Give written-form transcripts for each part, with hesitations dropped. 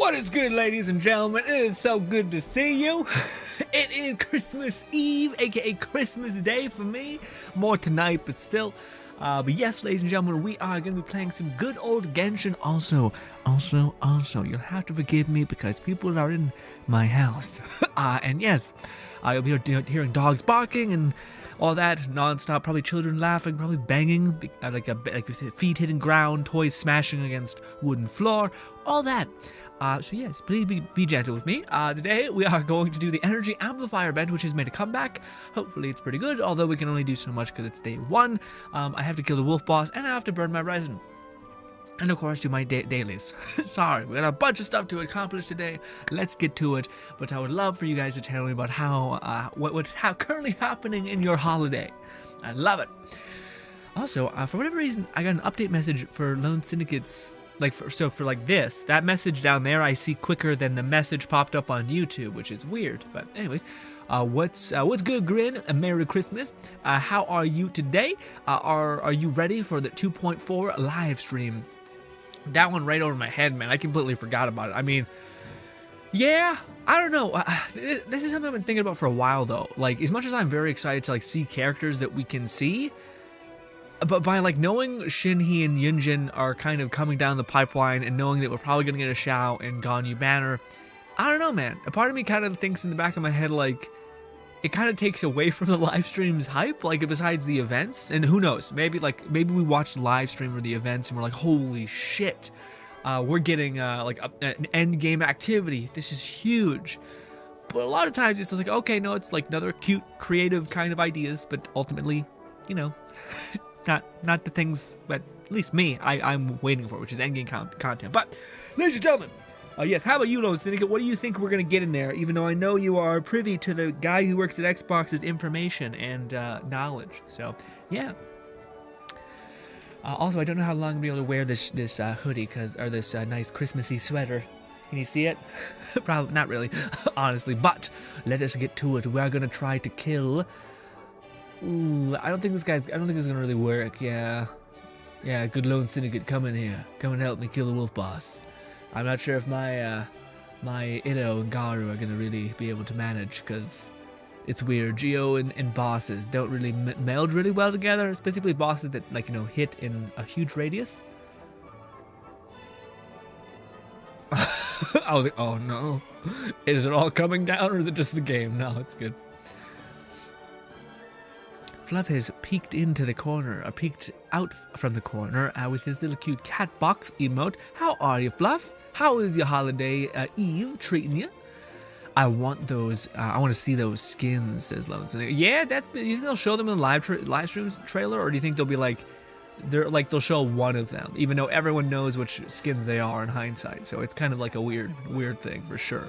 What is good, ladies and gentlemen? It is so good to see you. It is Christmas Eve, aka Christmas Day for me. More tonight, but still. But yes, ladies and gentlemen, we are going to be playing some good old Genshin. Also, you'll have to forgive me because people are in my house. And yes, you'll be hearing dogs barking and all that non-stop, probably children laughing, probably banging, like feet hitting ground, toys smashing against wooden floor, all that. So yes, please be gentle with me. Today we are going to do the Energy Amplifier event, which has made a comeback. Hopefully it's pretty good, although we can only do so much because it's day one. I have to kill the wolf boss, and I have to burn my resin. And of course do my dailies. Sorry, we got a bunch of stuff to accomplish today. Let's get to it. But I would love for you guys to tell me about what's currently happening in your holiday. I love it. Also, for whatever reason, I got an update message for Lone Syndicate's. For this, that message down there I see quicker than the message popped up on YouTube, which is weird. But anyways, what's good, Grin? A Merry Christmas. How are you today? Are you ready for the 2.4 live stream? That one right over my head, man. I completely forgot about it. I mean, yeah, I don't know. This is something I've been thinking about for a while, though. Like, as much as I'm very excited to see characters that we can see. But by knowing Shinhee and Yunjin are kind of coming down the pipeline and knowing that we're probably going to get a Xiao and Ganyu banner, I don't know, man. A part of me kind of thinks in the back of my head, it kind of takes away from the live stream's hype, besides the events. And who knows, maybe we watch the live stream or the events and we're like, holy shit, we're getting an end game activity. This is huge. But a lot of times it's just okay, no, it's another cute, creative kind of ideas, but ultimately, not the things that at least me I'm waiting for, which is endgame content. But ladies and gentlemen, yes, how about you, Lone Syndicate? What do you think we're gonna get in there? Even though I know you are privy to the guy who works at Xbox's information and knowledge. So yeah. Also, I don't know how long I'll be able to wear this hoodie or this nice Christmassy sweater. Can you see it? Probably not really, honestly. But let us get to it. We are gonna try to kill. Ooh, I don't think this is gonna really work. Yeah, good Lone Syndicate, come in here. Come and help me kill the wolf boss. I'm not sure if my Ido and Garu are gonna really be able to manage, because it's weird. Geo and bosses don't really meld really well together, specifically bosses that hit in a huge radius. I was like, oh no, is it all coming down or is it just the game? No, it's good. Fluff has peeked into the corner, peeked out from the corner with his little cute cat box emote. How are you, Fluff? How is your holiday Eve treating you? I want those. I want to see those skins, says Lone Syndicate. Yeah, you think they'll show them in the live streams trailer, or do you think they'll be they'll show one of them, even though everyone knows which skins they are in hindsight? So it's kind of like a weird thing for sure.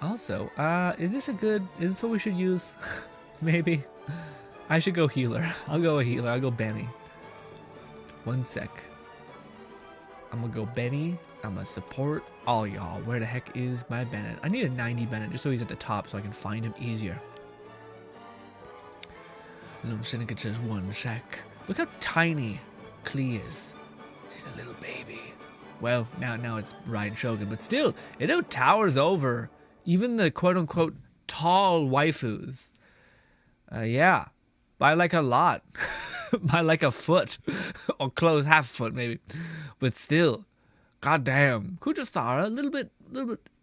Also, is this what we should use? Maybe. I should go healer. I'll go a healer. I'll go Benny. 1 sec. I'm gonna go Benny. I'm gonna support all y'all. Where the heck is my Bennett? I need a 90 Bennett just so he's at the top so I can find him easier. Lone Syndicate says 1 sec. Look how tiny Klee is. She's a little baby. Well, now it's Ryan Shogun, but still, it towers over even the quote-unquote tall waifus. Yeah, by a lot. By a foot. Or close, half a foot maybe. But still, goddamn. Kujastara, a little bit.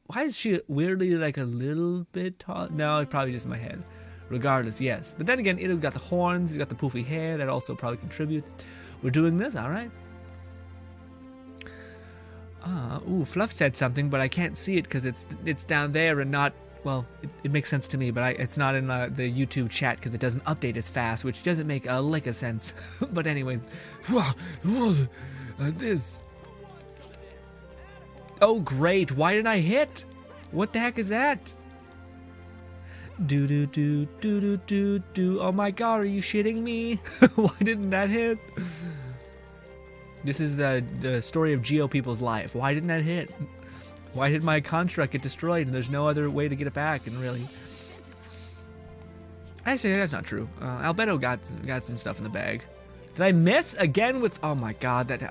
Why is she weirdly a little bit tall? No, it's probably just my head. Regardless, yes. But then again, Ido got the horns, he's got the poofy hair, that also probably contributes. We're doing this, alright. Ooh, Fluff said something, but I can't see it because it's down there and not, well, it makes sense to me, but it's not in the YouTube chat because it doesn't update as fast, which doesn't make a lick of sense. But anyways, this. Oh great, why did I hit? What the heck is that? Do. Oh my god, are you shitting me? Why didn't that hit? This is the story of Geo people's life. Why didn't that hit? Why did my construct get destroyed and there's no other way to get it back? And really, actually, that's not true. Albedo got some stuff in the bag. Did I miss again with, oh my god, that,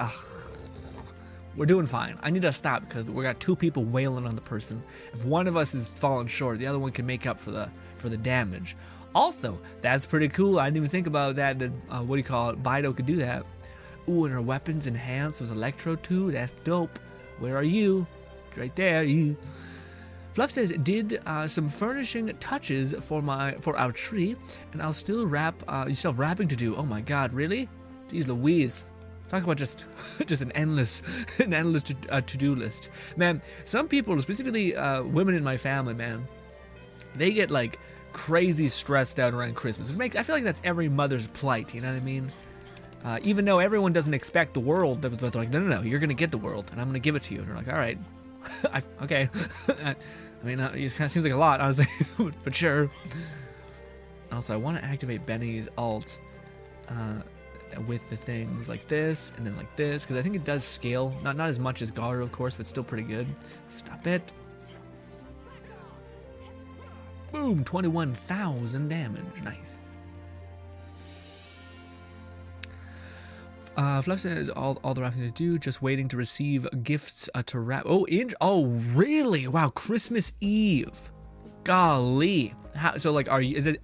we're doing fine. I need to stop because we got 2 people wailing on the person. If one of us is falling short, the other one can make up for the damage. Also, that's pretty cool. I didn't even think about that, what do you call it, Bido could do that. Ooh, and her weapons enhanced with Electro too, that's dope. Where are you? Right there, you. Fluff says, did some furnishing touches for our tree, and I'll still you still have wrapping to do. Oh my god, really? Jeez Louise. Talk about just an endless to-do list. Man, some people, specifically women in my family, man, they get like crazy stressed out around Christmas. I feel like that's every mother's plight, you know what I mean? Even though everyone doesn't expect the world, but they're like, no, you're gonna get the world, and I'm gonna give it to you. And they're like, all right, okay. I mean, it kind of seems like a lot, honestly, but sure. Also, I want to activate Benny's ult with the things like this and then like this, because I think it does scale. Not as much as Garu, of course, but still pretty good. Stop it. Boom, 21,000 damage. Nice. Fluff says all the wrapping to do, just waiting to receive gifts to wrap. Oh, really? Wow, Christmas Eve. Golly. So like, are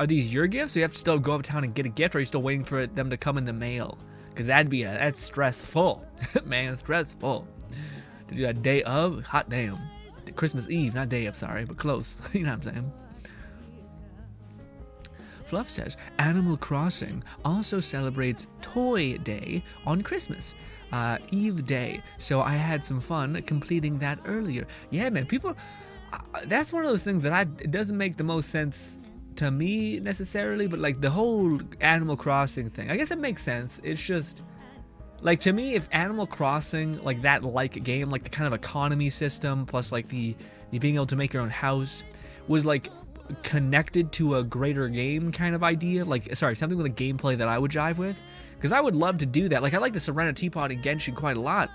these your gifts? So you have to still go uptown and get a gift, or are you still waiting for them to come in the mail? Because that's stressful, man. Stressful. To do that day of, hot damn. Christmas Eve, not day of, sorry, but close. You know what I'm saying? Fluff says, Animal Crossing also celebrates Toy Day on Christmas, Eve Day. So I had some fun completing that earlier. Yeah, man, people, that's one of those things that it doesn't make the most sense to me necessarily, but like the whole Animal Crossing thing, I guess it makes sense. It's just, like, to me, if Animal Crossing, like that game, like the kind of economy system, plus like the being able to make your own house, was like connected to a greater game kind of idea, like, sorry, something with a gameplay that I would jive with, because I would love to do that. Like, I like the Serena Teapot in Genshin quite a lot,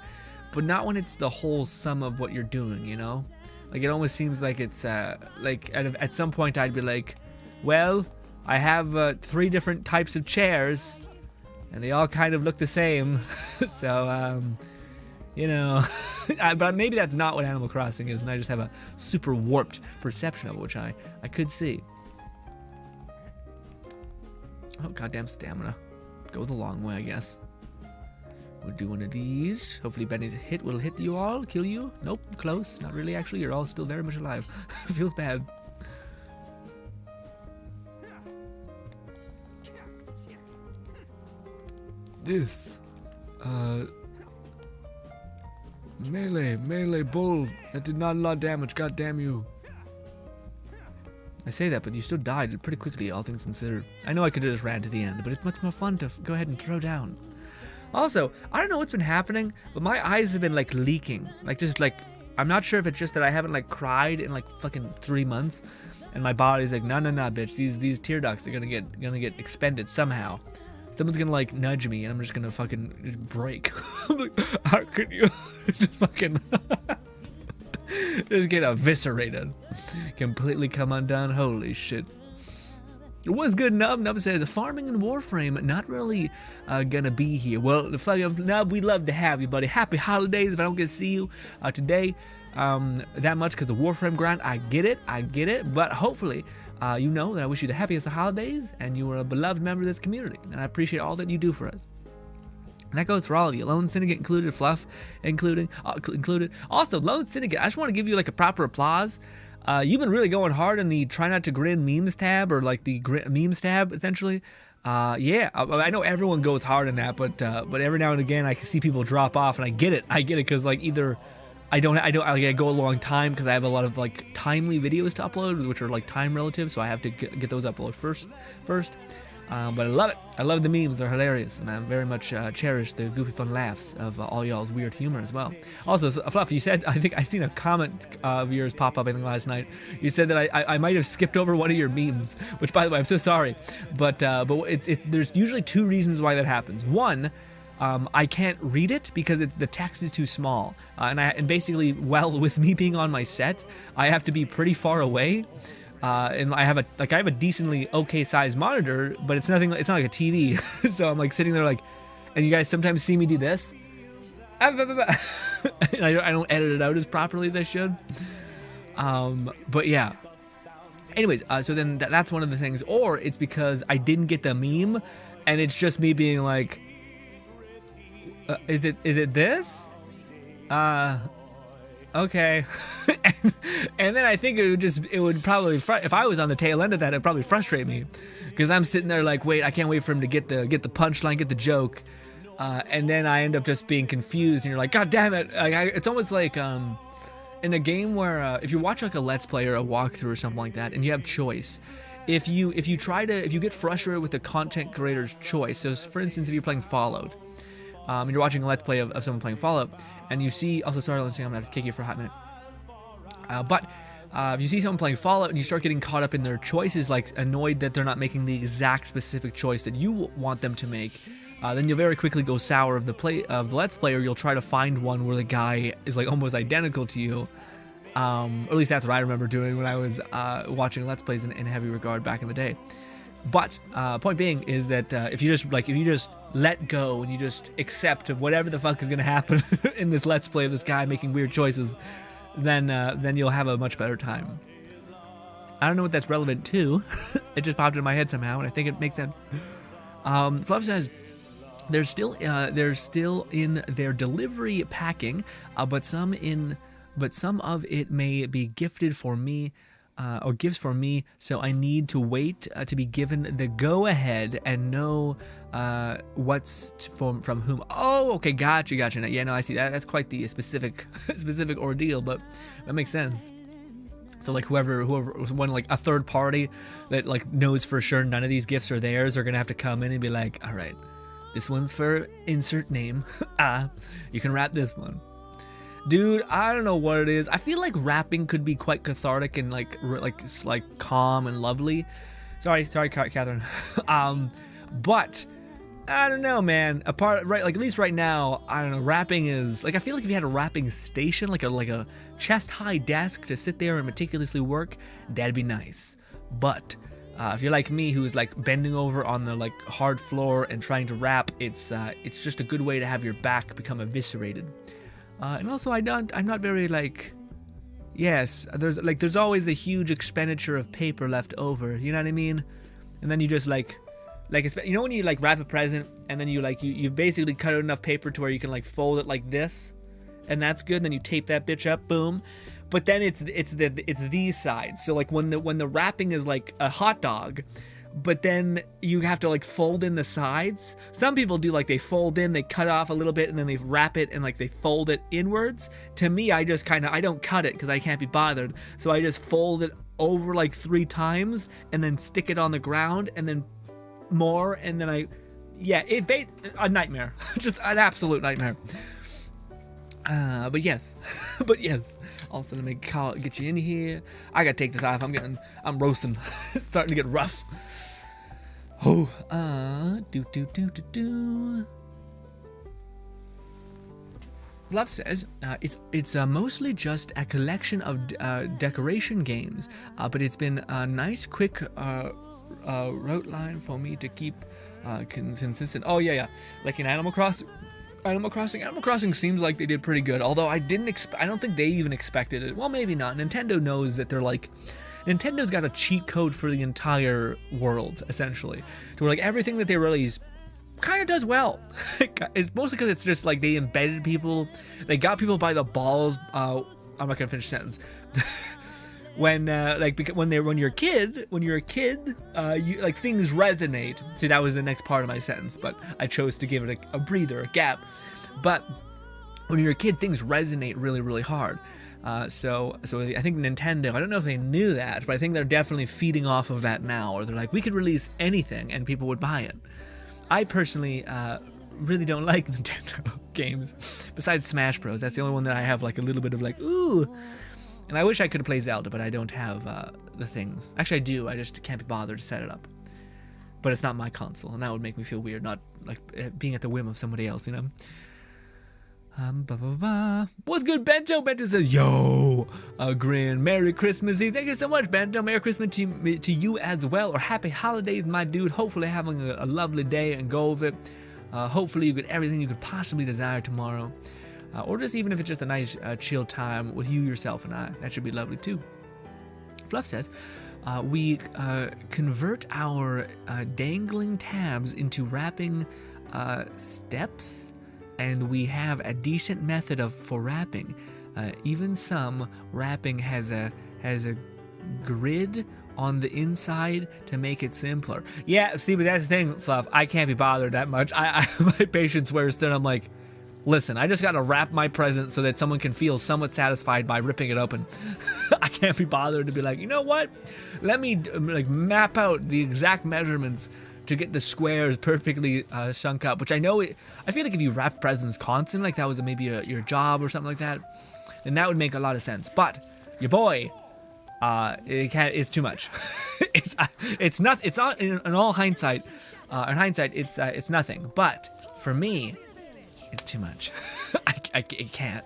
but not when it's the whole sum of what you're doing, you know? Like, it almost seems like it's, like, at some point I'd be like, well, I have 3 different types of chairs, and they all kind of look the same, so, you know, but maybe that's not what Animal Crossing is, and I just have a super warped perception of it, which I could see. Oh, goddamn stamina. Go the long way, I guess. We'll do one of these. Hopefully Benny's hit will hit you all, kill you. Nope, close. Not really, actually. You're all still very much alive. Feels bad. This, melee bull. That did not a lot of damage, god damn you. I say that, but you still died pretty quickly, all things considered. I know I could have just ran to the end, but it's much more fun to go ahead and throw down. Also, I don't know what's been happening, but my eyes have been like leaking. Like, just like, I'm not sure if it's just that I haven't like cried in like fucking 3 months, and my body's like, no, bitch, these tear ducts are gonna get expended somehow. Someone's gonna like nudge me, and I'm just gonna fucking just break. I'm like, how could you just fucking just get eviscerated, completely come undone? Holy shit. What's good, Nub? Nub says, farming in Warframe, not really gonna be here. Well, the funny of Nub, we'd love to have you, buddy. Happy holidays if I don't get to see you today that much because the Warframe grind. I get it, but hopefully you know that I wish you the happiest of holidays, and you are a beloved member of this community, and I appreciate all that you do for us. And that goes for all of you. Lone Syndicate included, Fluff included. Also, Lone Syndicate, I just want to give you like a proper applause. You've been really going hard on the try not to grin memes tab, or like the memes tab, essentially. Yeah, I know everyone goes hard on that, but every now and again I can see people drop off, and I get it, because like either I go a long time because I have a lot of like timely videos to upload, which are like time relative, so I have to get those uploaded first. But I love it. I love the memes. They're hilarious, and I very much cherish the goofy fun laughs of all y'all's weird humor as well. Also, Fluff, you said, I think I seen a comment of yours pop up, I think, last night. You said that I might have skipped over one of your memes, which, by the way, I'm so sorry. But there's usually 2 reasons why that happens. One, I can't read it because the text is too small, and basically, well, with me being on my set, I have to be pretty far away. And I have a decently okay sized monitor, but it's not like a TV. So I'm like sitting there like, and you guys sometimes see me do this. And I don't edit it out as properly as I should. But yeah. Anyways, so then that's one of the things. Or it's because I didn't get the meme, and it's just me being like, is it this? Okay. and then I think it would probably, if I was on the tail end of that, it'd probably frustrate me, because I'm sitting there like, wait, I can't wait for him to get the punchline, get the joke, and then I end up just being confused, and you're like, God damn it! It's almost like in a game where if you watch like a let's play or a walkthrough or something like that, and you have choice. If you get frustrated with the content creator's choice, so for instance, if you're playing Fallout, and you're watching a let's play of someone playing Fallout, and you see, also sorry, I'm gonna have to kick you for a hot minute. But if you see someone playing Fallout and you start getting caught up in their choices, like annoyed that they're not making the exact specific choice that you want them to make, then you'll very quickly go sour of the let's play, or you'll try to find one where the guy is like almost identical to you. Or at least that's what I remember doing when I was watching let's plays in heavy regard back in the day. But point being is that if you just let go and you just accept of whatever the fuck is gonna happen in this let's play of this guy making weird choices, then you'll have a much better time. I don't know what that's relevant to. It just popped in my head somehow, and I think it makes sense. Fluff says they're still in their delivery packing, but some of it may be gifted for me. Or gifts for me, so I need to wait to be given the go-ahead and know what's from whom. Oh, okay, gotcha. Yeah, no, I see that. That's quite the specific ordeal, but that makes sense. So like whoever one, like a third party that like knows for sure none of these gifts are theirs, are gonna have to come in and be like, all right, this one's for insert name. You can wrap this one. Dude, I don't know what it is. I feel like rapping could be quite cathartic and like calm and lovely. Sorry, Catherine. But I don't know, man. Like at least right now, I don't know. Rapping is like, I feel like if you had a rapping station, like a chest high desk to sit there and meticulously work, that'd be nice. But if you're like me, who's like bending over on the like hard floor and trying to rap, it's just a good way to have your back become eviscerated. And also, I'm not very like, yes, there's always a huge expenditure of paper left over, you know what I mean? And then you just like you know when you like wrap a present and then you've basically cut out enough paper to where you can like fold it like this, and that's good. And then you tape that bitch up, boom. But then it's these sides. So like when the wrapping is like a hot dog, but then you have to like fold in the sides. Some people do like they fold in, they cut off a little bit, and then they wrap it and like they fold it inwards. To me, I just I don't cut it because I can't be bothered. So I just fold it over like 3 times and then stick it on the ground and then more, and then a nightmare. Just an absolute nightmare. But yes. Also, let me get you in here. I gotta take this off. I'm roasting. It's starting to get rough. Oh, Love says it's mostly just a collection of decoration games, but it's been a nice, quick route line for me to keep consistent. Oh yeah, like in Animal Crossing. Animal Crossing seems like they did pretty good, although I don't think they even expected it. Well, maybe not. Nintendo knows that Nintendo's got a cheat code for the entire world, essentially, to where like everything that they release kind of does well. It's mostly because it's just like they embedded people, they got people by the balls. I'm not gonna finish the sentence. When you're a kid, you like things resonate. See, that was the next part of my sentence, but I chose to give it a breather, a gap. But when you're a kid, things resonate really, really hard. So I think Nintendo, I don't know if they knew that, but I think they're definitely feeding off of that now. Or they're like, we could release anything and people would buy it. I personally really don't like Nintendo games besides Smash Bros. That's the only one that I have like a little bit of like, ooh. And I wish I could play Zelda, but I don't have the things. Actually, I do. I just can't be bothered to set it up. But it's not my console, and that would make me feel weird, not like being at the whim of somebody else, you know? What's good, Bento? Bento says, yo, a grin. Merry Christmas Eve. Thank you so much, Bento. Merry Christmas to you as well, or happy holidays, my dude. Hopefully having a lovely day and go of it. Hopefully you get everything you could possibly desire tomorrow. Or just even if it's just a nice chill time with you, yourself, and I. That should be lovely too. Fluff says, we convert our dangling tabs into wrapping steps, and we have a decent method for wrapping. Even some wrapping has a grid on the inside to make it simpler. Yeah, see, but that's the thing, Fluff. I can't be bothered that much. My patience wears thin. I'm like, listen, I just gotta wrap my present so that someone can feel somewhat satisfied by ripping it open. I can't be bothered to be like, you know what? Let me like map out the exact measurements to get the squares perfectly sunk up. Which I know, I feel like if you wrap presents constantly, like that was maybe your job or something like that, then that would make a lot of sense. But your boy, it's too much. It's not. It's not in all hindsight. In hindsight, it's nothing. But for me, it's too much. I can't.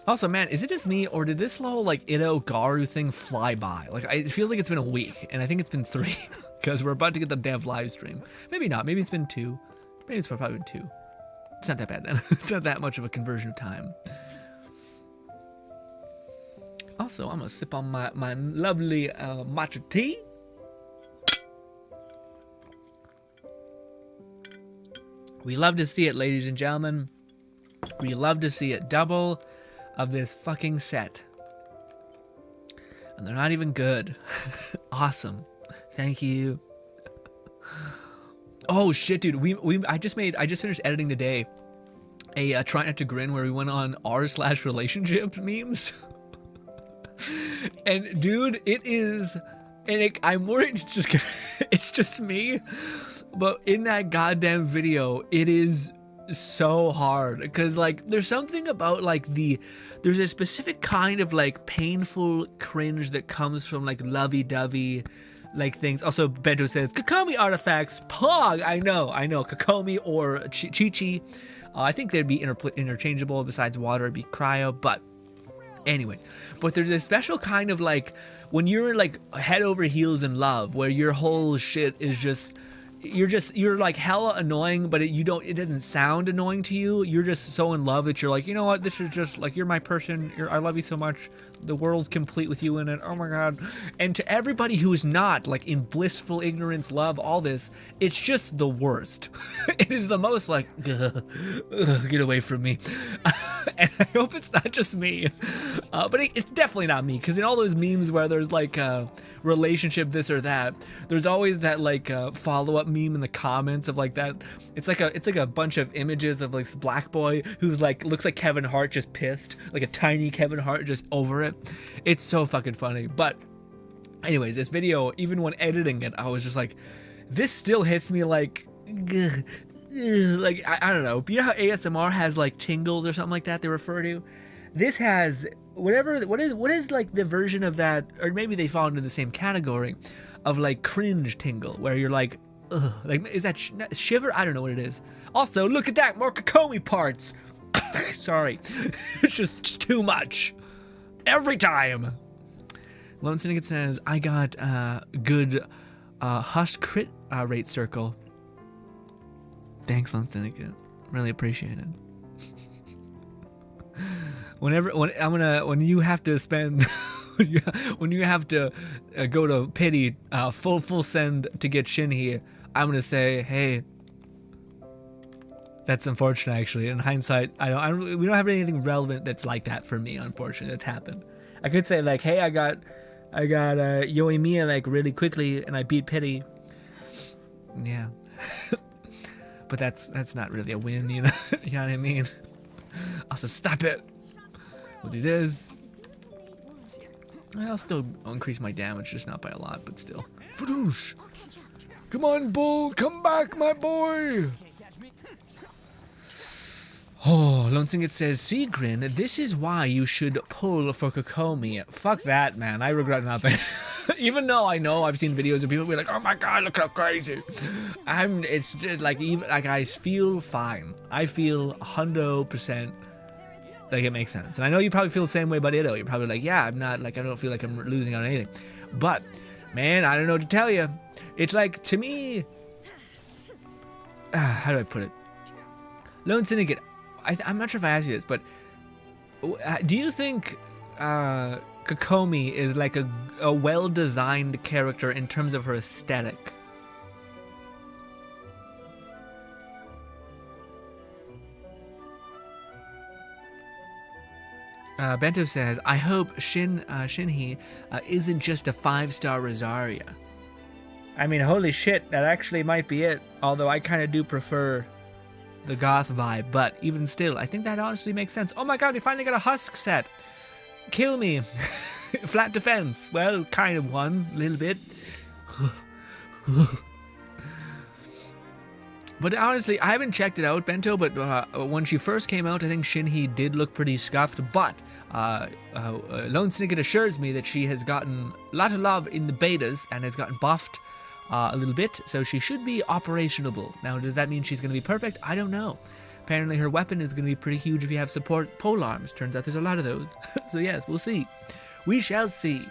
Also, man, is it just me, or did this little like Ido Garu thing fly by? Like, it feels like it's been a week, and I think it's been 3, because we're about to get the dev live stream. Maybe not. Maybe it's been 2. Maybe it's probably been 2. It's not that bad then. It's not that much of a conversion of time. Also, I'm gonna sip on my lovely matcha tea. We love to see it, ladies and gentlemen. We love to see it. Double of this fucking set. And they're not even good. Awesome. Thank you. Oh shit, dude. I just finished editing today a Try Not to Grin where we went on r/relationships memes. And dude, it is, and I'm worried it's just me, but in that goddamn video, it is so hard, because like there's something about like there's a specific kind of like painful cringe that comes from like lovey-dovey like things. Also, Bento says Kokomi artifacts, pog. I know Kokomi or Chi-Chi. I think they'd be interchangeable. Besides water, it'd be cryo, but anyways, but there's a special kind of like when you're like head over heels in love, where your whole shit is just you're like hella annoying, but it doesn't sound annoying to you. You're just so in love that you're like, you know what, this is just like, you're my person. I love you so much. The world's complete with you in it. Oh my god. And to everybody who's not like in blissful ignorance, love, all this, it's just the worst. It is the most like, ugh, get away from me. And I hope it's not just me, but it's definitely not me, because in all those memes where there's like a relationship this or that, there's always that like follow-up meme in the comments of like that. It's like a bunch of images of like this black boy who's like looks like Kevin Hart, just pissed, like a tiny Kevin Hart, just over it. It's so fucking funny. But anyways, this video, even when editing it, I was just like, this still hits me like, like I don't know. You know how ASMR has like tingles or something like that they refer to? This has what is like the version of that, or maybe they fall into the same category of like cringe tingle, where you're like, ugh, like, is that shiver? I don't know what it is. Also, look at that, more Kokomi parts. Sorry, it's just too much every time. Lone Syndicate says, I got good Husk crit rate circle. Thanks, Lone Syndicate. Really appreciate it. When you have to spend, when you have to go to pity, full send to get Shin here, I'm gonna say, hey, that's unfortunate. Actually, in hindsight, we don't have anything relevant that's like that for me. Unfortunately, that's happened. I could say like, hey, I got Yoimiya like really quickly, and I beat pity. Yeah. But that's not really a win, you know. You know what I mean? Also, stop it. We'll do this. I'll still increase my damage, just not by a lot, but still. Fadoosh! Come on, Bull! Come back, my boy! Oh, Lone Syndicate says, Seagrin, this is why you should pull for Kokomi. Fuck that, man. I regret nothing. Even though I know I've seen videos of people be like, oh my god, look how crazy. It's just like, I feel fine. I feel 100% Like, it makes sense. And I know you probably feel the same way about Itto. You're probably like, yeah, I'm not, like, I don't feel like I'm losing out on anything. But, man, I don't know what to tell you. It's like, to me, how do I put it? Lone Syndicate, I'm not sure if I asked you this, but do you think Kokomi is like a well-designed character in terms of her aesthetic? Bento says, I hope Shinhee isn't just a 5-star Rosaria. I mean, holy shit, that actually might be it. Although I kind of do prefer the goth vibe, but even still, I think that honestly makes sense. Oh my god, we finally got a Husk set. Kill me. Flat defense. Well, kind of one, a little bit. But honestly, I haven't checked it out, Bento, but when she first came out, I think Shinhee did look pretty scuffed, but Lone Syndicate assures me that she has gotten a lot of love in the betas and has gotten buffed a little bit, so she should be operationable. Now, does that mean she's going to be perfect? I don't know. Apparently, her weapon is going to be pretty huge if you have support polearms. Turns out there's a lot of those. So yes, we'll see. We shall see.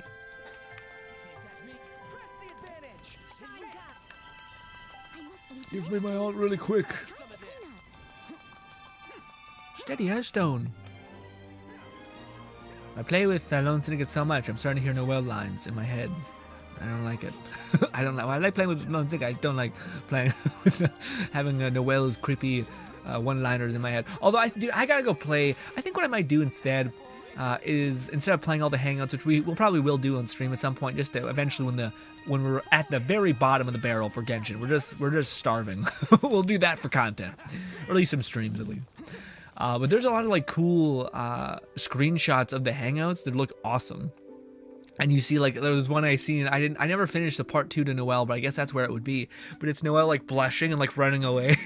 Give me my ult really quick. Steady as stone. I play with Lone Syndicate so much, I'm starting to hear Noel lines in my head. I don't like it. I don't like. I like playing with Lone Syndicate. I don't like playing with having Noel's creepy one-liners in my head. Although I gotta go play. I think what I might do instead is instead of playing all the hangouts, which we probably will do on stream at some point, just to eventually when we're at the very bottom of the barrel for Genshin, we're just starving. We'll do that for content, or at least some streams at least. But there's a lot of like cool screenshots of the hangouts that look awesome. And you see, like, there was one I seen. I never finished the part 2 to Noelle, but I guess that's where it would be. But it's Noelle like blushing and like running away.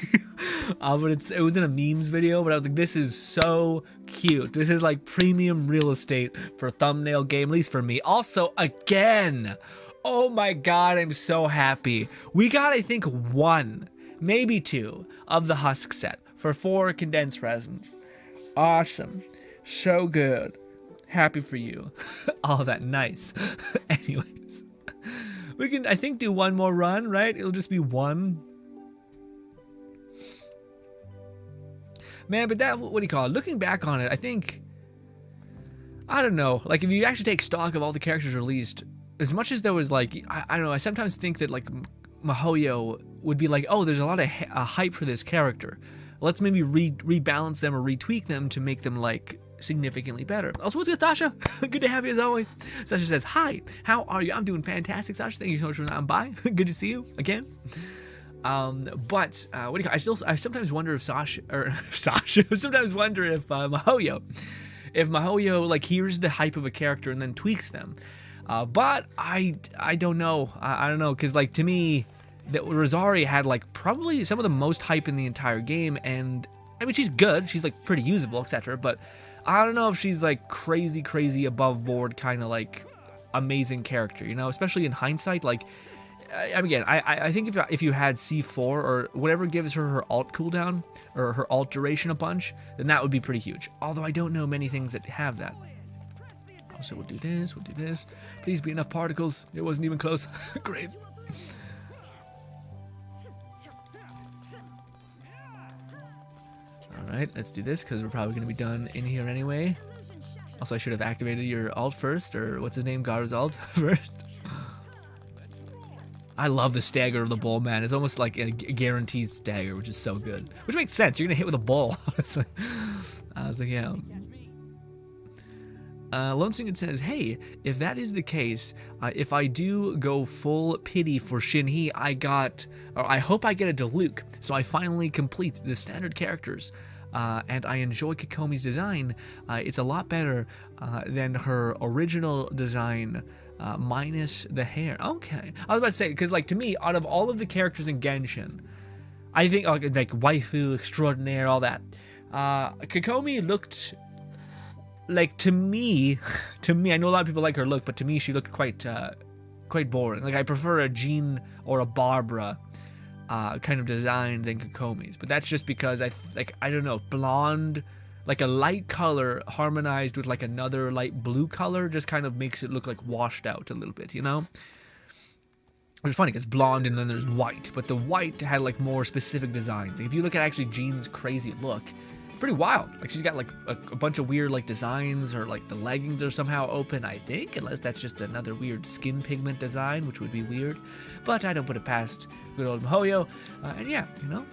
But it was in a memes video. But I was like, this is so cute. This is like premium real estate for a thumbnail game, at least for me. Also, again, oh my god, I'm so happy. We got, I think, 1, maybe 2 of the Husk set for 4 condensed resins. Awesome, so good. Happy for you. All that nice. Anyways, we can, I think, do one more run, right? It'll just be 1. Man, but that, what do you call it? Looking back on it, I think, I don't know. Like, if you actually take stock of all the characters released, as much as there was, like, I don't know, I sometimes think that, like, Mihoyo would be like, oh, there's a lot of hype for this character. Let's maybe rebalance them or retweak them to make them, like, significantly better. Also, what's good, Tasha? Good to have you as always. Sasha says, hi, how are you? I'm doing fantastic, Sasha. Thank you so much for stopping by. Good to see you again. But what do you call I sometimes wonder if sometimes wonder if Mihoyo like hears the hype of a character and then tweaks them. But I don't know. I don't know, because like to me, that Rosaria had like probably some of the most hype in the entire game, and I mean she's good, she's like pretty usable, etc. But I don't know if she's like crazy above board kind of like amazing character, you know, especially in hindsight. Like, again, I think if you had C4 or whatever gives her ult cooldown or her ult duration a bunch, then that would be pretty huge. Although I don't know many things that have that. So we'll do this, we'll do this. Please be enough particles. It wasn't even close. Great. Alright, let's do this because we're probably going to be done in here anyway. Also, I should have activated your ult first, or what's his name, Gar's ult first. I love the stagger of the bull, man. It's almost like a guaranteed stagger, which is so good. Which makes sense. You're going to hit with a bull. I was like, yeah. Lone Syndicate says, hey, if that is the case, if I do go full pity for Shinhee, I hope I get a Diluc, so I finally complete the standard characters. And I enjoy Kokomi's design. It's a lot better than her original design, minus the hair. Okay. I was about to say, because like to me, out of all of the characters in Genshin, I think like waifu extraordinaire, all that, Kokomi looked like, to me, I know a lot of people like her look, but to me she looked quite boring. Like I prefer a Jean or a Barbara kind of design than Kokomi's, but that's just because I don't know, blonde, like a light color harmonized with like another light blue color just kind of makes it look like washed out a little bit, you know? Which is funny because blonde and then there's white, but the white had like more specific designs. Like, if you look at actually Jean's crazy look, pretty wild. Like she's got like a bunch of weird like designs, or like the leggings are somehow open, I think, unless that's just another weird skin pigment design, which would be weird. But I don't put it past good old Mihoyo. And yeah, you know.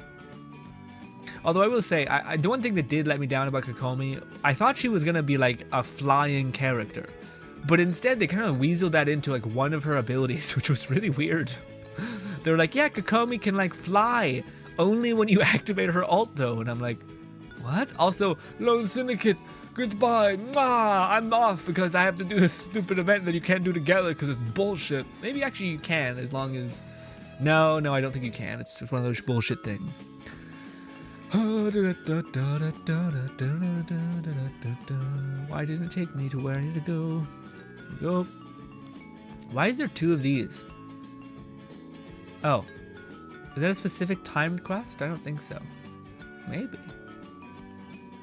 Although I will say, the one thing that did let me down about Kokomi, I thought she was gonna be like a flying character. But instead, they kind of weaseled that into like one of her abilities, which was really weird. They were like, yeah, Kokomi can like fly, only when you activate her ult though. And I'm like, what? Also, Lone Syndicate, goodbye. Mwah, I'm off because I have to do this stupid event that you can't do together because it's bullshit. Maybe actually you can, as long as... No, I don't think you can. It's one of those bullshit things. Why didn't it take me to where I need to go? Go. Why is there 2 of these? Oh. Is that a specific timed quest? I don't think so. Maybe.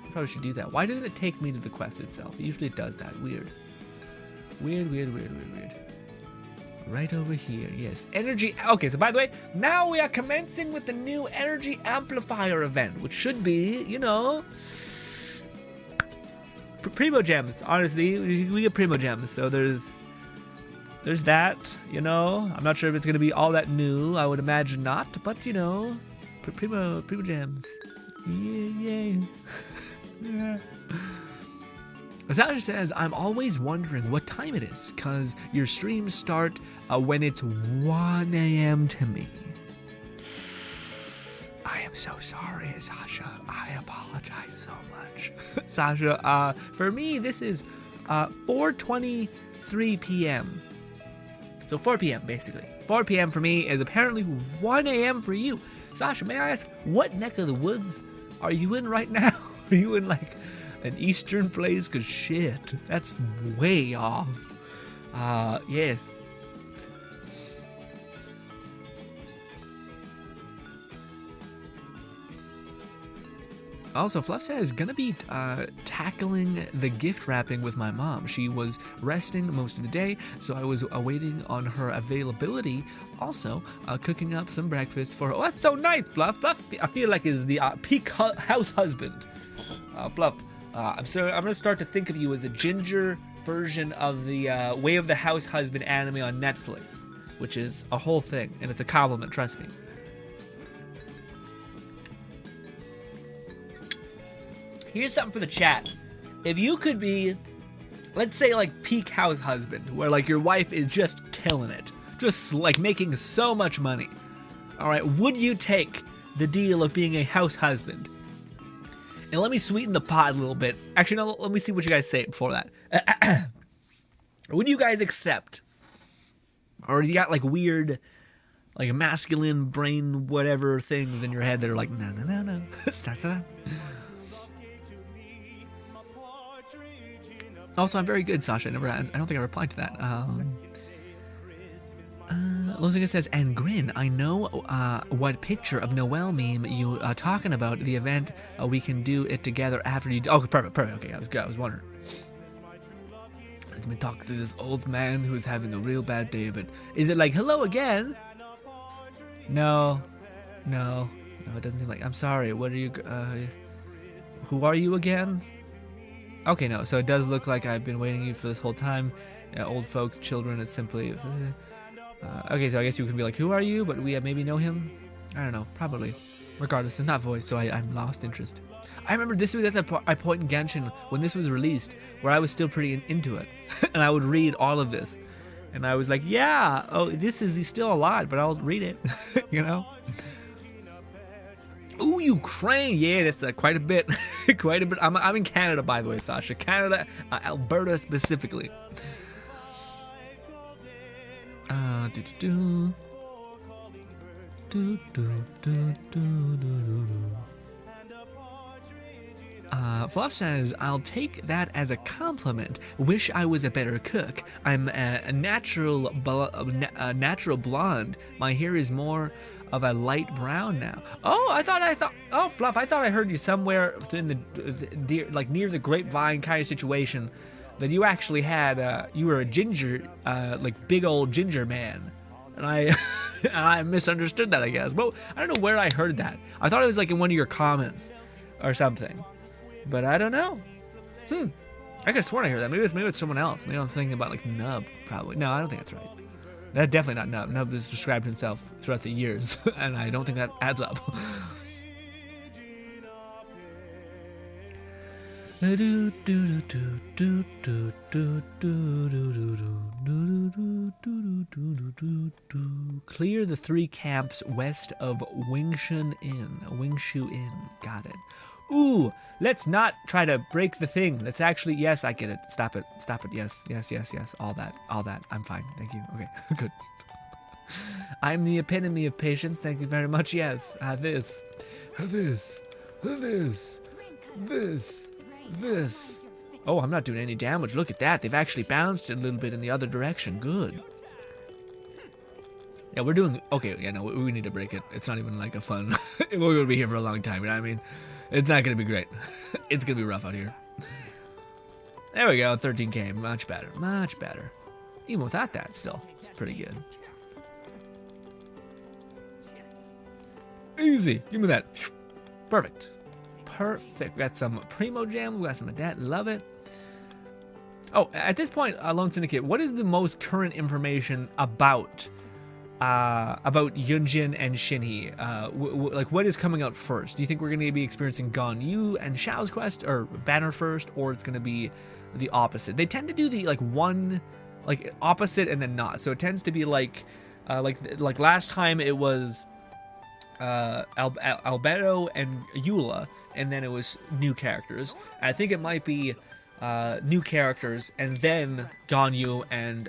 I probably should do that. Why doesn't it take me to the quest itself? Usually it does that. Weird. Weird. Right over here. Yes. Energy. Okay, so by the way, now we are commencing with the new Energy Amplifier event, which should be, you know... Primo gems, honestly, we get primo gems, so there's that, you know. I'm not sure if it's gonna be all that new. I would imagine not, but you know, primo gems, yeah. Sasha says, I'm always wondering what time it is because your streams start when it's 1 a.m. to me. I am so sorry, Sasha. I apologize so much. Sasha, for me, this is 4:23 p.m. So 4 p.m. basically. 4 p.m. for me is apparently 1 a.m. for you. Sasha, may I ask, what neck of the woods are you in right now? Are you in like an eastern place? Cause shit, that's way off. Yes. Also, Fluff says, gonna be tackling the gift wrapping with my mom. She was resting most of the day, so I was waiting on her availability. Also, cooking up some breakfast for her. Oh, that's so nice, Fluff. Fluff, I feel like is the peak house husband. Fluff, I'm gonna start to think of you as a ginger version of the Way of the House Husband anime on Netflix, which is a whole thing, and it's a compliment, trust me. Here's something for the chat. If you could be, let's say like peak house husband, where like your wife is just killing it, just like making so much money. All right, would you take the deal of being a house husband? And let me sweeten the pot a little bit. Actually, no, let me see what you guys say before that. Would you guys accept? Or you got like weird, like masculine brain whatever things in your head that are like, no. Also, I'm very good, Sasha. I don't think I replied to that. Lozinga says, and Grin, I know what picture of Noel meme you talking about. The event, we can do it together after you do. Oh, perfect. Okay, I was wondering. Let me talk to this old man who's having a real bad day of it. Is it like, hello again? No, it doesn't seem like. I'm sorry, what are you, who are you again? Okay, no, so it does look like I've been waiting you for this whole time. Old folks, children, it's simply... okay, so I guess you can be like, who are you? But we maybe know him? I don't know, probably. Regardless, it's not voice, so I'm lost interest. I remember this was at the point in Genshin when this was released, where I was still pretty into it. And I would read all of this. And I was like, yeah, oh, he's still alive, but I'll read it, you know? Ooh, Ukraine, yeah, that's quite a bit, quite a bit. I'm in Canada, by the way, Sasha. Canada, Alberta specifically. Fluff says, I'll take that as a compliment. Wish I was a better cook. I'm a natural blonde. My hair is more of a light brown now. Oh, Fluff, I thought I heard you somewhere in the, like near the grapevine kind of situation that you actually had, you were a ginger, like big old ginger man. And I misunderstood that, I guess. Well, I don't know where I heard that. I thought it was like in one of your comments or something. But I don't know. I could have sworn I heard that. Maybe it's someone else. Maybe I'm thinking about like Nub, probably. No, I don't think that's right. That's definitely not Nub. Nub has described himself throughout the years, and I don't think that adds up. Clear the 3 camps west of Wingshu Inn. Got it. Ooh, let's not try to break the thing. Let's actually, yes, I get it. Stop it. Yes. All that. I'm fine. Thank you. Okay, good. I'm the epitome of patience. Thank you very much. Yes, this. Oh, I'm not doing any damage. Look at that. They've actually bounced a little bit in the other direction. Good. Yeah, we're doing, okay, yeah, no, we need to break it. It's not even like a fun, we're going to be here for a long time, you know what I mean? It's not going to be great. It's going to be rough out here. There we go, 13k, much better. Even without that, still, it's pretty good. Easy, give me that. Perfect. We got some Primo Jam, we got some of that, love it. Oh, at this point, Lone Syndicate, what is the most current information about Yunjin and Shinhee? Like, what is coming out first? Do you think we're going to be experiencing Ganyu and Xiao's quest, or Banner first, or it's going to be the opposite? They tend to do the, like, one, like, opposite and then not. So it tends to be like last time it was Albedo and Eula, and then it was new characters. And I think it might be new characters and then Ganyu and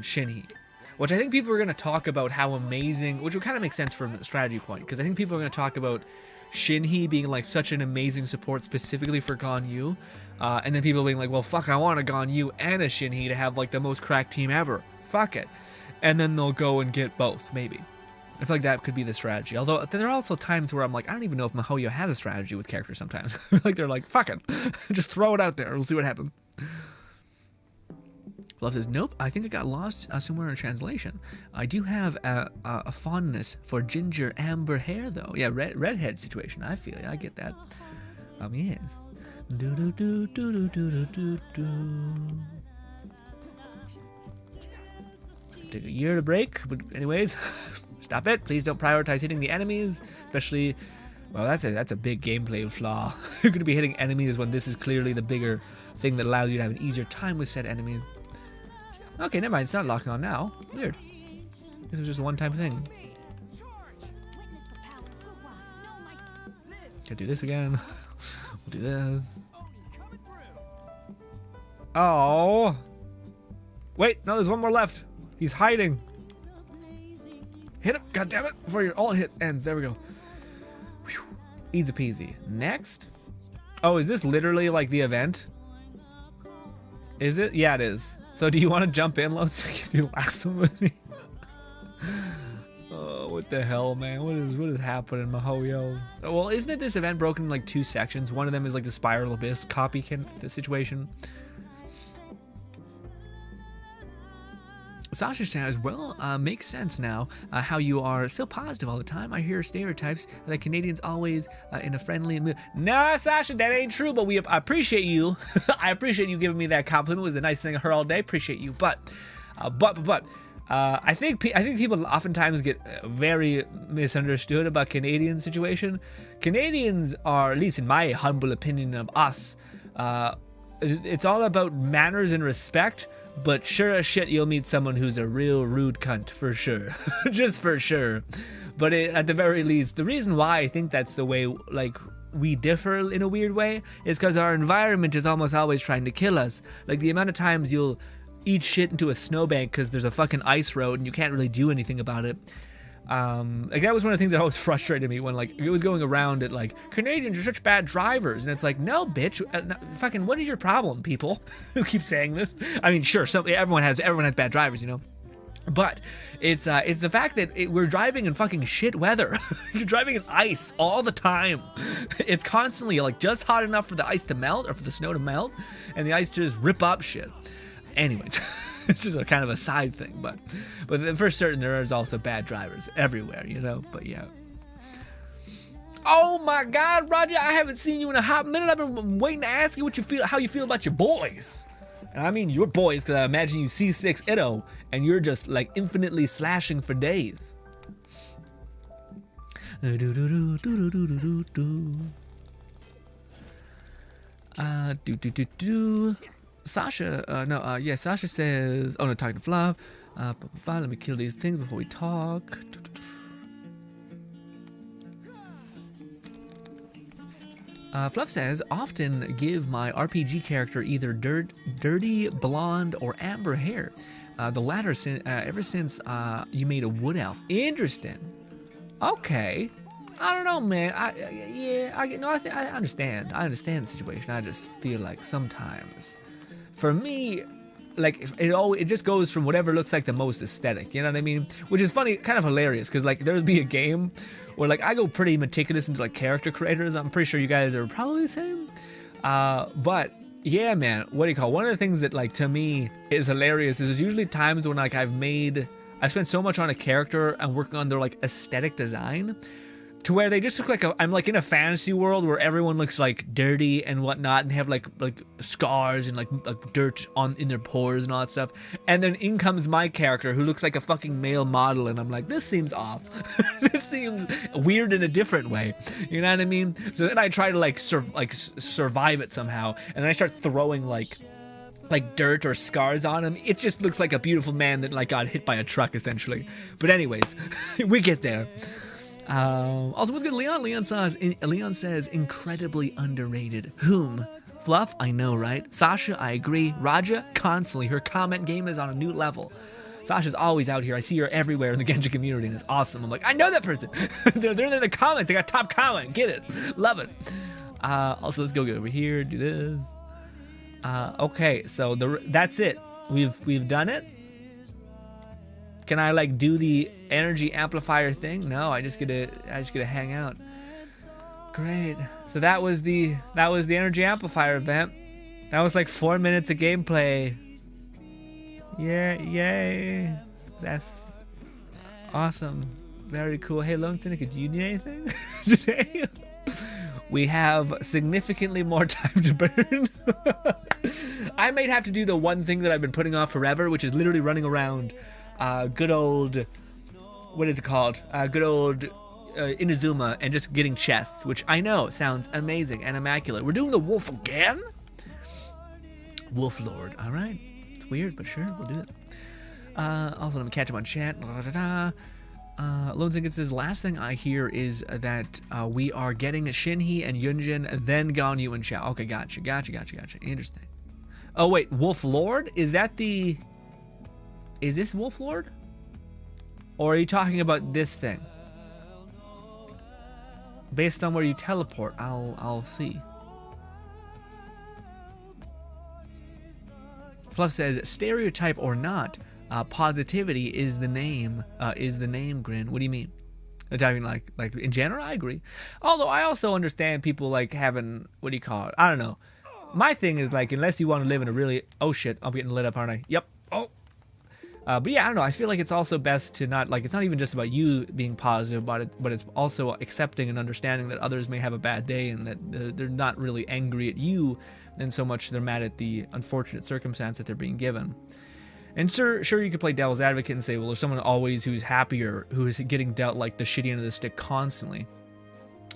Shinhee. Which I think people are going to talk about how amazing, which would kind of make sense from a strategy point, because I think people are going to talk about Shinhee being like such an amazing support specifically for Ganyu, and then people being like, well, fuck, I want a Ganyu and a Shinhee to have like the most cracked team ever. Fuck it. And then they'll go and get both, maybe. I feel like that could be the strategy. Although there are also times where I'm like, I don't even know if Mihoyo has a strategy with characters sometimes. Like they're like, fuck it, just throw it out there. We'll see what happens. Love says, nope, I think I got lost somewhere in translation. I do have a fondness for ginger amber hair, though. Yeah, redhead situation. I feel it. I get that. Yes. Take a year to break, but anyways, stop it. Please don't prioritize hitting the enemies, especially. Well, that's a big gameplay flaw. You're gonna be hitting enemies when this is clearly the bigger thing that allows you to have an easier time with said enemies. Okay, never mind. It's not locking on now. Weird. This was just a one-time thing. Gotta do this again. We'll do this. Oh. Wait, no, there's one more left. He's hiding. Hit him, goddammit, before your ult hit ends. There we go. Whew. Easy peasy. Next. Oh, is this literally like the event? Is it? Yeah, it is. So do you want to jump in, Lone Syndicate? Do last one with me? Oh, what the hell, man? What is happening, Mihoyo? Well, isn't it this event broken in like 2 sections? One of them is like the Spiral Abyss copy situation. Sasha says, well, makes sense now how you are so positive all the time. I hear stereotypes that Canadians always in a friendly mood. Nah, Sasha, that ain't true, but I appreciate you. I appreciate you giving me that compliment. It was a nice thing I heard all day. Appreciate you. But I think people oftentimes get very misunderstood about Canadian situation. Canadians are, at least in my humble opinion of us, it's all about manners and respect. But sure as shit, you'll meet someone who's a real rude cunt, for sure. Just for sure. But at the very least, the reason why I think that's the way, like, we differ in a weird way is because our environment is almost always trying to kill us. Like, the amount of times you'll eat shit into a snowbank because there's a fucking ice road and you can't really do anything about it. Like that was one of the things that always frustrated me when like it was going around at like Canadians are such bad drivers, and it's like, no, bitch, fucking, what is your problem, people who keep saying this? I mean, sure, everyone has bad drivers, you know. But it's the fact that we're driving in fucking shit weather. You're driving in ice all the time. It's constantly like just hot enough for the ice to melt or for the snow to melt, and the ice to just rip up shit. Anyways, it's just a kind of a side thing, but for certain there is also bad drivers everywhere, you know. But yeah. Oh my God, Roger! I haven't seen you in a hot minute. I've been waiting to ask you how you feel about your boys. And I mean your boys, because I imagine you C6 Itto, and you're just like infinitely slashing for days. Sasha, Sasha says, oh no, talking to Fluff. Let me kill these things before we talk. Fluff says, often give my RPG character either dirty blonde or amber hair. The latter ever since you made a wood elf. Interesting. Okay. I don't know, man. I understand. I understand the situation. I just feel like sometimes, for me, like it just goes from whatever looks like the most aesthetic, you know what I mean? Which is funny, kind of hilarious, because like there would be a game where like I go pretty meticulous into like character creators. I'm pretty sure you guys are probably the same. But yeah, man, what do you call it? One of the things that like to me is hilarious is there's usually times when like I've spent so much on a character and working on their like aesthetic design, to where they just look like I'm like in a fantasy world where everyone looks like dirty and whatnot and have like scars and like dirt in their pores and all that stuff. And then in comes my character who looks like a fucking male model, and I'm like, this seems off. This seems weird in a different way. You know what I mean? So then I try to like survive it somehow, and then I start throwing like dirt or scars on him. It just looks like a beautiful man that like got hit by a truck essentially. But anyways, we get there. Also, what's good, Leon? Leon says, incredibly underrated. Whom? Fluff, I know, right? Sasha, I agree. Raja, constantly. Her comment game is on a new level. Sasha's always out here. I see her everywhere in the Genshin community, and it's awesome. I'm like, I know that person. they're in the comments. They got top comment. Get it. Love it. Also, let's go get over here. Do this. Okay, so that's it. We've done it. Can I like do the energy amplifier thing? No, I just get to hang out. Great. So that was the energy amplifier event. That was like 4 minutes of gameplay. Yeah, yay. That's awesome. Very cool. Hey, Lone Syndicate, do you need anything today? We have significantly more time to burn. I might have to do the one thing that I've been putting off forever, which is literally running around good old, what is it called? Good old Inazuma, and just getting chests, which I know sounds amazing and immaculate. We're doing the wolf again? Wolf Lord, all right. It's weird, but sure, we'll do it. Also, let me catch up on chat. Lone Syndicate says, last thing I hear is that we are getting Shinhee and Yunjin, then Ganyu and Xiao. Okay, gotcha. Interesting. Oh, wait, Wolf Lord? Is this Wolf Lord? Or are you talking about this thing? Based on where you teleport, I'll see. Fluff says, stereotype or not, positivity is the name. Grin. What do you mean? They're talking like in general. I agree. Although I also understand people like having, what do you call it? I don't know. My thing is like, unless you want to live in a really, oh shit, I'm getting lit up, aren't I? Yep. Oh. But yeah, I don't know. I feel like it's also best to not, like, it's not even just about you being positive about it, but it's also accepting and understanding that others may have a bad day and that they're not really angry at you, and so much they're mad at the unfortunate circumstance that they're being given. And sure, you could play devil's advocate and say, well, there's someone always who's happier, who is getting dealt like the shitty end of the stick constantly.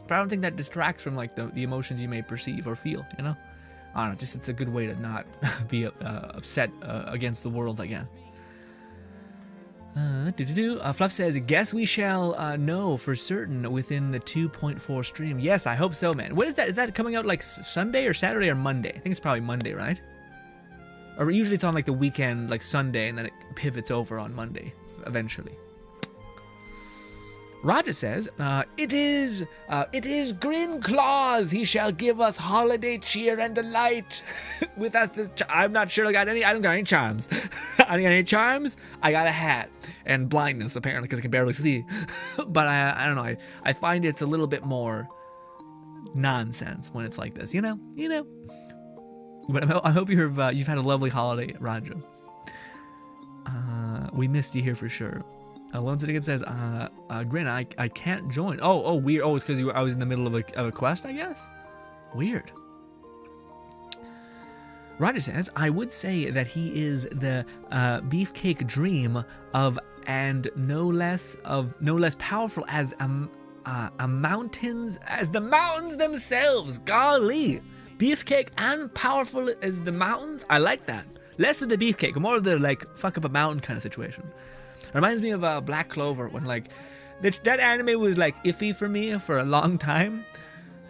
But I don't think that distracts from like the emotions you may perceive or feel, you know? I don't know, just it's a good way to not be upset against the world, I guess. Fluff says, guess we shall know for certain within the 2.4 stream. Yes, I hope so, man. What is that? Is that coming out like Sunday or Saturday or Monday? I think it's probably Monday, right? Or usually it's on like the weekend, like Sunday, and then it pivots over on Monday eventually. Roger says, it is Grin Claus. He shall give us holiday cheer and delight. With us, I'm not sure I don't got any charms. I don't got any charms. I got a hat and blindness apparently because I can barely see. But I don't know. I find it's a little bit more nonsense when it's like this. You know. But I hope you've had a lovely holiday, Roger. We missed you here for sure. Lone Syndicate says, Grin, I can't join. Oh, weird. Oh, it's because I was in the middle of a quest, I guess? Weird. Roger says, I would say that he is the beefcake dream of, and no less powerful as the mountains themselves. Golly. Beefcake and powerful as the mountains? I like that. Less of the beefcake, more of the, like, fuck up a mountain kind of situation. It reminds me of Black Clover when, like, that anime was, like, iffy for me for a long time.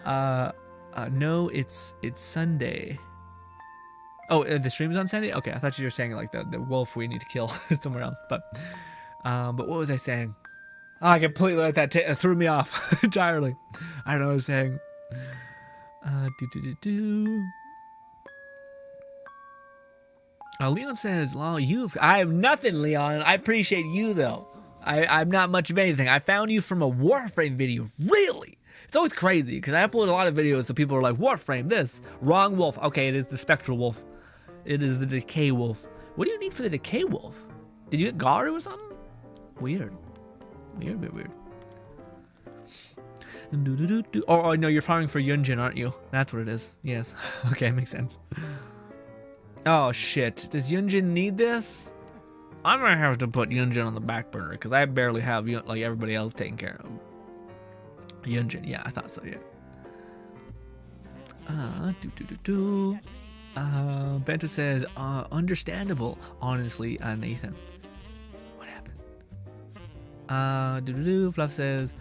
No, it's Sunday. Oh, the stream's on Sunday? Okay, I thought you were saying, like, the wolf we need to kill somewhere else. But what was I saying? Oh, I completely let that threw me off entirely. I don't know what I was saying. Leon says, "Well, I have nothing, Leon. I appreciate you though. I'm not much of anything. I found you from a Warframe video. Really? It's always crazy because I upload a lot of videos so people are like, Warframe this. Wrong wolf. Okay, it is the Spectral Wolf. It is the Decay Wolf. What do you need for the Decay Wolf? Did you get Garu or something? Weird. Oh, no, you're farming for Yunjin, aren't you? That's what it is. Yes. Okay, makes sense. Oh shit, does Yunjin need this? I'm gonna have to put Yunjin on the back burner because I barely have like everybody else taken care of. Yunjin, yeah, I thought so, yeah. Benta says, understandable, honestly, Nathan. What happened? Fluff says,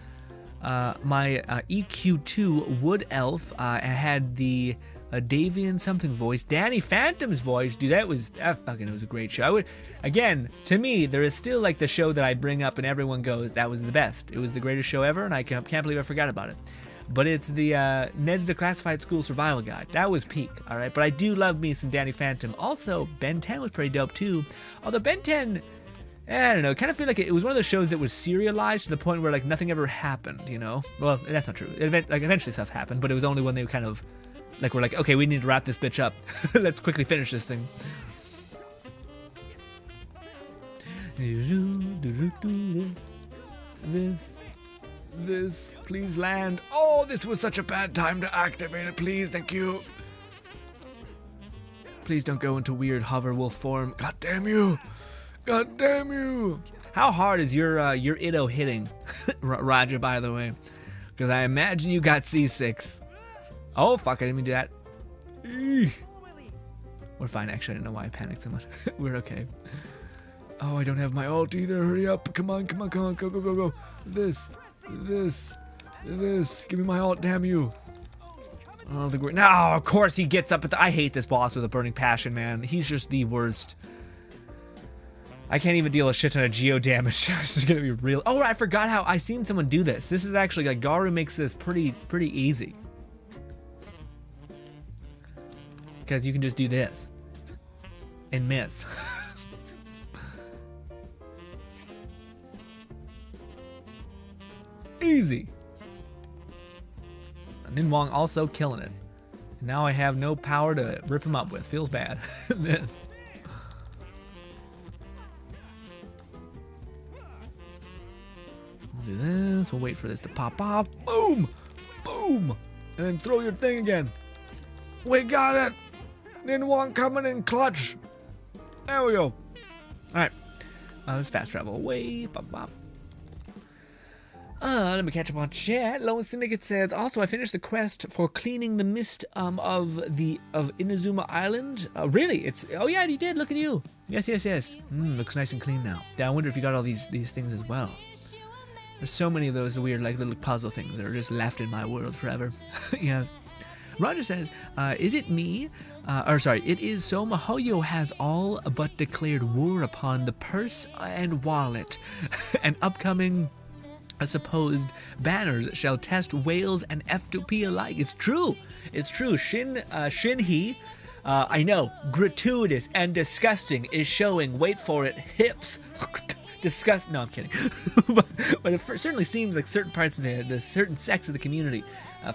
my EQ2 Wood Elf had the Davian something voice, Danny Phantom's voice. Dude, it was a great show. Again, to me, there is still like the show that I bring up and everyone goes, that was the best. It was the greatest show ever, and I can't believe I forgot about it. But it's the Ned's Declassified School Survival Guide. That was peak, all right? But I do love me some Danny Phantom. Also, Ben 10 was pretty dope too. Although Ben 10, I don't know, kind of feel like it was one of those shows that was serialized to the point where like nothing ever happened, you know? Well, that's not true. Eventually stuff happened, but it was only when they kind of like, we're like, okay, we need to wrap this bitch up. Let's quickly finish this thing. This, please land. Oh, this was such a bad time to activate it. Please, thank you. Please don't go into weird hover wolf form. God damn you. God damn you. How hard is your Itto hitting, Roger, by the way? Because I imagine you got C6. Oh, fuck, I didn't mean to do that. We're fine, actually. I don't know why I panicked so much. We're okay. Oh, I don't have my ult either. Hurry up. Come on. Go. This. Give me my ult, damn you. Oh, no, of course he gets up at I hate this boss with a burning passion, man. He's just the worst. I can't even deal a shit ton of geo damage. This is gonna be real. Oh, I forgot how I seen someone do this. This is actually like Garu makes this pretty easy. Because you can just do this and miss. Easy. Ninwong also killing it. And now I have no power to rip him up with. Feels bad. This. We'll do this. We'll wait for this to pop off. Boom! Boom! And then throw your thing again. We got it! Ninwong coming in clutch. There we go. Alright. Let's fast travel away. Bop, bop. Let me catch up on chat. Lone Syndicate says, also I finished the quest for cleaning the mist of Inazuma Island. Really? Oh yeah, you did. Look at you. Yes. Looks nice and clean now. Yeah, I wonder if you got all these things as well. There's so many of those weird like little puzzle things that are just left in my world forever. Yeah. Roger says, is it me? It is so Mahoyo has all but declared war upon the purse and wallet. An upcoming supposed banners shall test whales and F2P alike. It's true. It's true. Shinhee, I know, gratuitous and disgusting, is showing, wait for it, hips. Disgust. No, I'm kidding. but it certainly seems like certain parts of the certain sects of the community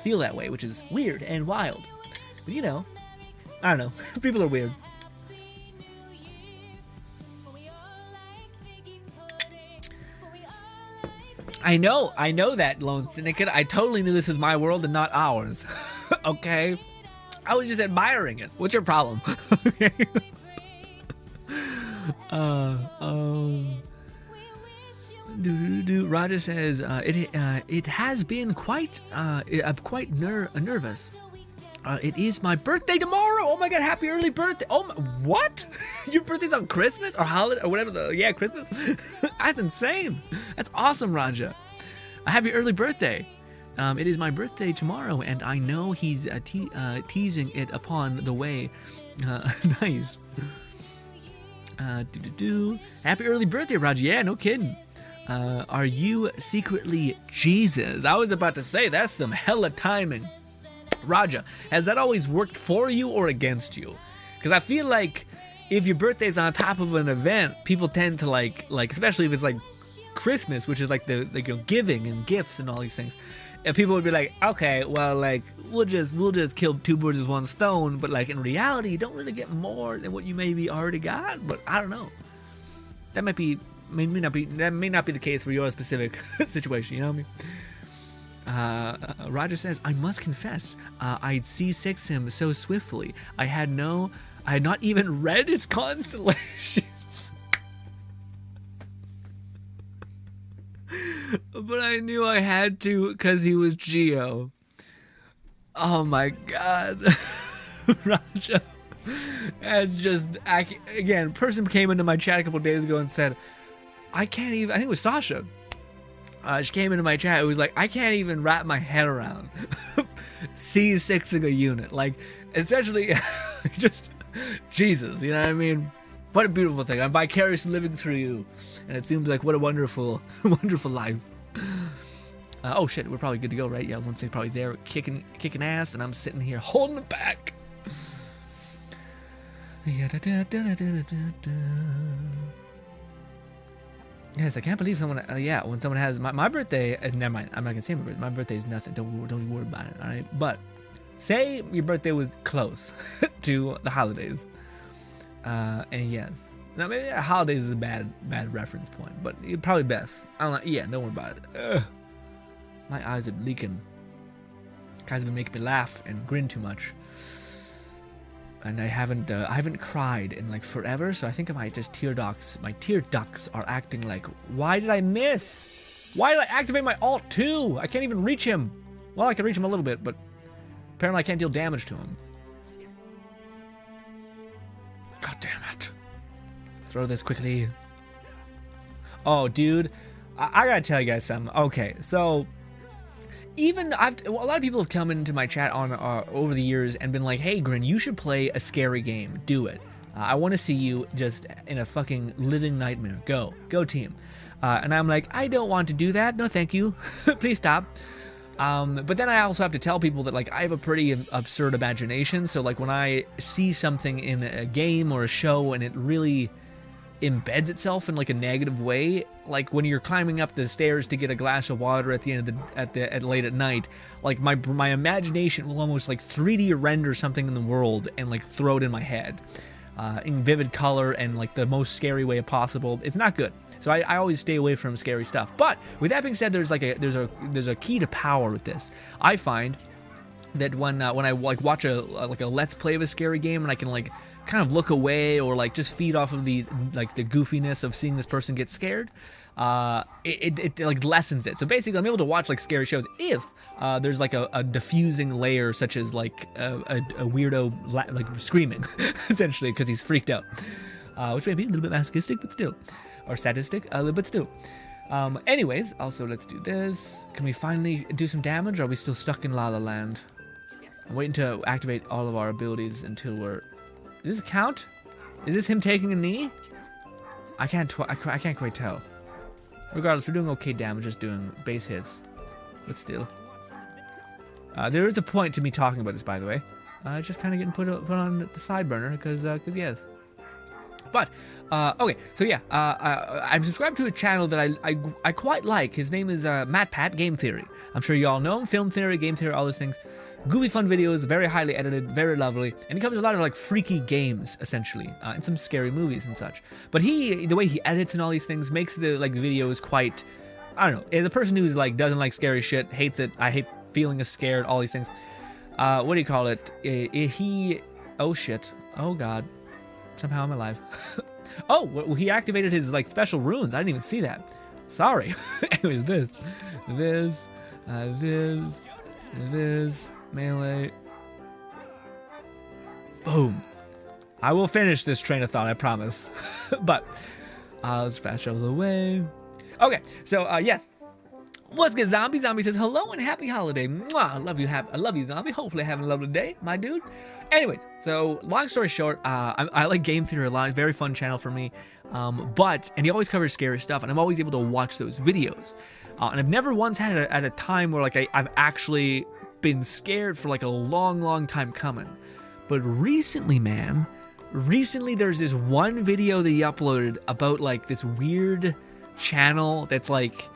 feel that way, which is weird and wild. But you know, I don't know. People are weird. I know that, Lone Syndicate. I totally knew this was my world and not ours. Okay? I was just admiring it. What's your problem? Okay. Raja says, it has been quite, I'm quite nervous. It is my birthday tomorrow. Oh my god, happy early birthday. Oh my, what? Your birthday's on Christmas or holiday or whatever yeah, Christmas? That's insane. That's awesome, Raja. A happy early birthday. It is my birthday tomorrow and I know he's teasing it upon the way. Nice. Happy early birthday, Raja. Yeah, no kidding. Are you secretly Jesus? I was about to say, that's some hella timing. Raja, has that always worked for you or against you? Because I feel like if your birthday's on top of an event, people tend to like especially if it's like Christmas, which is like the giving and gifts and all these things, and people would be like, okay, well, like we'll just kill two birds with one stone, but like in reality, you don't really get more than what you maybe already got. But I don't know. That may not be the case for your specific situation. You know what I mean? Roger says, I must confess, I'd C6 him so swiftly. I had not even read his constellations. But I knew I had to because he was Geo. Oh my god. Raja. That's just, again, person came into my chat a couple days ago and said, I can't even, I think it was Sasha. She came into my chat. It was like, I can't even wrap my head around C6ing a unit. Like, especially just Jesus, you know what I mean? What a beautiful thing. I'm vicariously living through you. And it seems like what a wonderful, wonderful life. Oh shit, we're probably good to go, right? Yeah, Lindsay's probably there kicking ass, and I'm sitting here holding it back. Yes, I can't believe someone. Yeah, when someone has my birthday. Never mind. I'm not gonna say my birthday. My birthday is nothing. Don't even worry about it. All right. But say your birthday was close to the holidays, and yes, now maybe holidays is a bad reference point, but probably best. I don't know. Yeah, don't worry about it. Ugh. My eyes are leaking. Guys have been making me laugh and grin too much. And I haven't cried in like forever, so I think I might just tear ducts. My tear ducts are acting like, why did I miss? Why did I activate my alt 2? I can't even reach him. Well, I can reach him a little bit, but apparently I can't deal damage to him. God damn it. Throw this quickly. Oh, dude. I gotta tell you guys something. Okay, so even a lot of people have come into my chat on over the years and been like, hey Grin, you should play a scary game. Do it. I want to see you just in a fucking living nightmare. Go team. And I'm like, I don't want to do that. No, thank you. Please stop. But then I also have to tell people that like I have a pretty absurd imagination. So like when I see something in a game or a show and it really embeds itself in like a negative way, like when you're climbing up the stairs to get a glass of water at the end of at late at night, like my imagination will almost like 3D render something in the world and like throw it in my head in vivid color and like the most scary way possible. It's not good. So I always stay away from scary stuff. But with that being said, there's a key to power with this. I find that when I like watch a let's play of a scary game and I can like kind of look away or like just feed off of the goofiness of seeing this person get scared, it like lessens it. So basically I'm able to watch like scary shows if there's like a diffusing layer, such as like a weirdo like screaming essentially because he's freaked out, which may be a little bit masochistic but still, or sadistic but still. Anyways, also let's do this. Can we finally do some damage, or are we still stuck in La La Land? I'm waiting to activate all of our abilities until we're... Does this count? Is this him taking a knee? I can't quite tell. Regardless, we're doing okay damage, just doing base hits. But still. There is a point to me talking about this, by the way. Just kind of getting put on the side burner, because yes. But, okay, so yeah, I'm subscribed to a channel that I quite like. His name is Matt Pat Game Theory. I'm sure you all know him. Film theory, game theory, all those things. Goofy fun videos, very highly edited, very lovely, and he covers a lot of like freaky games, essentially, and some scary movies and such. But the way he edits and all these things makes the videos quite, I don't know, as a person who's like doesn't like scary shit, hates it, I hate feeling scared, all these things. What do you call it? Oh shit, oh god, somehow I'm alive. Oh, well, he activated his like special runes. I didn't even see that. Sorry. Anyways, this, melee. Boom. I will finish this train of thought, I promise. But let's fast travel away. Okay, so yes. What's good, Zombie? Zombie says hello and happy holiday. Mwah, I love you, Zombie. Hopefully having a lovely day, my dude. Anyways, so long story short, I like Game Theory a lot. It's a very fun channel for me. And he always covers scary stuff, and I'm always able to watch those videos. And I've never once had at a time where like I've actually been scared for like a long time coming. But recently, man, there's this one video that he uploaded about like this weird channel that's like,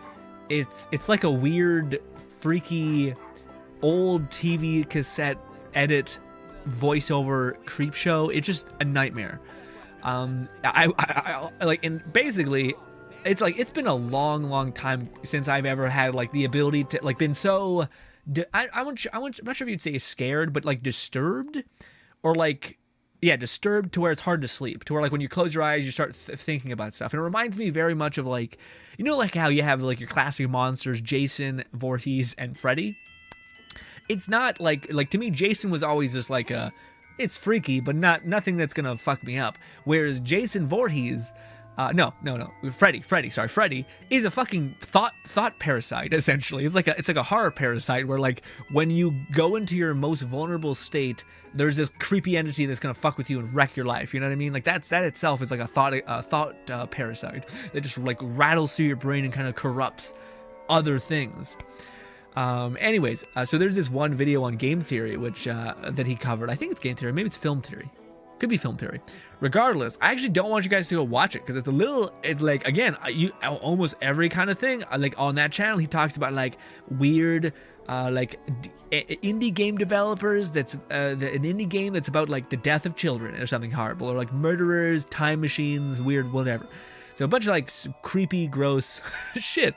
it's like a weird, freaky, old TV cassette edit voiceover creep show. It's just a nightmare. I like, and basically, it's like it's been a long time since I've ever had like the ability to like been so. I'm not sure if you'd say scared, but like disturbed, or like. Yeah, disturbed to where it's hard to sleep, to where like when you close your eyes, you start thinking about stuff. And it reminds me very much of like, you know, like how you have like your classic monsters, Jason, Voorhees, and Freddy. It's not like to me, Jason was always just like it's freaky, but nothing that's gonna fuck me up. Whereas Jason Voorhees, Freddy is a fucking thought parasite, essentially. It's like a horror parasite where like when you go into your most vulnerable state, there's this creepy entity that's gonna fuck with you and wreck your life. You know what I mean? Like that itself is like a thought parasite that just like rattles through your brain and kind of corrupts other things. Anyways, so there's this one video on Game Theory which that he covered. I think it's Game Theory, maybe it's Film Theory. Could be Film Theory. Regardless, I actually don't want you guys to go watch it because it's like, again, almost every kind of thing. Like on that channel, he talks about like weird, like indie game developers. That's an indie game that's about like the death of children or something horrible, or like murderers, time machines, weird, whatever. So a bunch of like creepy, gross shit.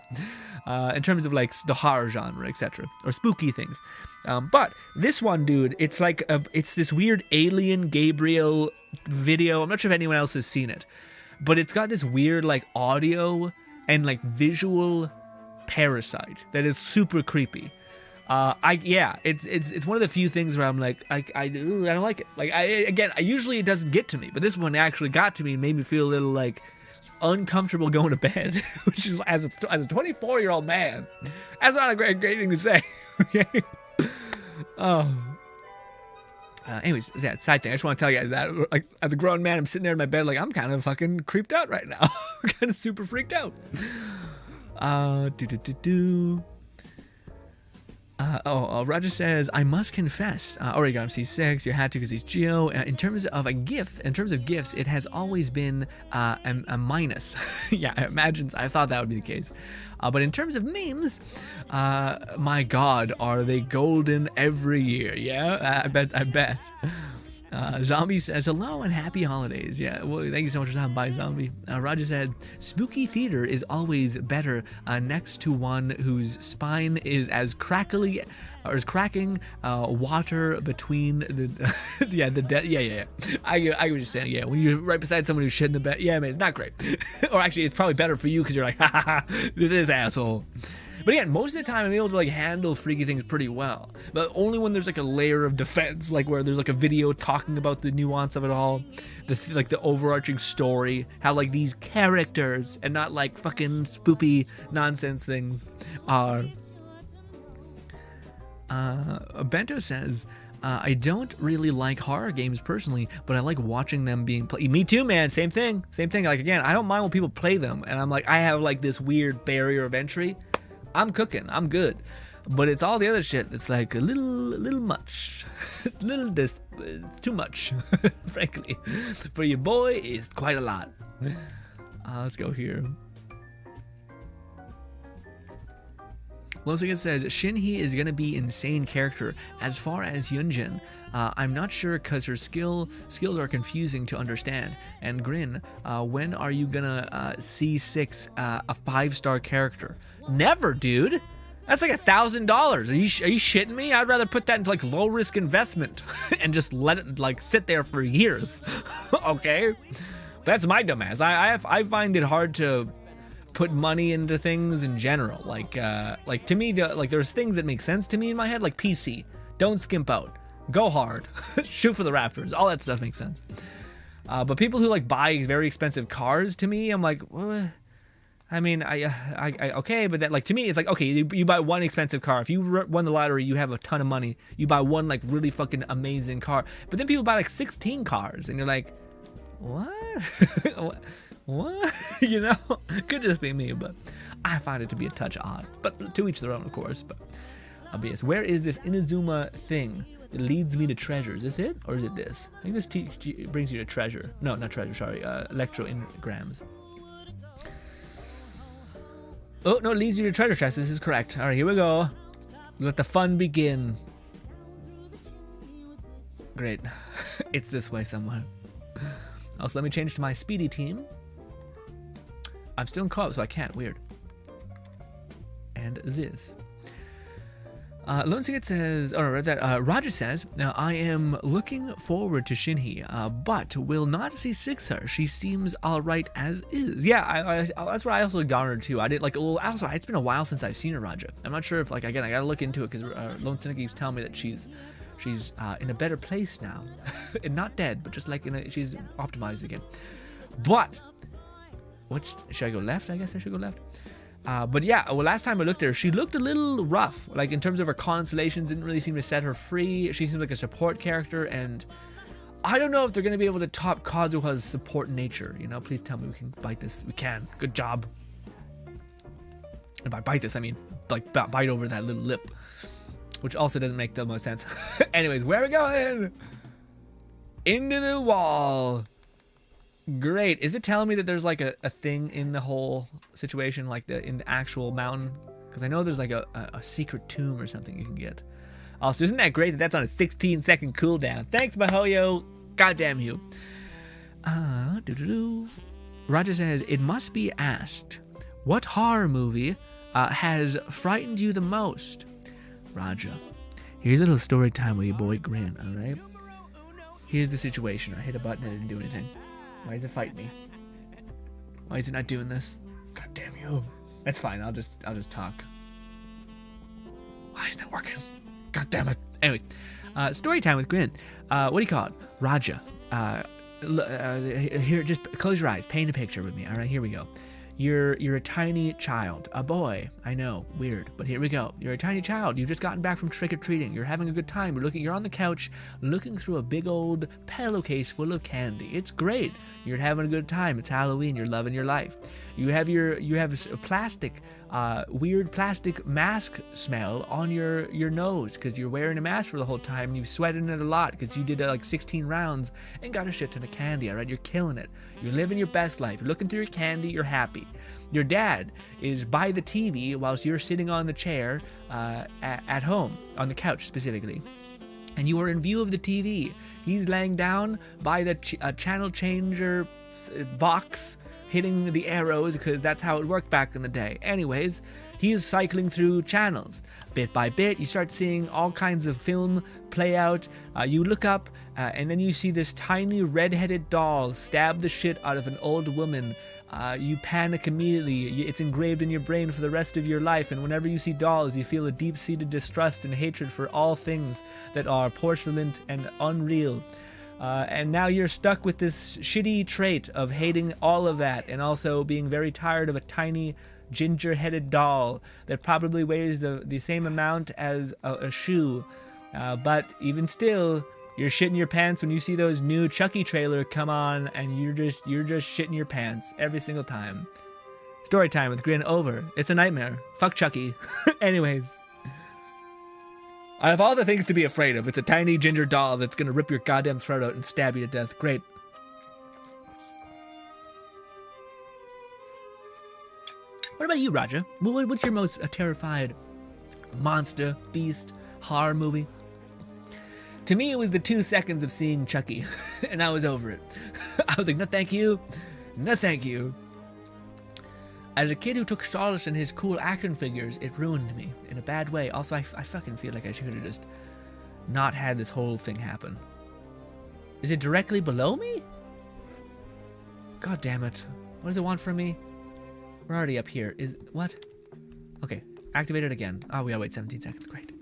In terms of like the horror genre, etc., or spooky things. But this one, dude, it's like it's this weird alien Gabriel video. I'm not sure if anyone else has seen it, but it's got this weird like audio and like visual parasite that is super creepy. It's one of the few things where I'm like, I don't like it. Like usually it doesn't get to me, but this one actually got to me and made me feel a little like uncomfortable going to bed, which is as a 24-year-old man, that's not a great thing to say. Okay. Anyways, yeah, side thing. I just want to tell you guys that, like, as a grown man, I'm sitting there in my bed, like, I'm kind of fucking creeped out right now. I'm kind of super freaked out. Roger says, I must confess, Origami C6, you had to because he's Geo. In terms of gifts, it has always been a minus. Yeah, I thought that would be the case. But in terms of memes, my god, are they golden every year? Yeah, I bet. Zombie says, hello and happy holidays. Yeah, well, thank you so much for stopping by, Zombie. Roger said, spooky theater is always better next to one whose spine is as cracking water between the yeah. I was just saying, yeah, when you're right beside someone who's shit in the bed, yeah, man, it's not great. Or actually, it's probably better for you because you're like, this asshole. But again, most of the time I'm able to like handle freaky things pretty well, but only when there's like a layer of defense, like where there's like a video talking about the nuance of it all, the overarching story, how like these characters and not like fucking spoopy nonsense things are. Bento says, I don't really like horror games personally, but I like watching them being played. Me too, man. Same thing. Like, again, I don't mind when people play them, and I'm like, I have like this weird barrier of entry. I'm cooking. I'm good. But it's all the other shit that's like a little much. It's too much, frankly. For your boy, it's quite a lot. Let's go here. Losigan says, Shinhee is going to be insane character. As far as Yunjin, I'm not sure because her skills are confusing to understand. And Grin, when are you going to C6 a 5-star character? Never, dude. That's like $1,000. Are you shitting me? I'd rather put that into like low risk investment and just let it like sit there for years. Okay, that's my dumbass. I find it hard to put money into things in general. Like to me, there's things that make sense to me in my head, like PC. Don't skimp out. Go hard. Shoot for the rafters. All that stuff makes sense. But people who like buy very expensive cars, to me, I'm like, what? I mean, I okay, but that, like, to me, it's like, okay, you buy one expensive car. If you won the lottery, you have a ton of money. You buy one like really fucking amazing car. But then people buy like 16 cars, and you're like, what? What? You know, could just be me, but I find it to be a touch odd. But to each their own, of course. But obvious. Where is this Inazuma thing? It leads me to treasure. Is this it, or is it this? I think this brings you to treasure. No, not treasure. Sorry, electroengrams. Oh, no, it leads you to treasure chest. This is correct. All right, here we go. Let the fun begin. Great. It's this way somewhere. Also, let me change to my speedy team. I'm still in co-op, so I can't. Weird. And this. Lone Siget says, Roger says, now I am looking forward to Shinhee, but will not C6 her. She seems alright as is. Yeah, that's what I also garnered too. I did like a little, also, it's been a while since I've seen her, Roger. I'm not sure if, like, again, I gotta look into it because Lone Siget keeps telling me that she's in a better place now. And not dead, but just like she's optimized again. But, should I go left? I guess I should go left. But yeah, well, last time I looked at her, she looked a little rough. Like, in terms of her constellations, didn't really seem to set her free. She seems like a support character, and I don't know if they're going to be able to top Kazuha's support nature. You know, please tell me we can bite this. We can. Good job. And by bite this, I mean, like, bite over that little lip. Which also doesn't make the most sense. Anyways, where are we going? Into the wall. Great. Is it telling me that there's like a thing in the whole situation, like in the actual mountain? Because I know there's like a secret tomb or something you can get. Also, isn't that great that that's on a 16-second cooldown? Thanks, Mahoyo. Goddamn you. Roger says, it must be asked, what horror movie has frightened you the most? Roger, here's a little story time with your boy Grin, alright? Here's the situation. I hit a button and it didn't do anything. Why is it fighting me? Why is it not doing this? God damn you. That's fine. I'll just talk. Why isn't it working? God damn it. Anyways, story time with Grin. What do you call it? Raja. Here, just close your eyes. Paint a picture with me. All right, here we go. You're a tiny child, a boy. I know, weird, but here we go. You're a tiny child. You've just gotten back from trick-or-treating. You're having a good time. You're on the couch, looking through a big old pillowcase full of candy. It's great. You're having a good time. It's Halloween. You're loving your life. You have a plastic, weird plastic mask smell on your nose because you're wearing a mask for the whole time. And you've sweated in it a lot because you did like 16 rounds and got a shit ton of candy. All right, you're killing it. You're living your best life. You're looking through your candy. You're happy. Your dad is by the TV whilst you're sitting on the chair at home, on the couch specifically. And you are in view of the TV. He's laying down by the channel changer box, hitting the arrows because that's how it worked back in the day. Anyways, he's cycling through channels. Bit by bit, you start seeing all kinds of film play out. You look up and then you see this tiny red-headed doll stab the shit out of an old woman. You panic immediately. It's engraved in your brain for the rest of your life, and whenever you see dolls, you feel a deep-seated distrust and hatred for all things that are porcelain and unreal. And now you're stuck with this shitty trait of hating all of that and also being very tired of a tiny ginger-headed doll that probably weighs the same amount as a shoe But even still, you're shitting your pants when you see those new Chucky trailer come on, and you're just shitting your pants every single time. Story time with Grin over. It's a nightmare. Fuck Chucky. Anyways. Out of all the things to be afraid of, it's a tiny ginger doll that's gonna rip your goddamn throat out and stab you to death. Great. What about you, Roger? What's your most terrified monster, beast, horror movie? To me, it was the 2 seconds of seeing Chucky, and I was over it. I was like, no thank you. No thank you. As a kid who took solace in his cool action figures, it ruined me in a bad way. Also, I fucking feel like I should have just not had this whole thing happen. Is it directly below me? God damn it. What does it want from me? We're already up here. What? Okay, activate it again. Oh, we gotta wait 17 seconds. Great.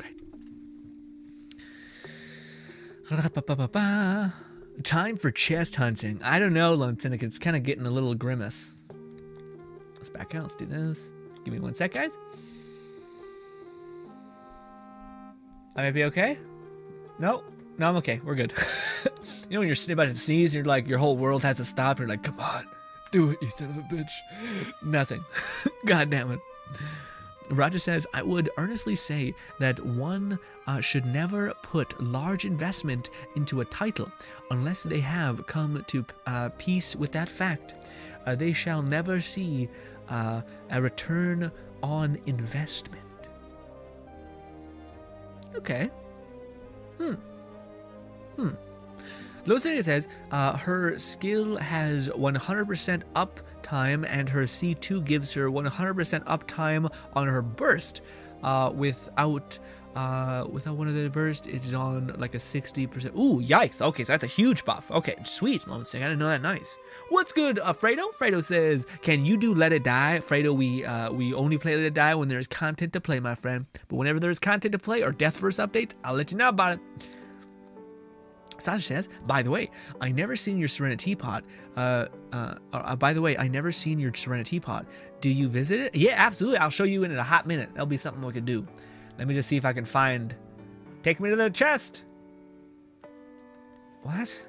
Time for chest hunting. I don't know, Lone Cynic. It's kind of getting a little grimace. Let's back out. Let's do this. Give me 1 sec, guys. I might be okay. No, I'm okay. We're good. You know when you're about to sneeze, and you're like, your whole world has to stop. You're like, come on, do it, you son of a bitch. Nothing. God damn it. Roger says, I would earnestly say that one should never put large investment into a title unless they have come to peace with that fact. They shall never see a return on investment. Okay. Losenia says, her skill has 100% uptime, and her C2 gives her 100% uptime on her burst. Without one of the burst, it's on like a 60%. Ooh, yikes. Okay, so that's a huge buff. Okay, sweet. Lone Sting, I didn't know that. Nice. What's good, Fredo? Fredo says, can you do Let It Die? Fredo, we only play Let It Die when there's content to play, my friend. But whenever there's content to play or Deathverse updates, I'll let you know about it. Sasha says, by the way, I never seen your Serenity Teapot. By the way, I never seen your Serenity Teapot. Do you visit it? Yeah, absolutely. I'll show you in a hot minute. That'll be something we could do. Let me just see if I can find. Take me to the chest. What?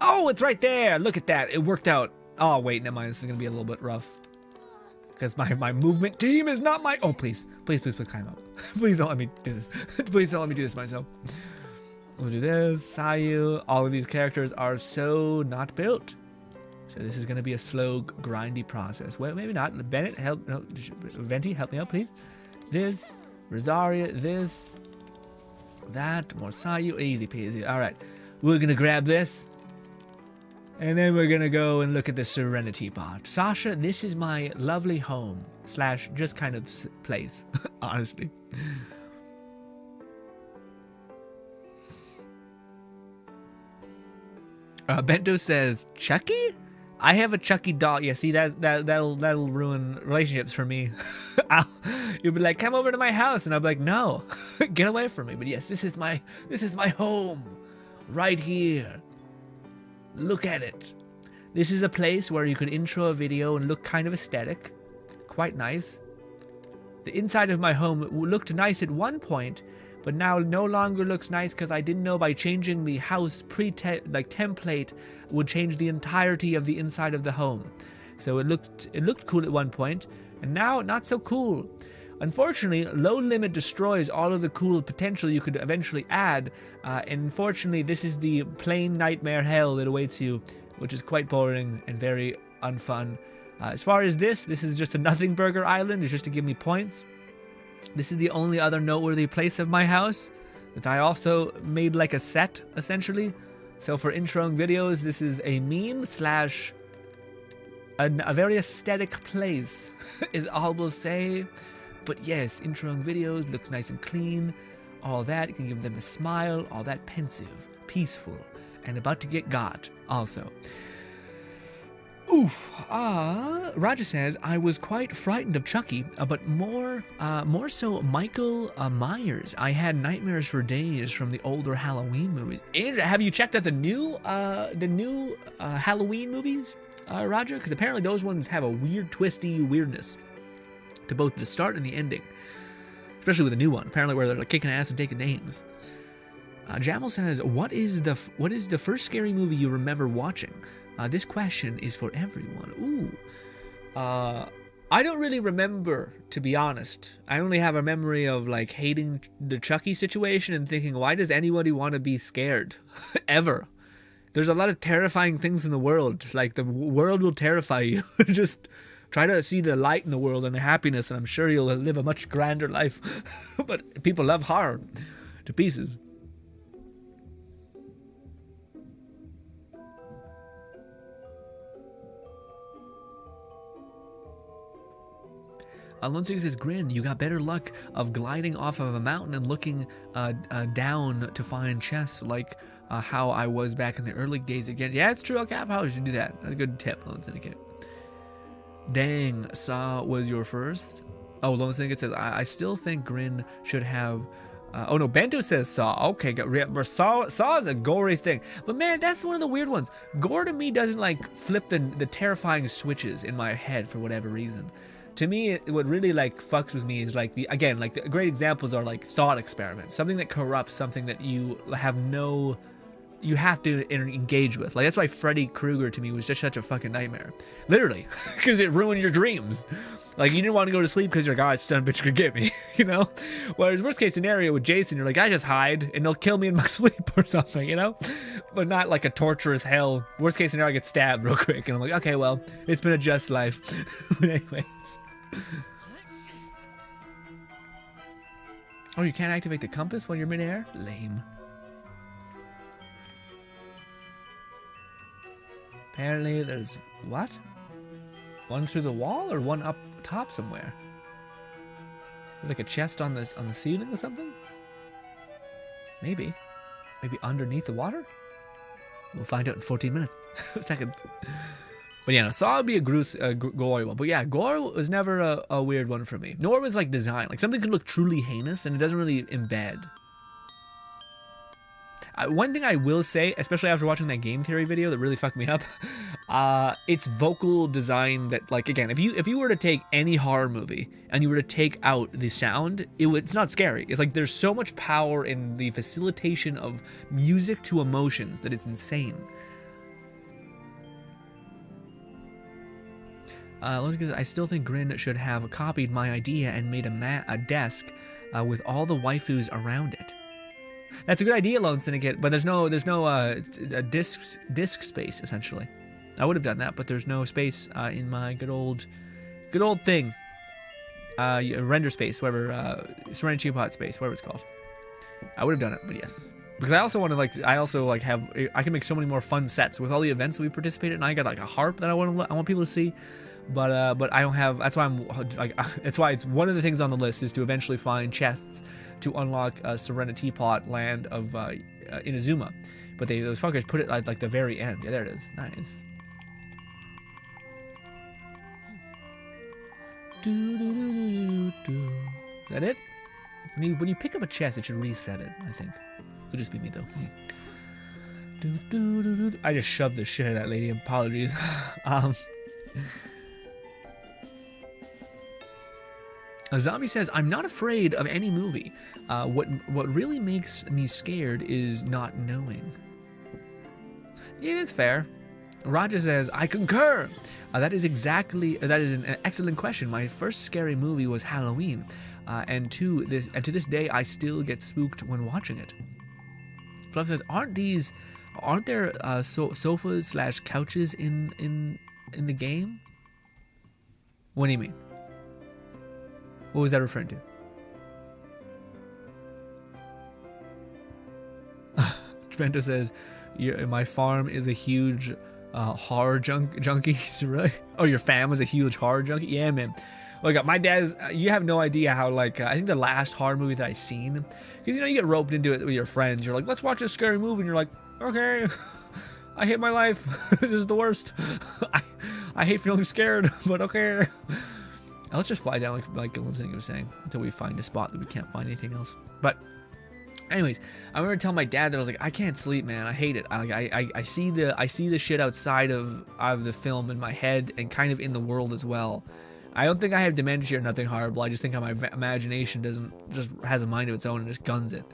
Oh, it's right there. Look at that. It worked out. Oh, wait, never mind. This is going to be a little bit rough. Because my movement team is not my... Oh, please climb up. Please don't let me do this. Please don't let me do this myself. We'll do this. Sayu. All of these characters are so not built. So this is going to be a slow, grindy process. Well, maybe not. Bennett, help. No, Venti, help me out, please. This. Rosaria. This. That. More Sayu. Easy peasy. All right. We're going to grab this. And then we're gonna go and look at the Serenity Pot. Sasha, this is my lovely home / just kind of place, honestly. Bento says, Chucky? I have a Chucky doll. Yeah, see that'll ruin relationships for me. You'll be like, come over to my house, and I'll be like, no, get away from me. But yes, this is my home, right here. Look at it. This is a place where you could intro a video and look kind of aesthetic. Quite nice. The inside of my home looked nice at one point, but now no longer looks nice because I didn't know by changing the house template would change the entirety of the inside of the home. So it looked cool at one point, and now not so cool. Unfortunately, low limit destroys all of the cool potential you could eventually add, and unfortunately this is the plain nightmare hell that awaits you, which is quite boring and very unfun. As far as this is just a nothing burger island. It's just to give me points. This is the only other noteworthy place of my house that I also made like a set, essentially. So for introing videos, this is a meme / a very aesthetic place, is all we'll say. But yes, introing videos looks nice and clean. All that, you can give them a smile. All that pensive, peaceful, and about to get got also. Oof. Roger says, I was quite frightened of Chucky, but more so Michael Myers. I had nightmares for days from the older Halloween movies. Andrew, have you checked out the new Halloween movies, Roger? Because apparently those ones have a weird, twisty weirdness to both the start and the ending. especially with a new one. Apparently, where they're like kicking ass and taking names. Jamal says, "What is the first scary movie you remember watching?" This question is for everyone. Ooh. I don't really remember, to be honest. I only have a memory of like hating the Chucky situation and thinking, why does anybody want to be scared? Ever. There's a lot of terrifying things in the world. Like, the world will terrify you. Just try to see the light in the world and the happiness, and I'm sure you'll live a much grander life. But people love horror to pieces. Lone Six says, Grin, you got better luck of gliding off of a mountain and looking down to find chests like how I was back in the early days again. Yeah, it's true. Okay, I probably should do that. That's a good tip, Lone Syndicate. Dang, Saw was your first? Oh, Lone Syndicate says, I still think Grin should have... oh no, Bento says Saw. Okay, Saw is a gory thing. But man, that's one of the weird ones. Gore to me doesn't like flip the terrifying switches in my head for whatever reason. To me, what really like fucks with me is like the great examples are like thought experiments, something that corrupts, something that you have to engage with. Like, that's why Freddy Krueger to me was just such a fucking nightmare, literally, because it ruined your dreams. Like, you didn't want to go to sleep because you're like, oh, son of a bitch could get me, you know. Whereas worst case scenario with Jason, you're like, I just hide and they'll kill me in my sleep or something, you know. But not like a torturous hell. Worst case scenario, I get stabbed real quick, and I'm like, okay, well, it's been a just life. But anyways. Oh, you can't activate the compass when you're midair? Lame. Apparently there's... what? One through the wall or one up top somewhere? Like a chest on the ceiling or something? Maybe. Maybe underneath the water? We'll find out in 14 minutes. Second. But yeah, no, Saw would be a gory one. But yeah, gore was never a weird one for me. Nor was like design. Like, something could look truly heinous and it doesn't really embed. One thing I will say, especially after watching that game theory video that really fucked me up, it's vocal design that, like, again, if you were to take any horror movie and you were to take out the sound, it's not scary. It's like there's so much power in the facilitation of music to emotions that it's insane. I still think Grin should have copied my idea and made a desk with all the waifus around it. That's a good idea, Lone Syndicate, but there's no disk space essentially. I would have done that, but there's no space in my good old thing. Render space, whatever, Serenity Pod space, whatever it's called. I would have done it, but yes. Because I also want to I can make so many more fun sets with all the events that we participated in. I got like a harp that I want people to see. But I don't have. That's why that's why it's one of the things on the list is to eventually find chests to unlock Serenity Pot land of Inazuma. But those fuckers put it at like the very end. Yeah, there it is. Nice. Is that it? When you pick up a chest, it should reset it. I think. Could just be me though. I just shoved the shit out of that lady. Apologies. A zombie says, I'm not afraid of any movie. What really makes me scared is not knowing. Yeah, that's fair. Roger says, I concur. That is an excellent question. My first scary movie was Halloween, and to this day, I still get spooked when watching it. Fluff says, aren't there sofas / couches in the game? What do you mean? What was that referring to? Trento says, my farm is a huge horror junkie. Really? Oh, your fam was a huge horror junkie? Yeah, man. Look, my dad's, you have no idea how, like, I think the last horror movie that I seen, because, you know, you get roped into it with your friends. You're like, let's watch a scary movie. And you're like, okay, I hate my life. This is the worst. I hate feeling scared, but okay. Let's just fly down like Gillian was saying until we find a spot that we can't find anything else. But anyways, I remember telling my dad that I was like, I can't sleep, man. I hate it. I see the shit outside of the film in my head and kind of in the world as well. I don't think I have dementia or nothing horrible. I just think my imagination just has a mind of its own and just guns it.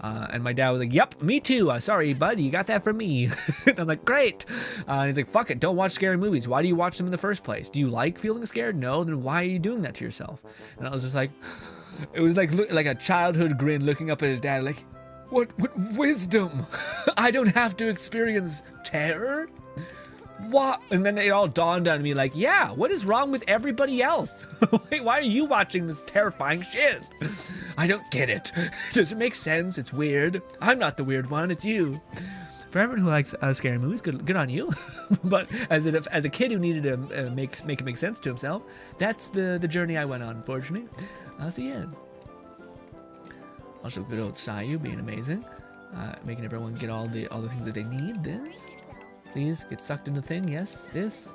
And my dad was like, yep, me too. Sorry, bud, you got that from me. And I'm like, great. And he's like, fuck it, don't watch scary movies. Why do you watch them in the first place? Do you like feeling scared? No, then why are you doing that to yourself? And I was just like, it was like a childhood grin looking up at his dad like, what wisdom? I don't have to experience terror? What? And then it all dawned on me like, yeah, what is wrong with everybody else? Wait, why are you watching this terrifying shit? I don't get it. Does it make sense? It's weird. I'm not the weird one, it's you. For everyone who likes scary movies, good on you. But as a kid who needed to make it make sense to himself, that's the journey I went on, unfortunately. So yeah. Also good old Sayu being amazing. Making everyone get all the things that they need. This. Please get sucked into the thing. Yes, this.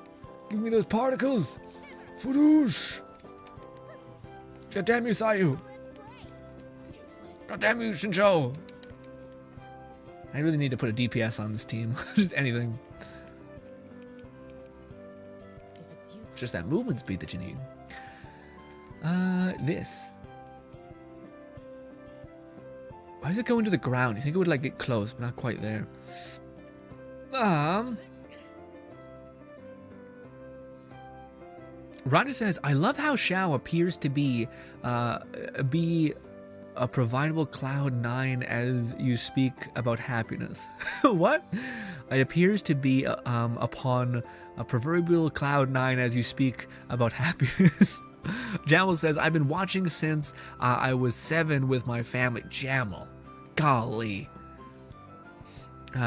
Give me those particles. Fudoosh. God damn you, Sayu. God damn you, Shinjo. I really need to put a DPS on this team. Just anything. Just that movement speed that you need. This. Why does it go into the ground? You think it would like get close, but not quite there. Roger says, I love how Shao appears to be a providable cloud 9 as you speak about happiness. What? It appears to be upon a proverbial cloud 9 as you speak about happiness. Jamal says, I've been watching since I was 7 with my family. Jamal. Golly.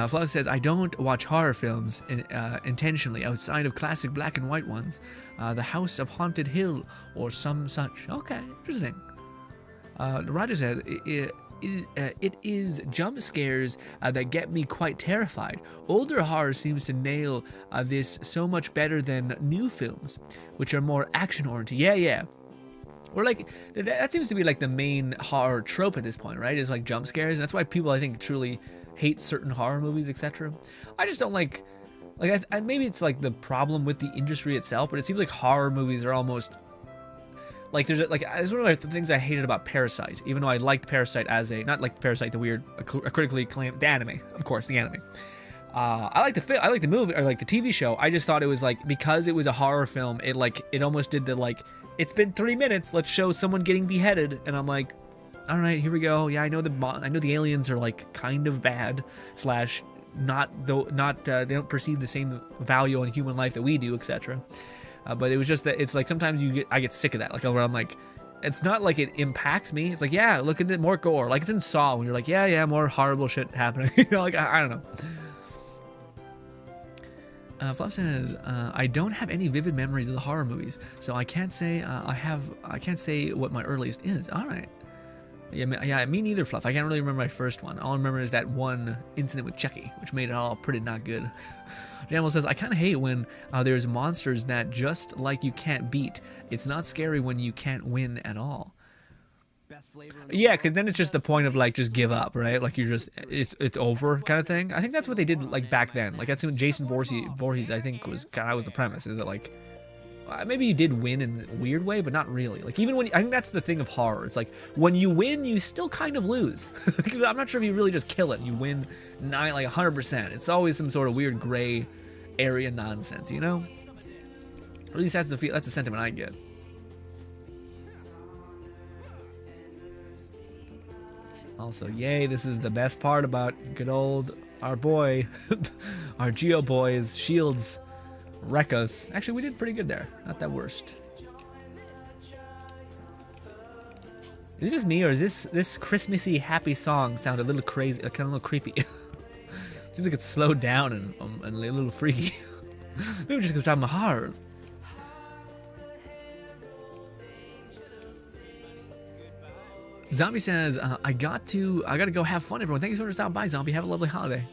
Flaw says, I don't watch horror films intentionally outside of classic black and white ones. The House of Haunted Hill or some such. Okay, interesting. Roger says, it is jump scares that get me quite terrified. Older horror seems to nail this so much better than new films, which are more action-oriented. Yeah. Or like, that seems to be like the main horror trope at this point, right? Is like jump scares. And that's why people, I think, truly hate certain horror movies, etc. I just don't like maybe it's like the problem with the industry itself, but it seems like horror movies are almost like it's one of the things I hated about Parasite, even though I liked Parasite as not like Parasite the weird critically acclaimed the anime, of course, the anime. I like the movie or like the TV show. I just thought it was like, because it was a horror film, it almost did the like, it's been 3 minutes, let's show someone getting beheaded, and I'm like, all right, here we go. Yeah, I know the aliens are like kind of bad / not they don't perceive the same value on human life that we do, etc. But it was just that it's like sometimes I get sick of that, like where I'm like, it's not like it impacts me. It's like, yeah, look at it, more gore. Like it's in Saw when you're like, yeah, more horrible shit happening. You know, like I don't know. Fluff says, I don't have any vivid memories of the horror movies, so I can't say I can't say what my earliest is. All right. Yeah, me neither, Fluff. I can't really remember my first one. All I remember is that one incident with Chucky, which made it all pretty not good. Jamal says, I kind of hate when there's monsters that just like you can't beat. It's not scary when you can't win at all. Yeah, because then it's just the point of like just give up, right? Like you're just it's over kind of thing. I think that's what they did like back then. Like that's what Jason Voorhees I think was the premise. Is that like maybe you did win in a weird way, but not really. Like even when I think that's the thing of horror. It's like when you win, you still kind of lose. I'm not sure if you really just kill it. You win 100%. It's always some sort of weird gray area nonsense, you know? Or at least that's the sentiment I get. Also, yay, this is the best part about good old our boy, our Geo boys, Shields, wreck us. Actually, we did pretty good there. Not that worst. Is this just me, or is this Christmassy happy song sound a little crazy, kind of a little creepy? Seems like it's slowed down and a little freaky. Maybe just because I'm hard. Zombie says, I gotta go have fun, everyone. Thank you so much for stopping by, Zombie. Have a lovely holiday.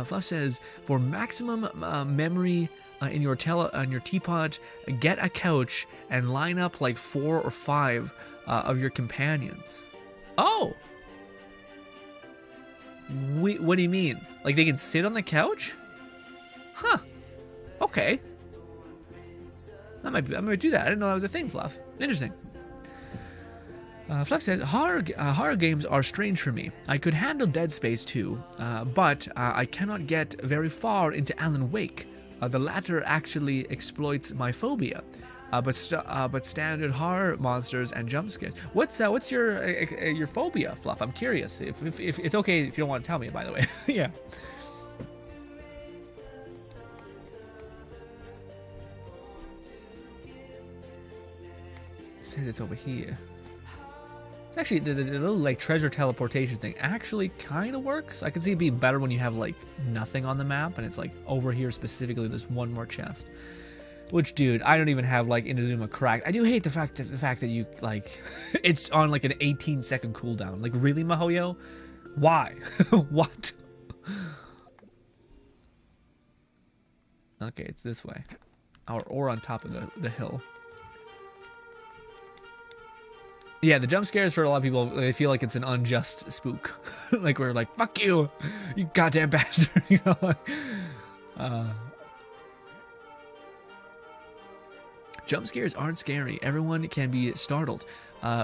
Fluff says, for maximum memory in your teapot, get a couch and line up like 4 or 5 of your companions. Oh! What do you mean? Like they can sit on the couch? Huh. Okay. I might do that. I didn't know that was a thing, Fluff. Interesting. Fluff says, horror games are strange for me. I could handle Dead Space 2, but I cannot get very far into Alan Wake. The latter actually exploits my phobia. But standard horror monsters and jump scares. What's your phobia, Fluff? I'm curious. If it's okay if you don't want to tell me, by the way. Yeah. It says it's over here. It's actually the little like treasure teleportation thing actually kind of works. I can see it being better when you have like nothing on the map and it's like over here specifically. There's one more chest. Which, dude, I don't even have like Inazuma cracked. I do hate the fact that you like it's on like an 18-second cooldown. Like, really, Mahoyo? Why? What? Okay, it's this way, or on top of the hill. Yeah, the jump scares for a lot of people, they feel like it's an unjust spook. Like, we're like, fuck you, you goddamn bastard. You know. Jump scares aren't scary. Everyone can be startled.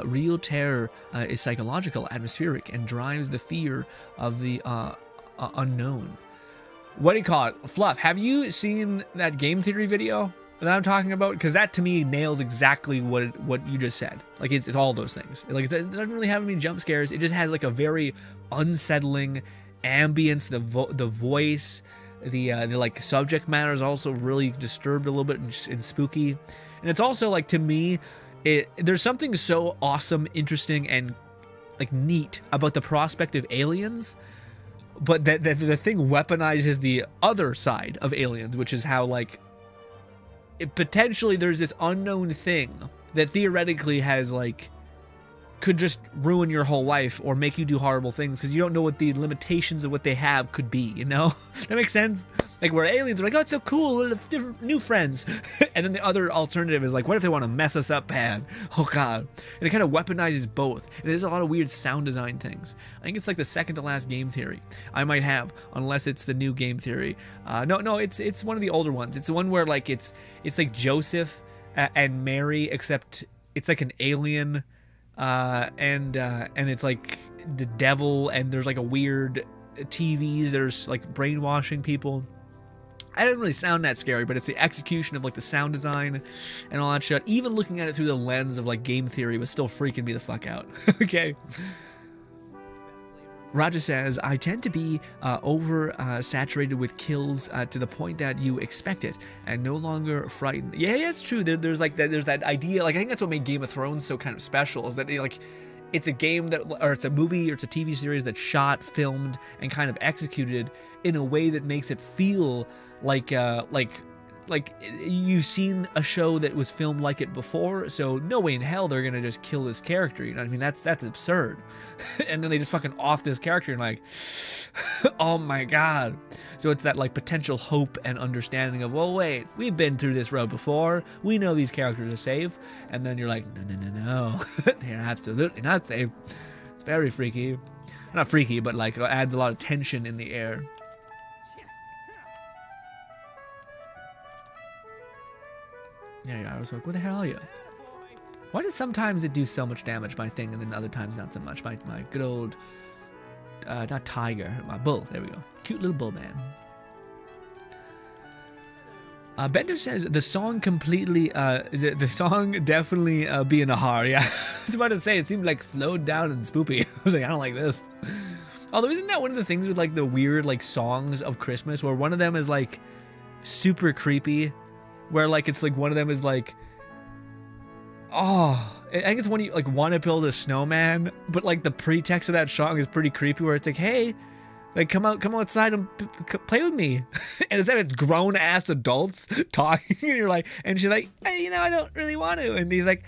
Real terror is psychological, atmospheric, and drives the fear of the unknown. What do you call it? Fluff, have you seen that game theory video that I'm talking about? Because that to me nails exactly what you just said. Like, it's all those things. Like, it doesn't really have any jump scares. It just has like a very unsettling ambience. The voice, the like subject matter is also really disturbed a little bit and spooky. And it's also like, to me, there's something so awesome, interesting, and like neat about the prospect of aliens, but that the thing weaponizes the other side of aliens, which is how like potentially there's this unknown thing that theoretically has like could just ruin your whole life or make you do horrible things because you don't know what the limitations of what they have could be, you know? That makes sense? Like, where aliens are like, oh, it's so cool, we'll have different new friends. And then the other alternative is like, what if they want to mess us up bad? Oh, God. And it kind of weaponizes both. And there's a lot of weird sound design things. I think it's like the second to last game theory I might have, unless it's the new game theory. No, it's one of the older ones. It's the one where, like, it's like Joseph and Mary, except it's like an alien, and it's like the devil, and there's like a weird TVs, there's like brainwashing people. I didn't really sound that scary, but it's the execution of like the sound design and all that shit. Even looking at it through the lens of like game theory was still freaking me the fuck out. Okay. Roger says, I tend to be saturated with kills to the point that you expect it and no longer frightened. Yeah, it's true. There's that idea. Like, I think that's what made Game of Thrones so kind of special, is that like it's a game that, or it's a movie, or it's a TV series that's shot, filmed, and kind of executed in a way that makes it feel like you've seen a show that was filmed like it before, so no way in hell they're gonna just kill this character, you know what I mean? That's absurd. And then they just fucking off this character and like, oh my God. So it's that like potential hope and understanding of, well, wait, we've been through this road before, we know these characters are safe, and then you're like, no, they're absolutely not safe. It's very freaky. Not freaky, but like adds a lot of tension in the air. Yeah, I was like, where the hell are you? Why does sometimes it do so much damage, my thing, and then other times not so much? My good old, not tiger, my bull. There we go. Cute little bull man. Bender says the song completely, the song definitely being a horror. Yeah, I was about to say, it seemed like slowed down and spoopy. I was like, I don't like this. Although, isn't that one of the things with like the weird like songs of Christmas, where one of them is like super creepy? Where like it's like one of them is like, oh, I think it's when you like want to build a snowman, but like the pretext of that song is pretty creepy, where it's like, hey, like come outside and play with me, and instead it's grown ass adults talking, and you're like, and she's like, hey, you know, I don't really want to, and he's like,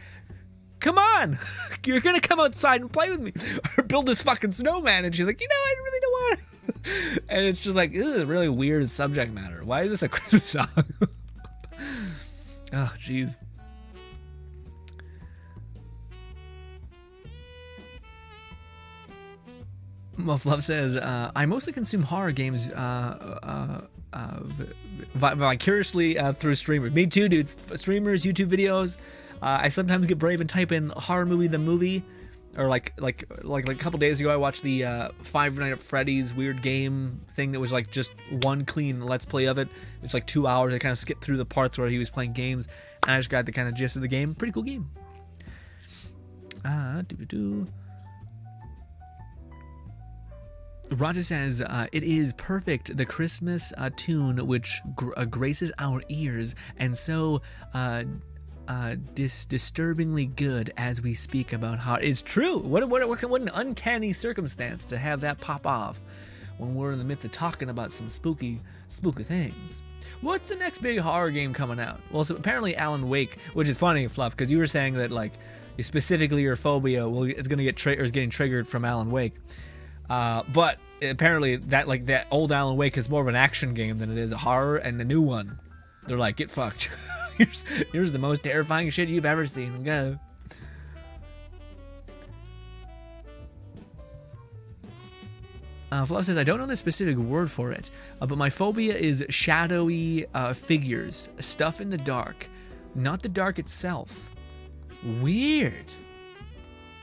come on, you're gonna come outside and play with me, or build this fucking snowman, and she's like, you know, I really don't want to, and it's just like, this is a really weird subject matter. Why is this a Christmas song? Oh, jeez. Muff Love says, I mostly consume horror games vicariously through streamers. Me too, dude. Streamers, YouTube videos. I sometimes get brave and type in horror movie the movie, or like a couple days ago I watched the Five Nights at Freddy's weird game thing that was like just one clean let's play of it. It's like 2 hours. I kind of skipped through the parts where he was playing games, and I just got the kind of gist of the game. Pretty cool game. Roger says, it is perfect, the Christmas tune which graces our ears, and so disturbingly good as we speak about how it's true. What an uncanny circumstance to have that pop off when we're in the midst of talking about some spooky things. What's the next big horror game coming out? Well, so apparently Alan Wake, which is funny, Fluff, because you were saying that like specifically your phobia is gonna get is getting triggered from Alan Wake. But apparently that old Alan Wake is more of an action game than it is a horror, and the new one, they're like, get fucked. here's the most terrifying shit you've ever seen, and go. Fluff says, I don't know the specific word for it, but my phobia is shadowy figures, stuff in the dark, not the dark itself. Weird.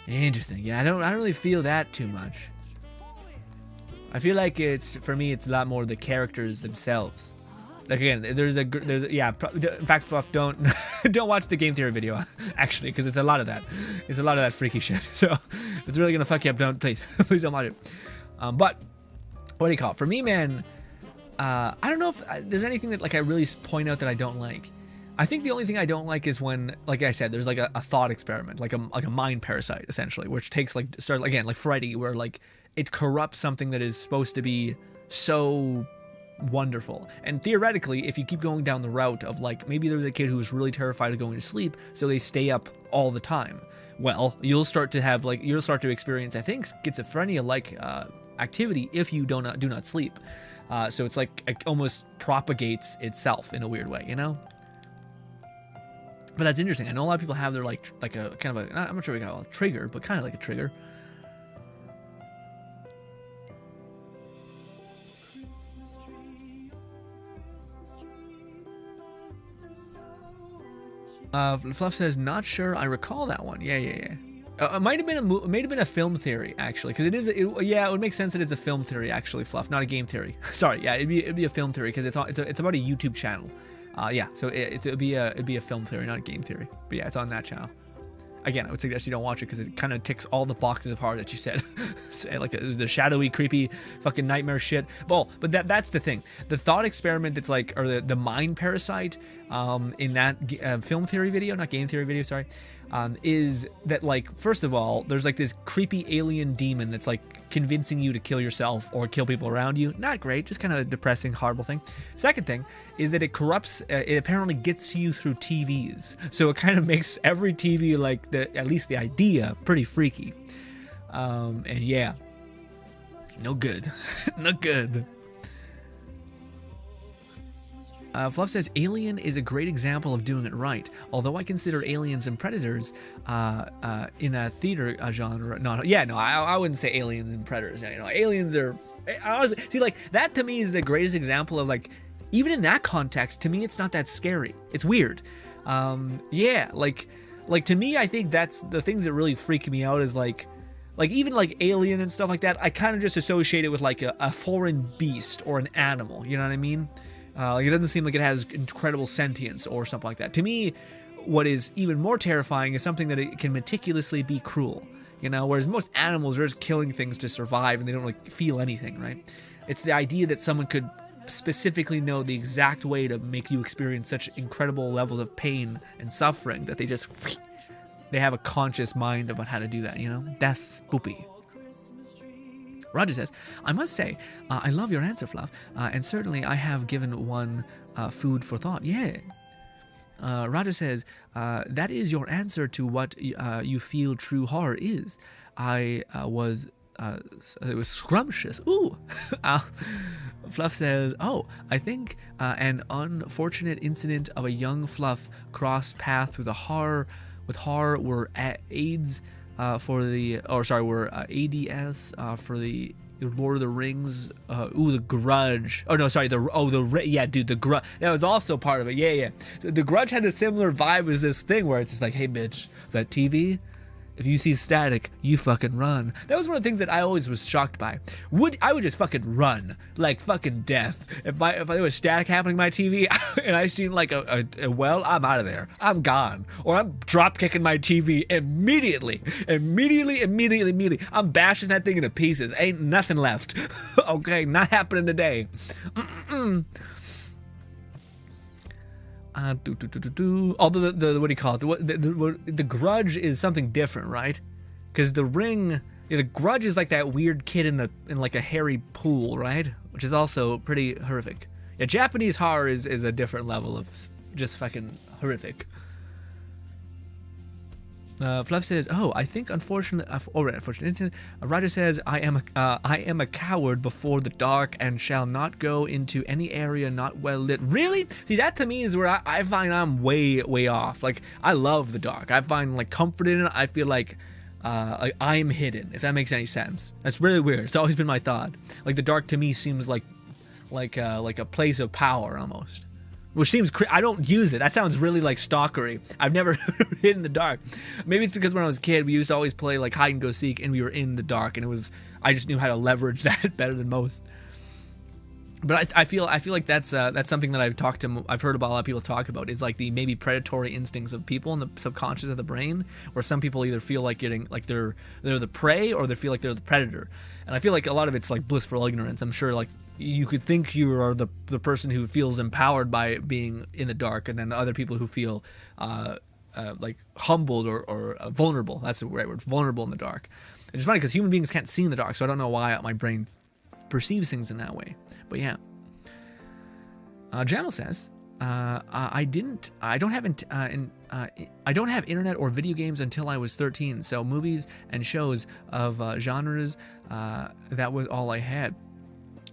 Interesting. Yeah, I don't really feel that too much. I feel like for me it's a lot more the characters themselves. Like again, yeah. In fact, Fluff, don't watch the game theory video actually, because it's a lot of that. It's a lot of that freaky shit. So if it's really gonna fuck you up, please don't watch it. But what do you call it? For me, man, I don't know if there's anything that like I really point out that I don't like. I think the only thing I don't like is when, like I said, there's like a thought experiment, like a mind parasite essentially, which takes like again like Freddy, where like it corrupts something that is supposed to be so wonderful. And theoretically, if you keep going down the route of like maybe there was a kid who was really terrified of going to sleep, so they stay up all the time. Well, you'll start to experience, I think, schizophrenia-like activity if you do not sleep. So it's like it almost propagates itself in a weird way, you know. But that's interesting. I know a lot of people have their like a kind of a, I'm not sure we call it a trigger, but kind of like a trigger. Fluff says, not sure I recall that one. Yeah. It might have been a film theory actually, because it would make sense that it's a film theory actually, Fluff, not a game theory. Sorry, yeah, it'd be a film theory because it's about a YouTube channel. Yeah, so it'd be a film theory, not a game theory. But yeah, it's on that channel. Again, I would suggest you don't watch it because it kind of ticks all the boxes of horror that you said. Like the shadowy, creepy, fucking nightmare shit. Well, but that's the thing. The thought experiment that's like, or the mind parasite in that film theory video, not game theory video, sorry, is that like, first of all, there's like this creepy alien demon that's like convincing you to kill yourself or kill people around you. Not great, just kind of a depressing, horrible thing. Second thing is that it corrupts, it apparently gets to you through TVs. So it kind of makes every TV, like at least the idea, pretty freaky. And yeah, no good, not good. Fluff says, Alien is a great example of doing it right. Although I consider Aliens and Predators in a theater genre. I wouldn't say Aliens and Predators. You know, Aliens are, honestly, see, like that to me is the greatest example of like, even in that context, to me it's not that scary. It's weird. Yeah, like to me, I think that's the things that really freak me out is like even like Alien and stuff like that. I kind of just associate it with like a foreign beast or an animal. You know what I mean? Like it doesn't seem like it has incredible sentience or something like that. To me, what is even more terrifying is something that it can meticulously be cruel, you know, whereas most animals are just killing things to survive and they don't like feel anything, right? It's the idea that someone could specifically know the exact way to make you experience such incredible levels of pain and suffering that they have a conscious mind about how to do that, you know? That's spoopy. Roger says, I must say, I love your answer, Fluff, and certainly I have given one food for thought. Yeah. Roger says, that is your answer to what you feel true horror is. It was scrumptious. Ooh. Fluff says, oh, I think an unfortunate incident of a young Fluff crossed path with horror were AIDS. Were ADS for the, it the Lord of the Rings. The Grudge. Oh no, sorry. The Grudge. That was also part of it. Yeah. So the Grudge had a similar vibe as this thing where it's just like, hey, bitch, that TV. If you see static, you fucking run. That was one of the things that I always was shocked by. I would just fucking run like fucking death. If there was static happening on my TV and I seen like a well, I'm out of there. I'm gone. Or I'm drop kicking my TV immediately. I'm bashing that thing into pieces. Ain't nothing left. Okay, not happening today. Although the what do you call it? The Grudge is something different, right? Because the Ring, the Grudge is like that weird kid in like a hairy pool, right? Which is also pretty horrific. Yeah, Japanese horror is a different level of just fucking horrific. Fluff says, "Oh, I think unfortunately, Raja says, I am a coward before the dark and shall not go into any area not well lit." Really? See, that to me is where I find I'm way off. Like, I love the dark. I find like comfort in it. I feel like I'm hidden. If that makes any sense. That's really weird. It's always been my thought. Like the dark to me seems like a place of power almost. Which seems, I don't use it. That sounds really like stalkery. I've never hid in the dark. Maybe it's because when I was a kid, we used to always play like hide and go seek, and we were in the dark, and I just knew how to leverage that better than most. But I feel like that's something that I've heard about a lot of people talk about. Is like the maybe predatory instincts of people in the subconscious of the brain, where some people either feel like they're the prey or they feel like they're the predator. And I feel like a lot of it's like blissful ignorance. I'm sure like you could think you are the person who feels empowered by being in the dark, and then other people who feel like humbled or vulnerable. That's the right word, vulnerable in the dark. It's funny because human beings can't see in the dark, so I don't know why my brain perceives things in that way. But yeah. Jamal says, I don't have internet or video games until I was 13, so movies and shows of genres, that was all I had.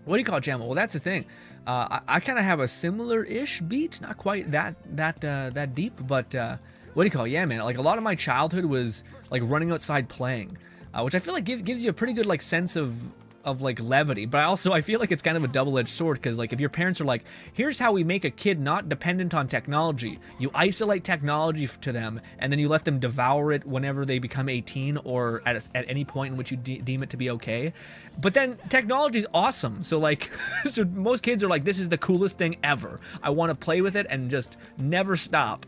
What do you call it, Jamal? Well, that's the thing. I kind of have a similar-ish beat, not quite that deep, but what do you call it? Yeah, man. Like a lot of my childhood was like running outside playing, which I feel like gives you a pretty good like sense of like levity, but I feel like it's kind of a double-edged sword, because like if your parents are like, here's how we make a kid not dependent on technology, you isolate technology to them and then you let them devour it whenever they become 18 or at any point in which you deem it to be okay. But then technology is awesome, so like so most kids are like, this is the coolest thing ever, I want to play with it and just never stop.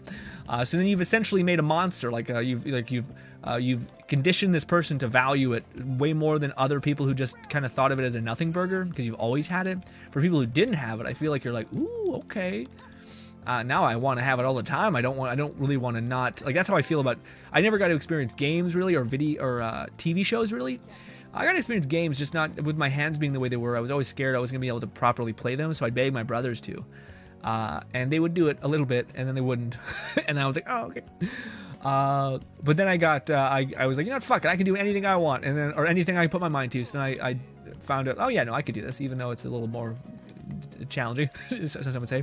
So then you've essentially made a monster. You've conditioned this person to value it way more than other people who just kind of thought of it as a nothing burger because you've always had it. For people who didn't have it, I feel like you're like, ooh, okay. Now I want to have it all the time. I don't really want to not, like, that's how I feel about. I never got to experience games really, or TV shows really. I got to experience games, just not with my hands being the way they were. I was always scared I wasn't gonna be able to properly play them, so I'd beg my brothers to. And they would do it a little bit, and then they wouldn't. And I was like, oh, okay. But then I was like, you know what, fuck it, I can do anything I want, and then, or anything I put my mind to. So then I found out, oh yeah, no, I could do this, even though it's a little more challenging, some would say.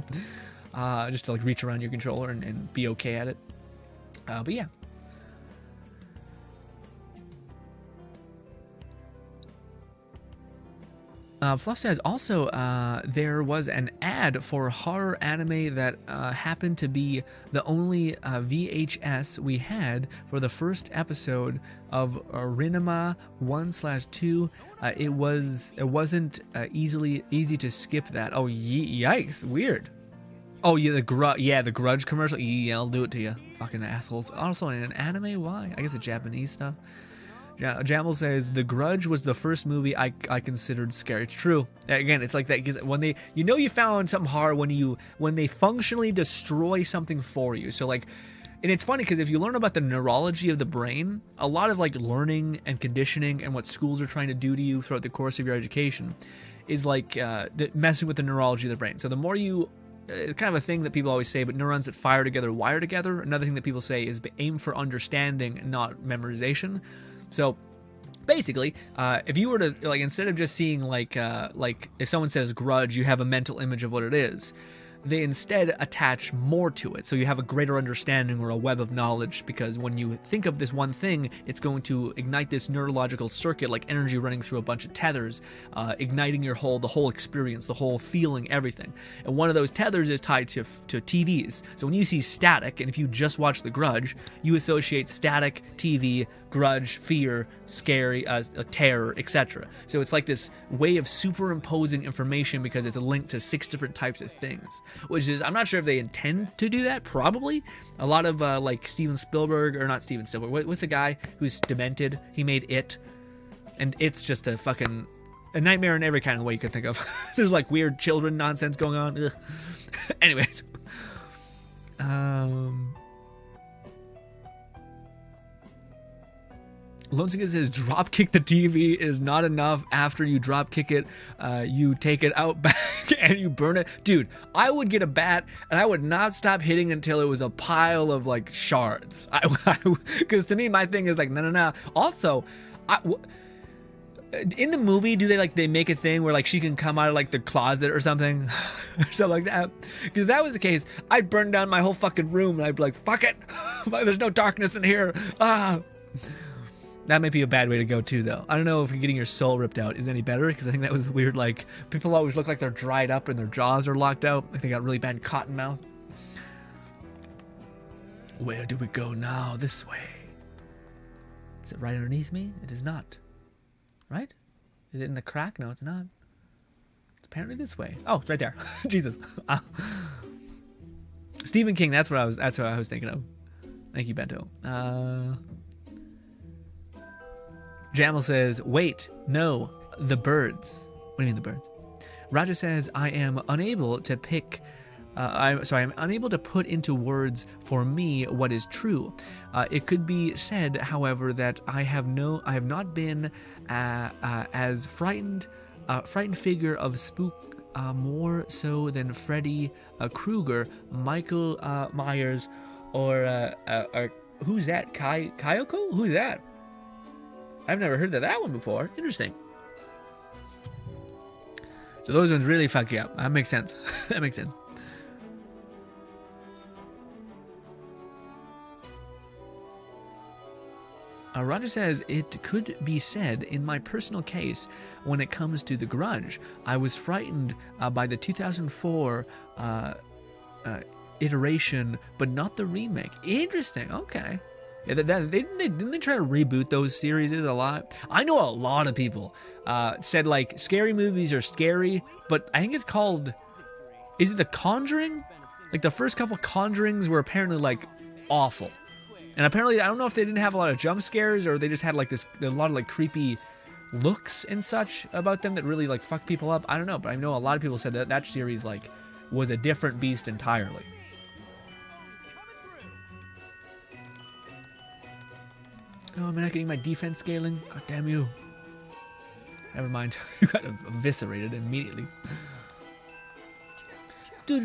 Just to like reach around your controller and be okay at it. But yeah. Fluff says, also, there was an ad for horror anime that happened to be the only VHS we had for the first episode of Rinama 1/2. It wasn't easy to skip that. Oh, yikes, weird. Oh yeah, the Grudge commercial. Yeah, I'll do it to you, fucking assholes. Also, in an anime, why? I guess it's Japanese stuff. Jamal says, The Grudge was the first movie I considered scary. It's true. Again, it's like that when they, you found something horror when they functionally destroy something for you. So like, and it's funny because if you learn about the neurology of the brain, a lot of like learning and conditioning and what schools are trying to do to you throughout the course of your education is like messing with the neurology of the brain. So the more you, it's kind of a thing that people always say, but neurons that fire together wire together. Another thing that people say is aim for understanding, not memorization. So basically, if you were to, like, instead of just seeing like if someone says Grudge, you have a mental image of what it is. they instead attach more to it. So you have a greater understanding or a web of knowledge, because when you think of this one thing, it's going to ignite this neurological circuit, like energy running through a bunch of tethers, igniting the whole experience, the whole feeling, everything. And one of those tethers is tied to TVs. So when you see static, and if you just watch The Grudge, you associate static, TV, grudge, fear, scary, terror, etc. So it's like this way of superimposing information because it's linked to 6 different types of things, which is, I'm not sure if they intend to do that. Probably a lot of like Steven Spielberg, or not Steven Spielberg, what's the guy who's demented? He made It, and it's just a fucking a nightmare in every kind of way you could think of. There's like weird children nonsense going on. Ugh. Anyways, Lonesinger says, drop kick the TV is not enough. After you drop kick it, you take it out back and you burn it. Dude, I would get a bat and I would not stop hitting until it was a pile of like shards. Because to me, my thing is like, no. Also, in the movie, do they make a thing where like she can come out of like the closet or something? Or something like that? Because if that was the case, I'd burn down my whole fucking room and I'd be like, fuck it. There's no darkness in here. That might be a bad way to go too, though. I don't know if getting your soul ripped out is any better, because I think that was weird. Like, people always look like they're dried up and their jaws are locked out, like they got really bad cotton mouth. Where do we go now? This way. Is it right underneath me? It is not. Right? Is it in the crack? No, it's not. It's apparently this way. Oh, it's right there. Jesus. Stephen King. That's what I was thinking of. Thank you, Bento. Jamal says, wait, no, the birds. What do you mean the birds? Raja says, I am unable to pick, I'm unable to put into words for me what is true. It could be said, however, that I have not been as frightened figure of spook more so than Freddy Krueger, Michael Myers, or who's that? Kayoko? Who's that? I've never heard of that one before. Interesting. So those ones really fuck you up. That makes sense. That makes sense. Roger says, it could be said, in my personal case, when it comes to The Grudge, I was frightened by the 2004 iteration, but not the remake. Interesting. Okay. Yeah, didn't they try to reboot those series a lot? I know a lot of people said like scary movies are scary, but I think it's called, is it The Conjuring? Like the first couple Conjurings were apparently like awful. And apparently, I don't know if they didn't have a lot of jump scares or they just had like a lot of like creepy looks and such about them that really like fucked people up. I don't know, but I know a lot of people said that series like was a different beast entirely. Oh, am I not getting my defense scaling? God damn you. Never mind. You got eviscerated immediately. Who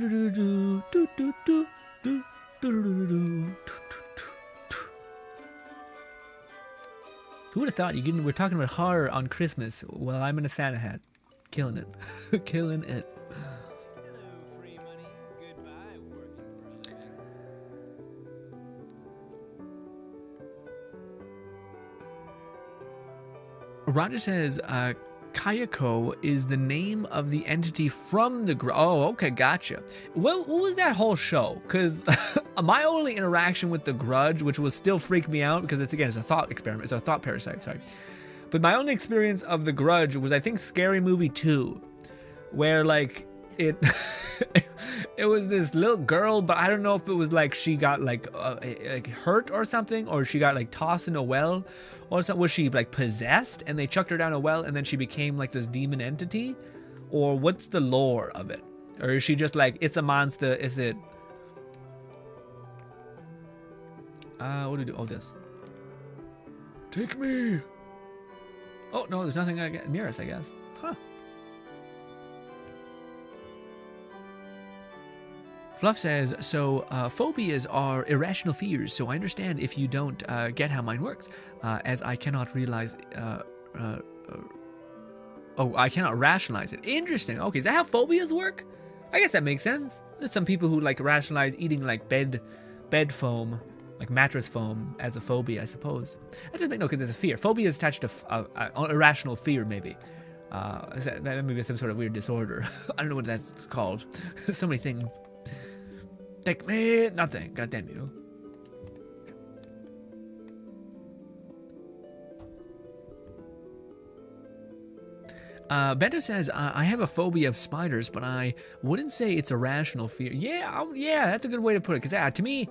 would have thought we're talking about horror on Christmas while I'm in a Santa hat? Killing it. Killing it. Roger says, Kayako is the name of the entity from the... Oh, okay, gotcha. What was that whole show? Because my only interaction with The Grudge, which will still freak me out, because it's a thought experiment. It's a thought parasite, sorry. But my only experience of The Grudge was, I think, Scary Movie 2, where, like, it was this little girl, but I don't know if it was, like, she got, like hurt or something, or she got, like, tossed in a well. Or was she like possessed and they chucked her down a well and then she became like this demon entity? Or what's the lore of it? Or is she just like, it's a monster, is it? What do we do? Oh, this. Take me. Oh, no, there's nothing near us, I guess. Huh. Fluff says, so phobias are irrational fears, so I understand if you don't get how mine works, as I cannot realize, I cannot rationalize it. Interesting. Okay, is that how phobias work? I guess that makes sense. There's some people who like rationalize eating like bed foam, like mattress foam, as a phobia, I suppose. I just think no, because it's a fear. Phobia is attached to irrational fear, maybe. That may be some sort of weird disorder. I don't know what that's called. So many things. Take me nothing. God damn you. Bento says, I have a phobia of spiders, but I wouldn't say it's a rational fear. Yeah, yeah, that's a good way to put it. Because to me,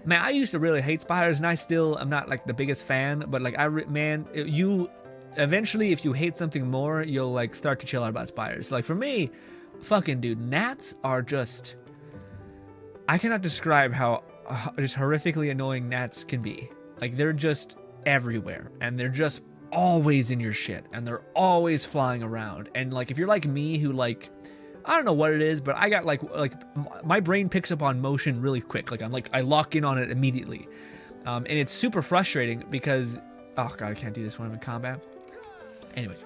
man, I used to really hate spiders, and I still am not like the biggest fan. But like, you eventually, if you hate something more, you'll like start to chill out about spiders. Like for me, fucking dude, gnats are just. I cannot describe how just horrifically annoying gnats can be. Like they're just everywhere, and they're just always in your shit, and they're always flying around. And like if you're like me, who like, I don't know what it is, but I got like my brain picks up on motion really quick. Like I lock in on it immediately, and it's super frustrating because oh god, I can't do this when I'm in combat. Anyways,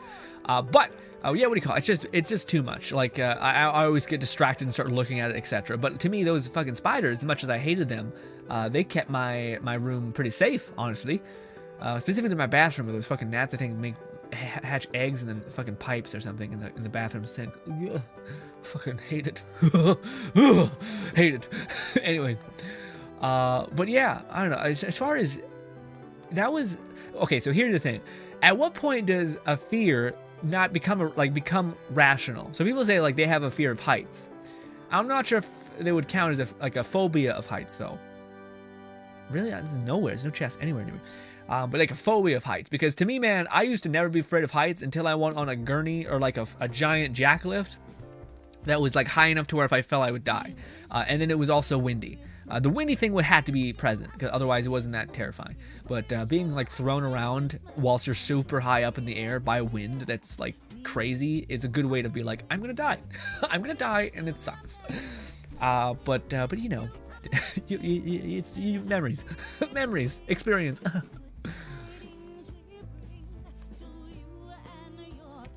yeah, what do you call it? It's just too much. Like I always get distracted and start looking at it, etc. But to me, those fucking spiders, as much as I hated them, they kept my room pretty safe, honestly. Specifically my bathroom, where those fucking gnats, I think, hatch eggs and then fucking pipes or something in the bathroom sink. Ugh, fucking hate it. Hate it. Anyway, but yeah, I don't know. As far as that was okay. So here's the thing: at what point does a fear not become rational? So people say like they have a fear of heights. I'm not sure if they would count as a phobia of heights, though. Really, there's nowhere. There's no chest anywhere near me. But like a phobia of heights, because to me, man, I used to never be afraid of heights until I went on a gurney or like a giant jacklift that was like high enough to where if I fell I would die, and then it was also windy. The windy thing would have to be present, because otherwise it wasn't that terrifying. But being like thrown around whilst you're super high up in the air by wind that's like crazy is a good way to be like, I'm gonna die. I'm gonna die, and it sucks. But you know, it's memories, memories, experience.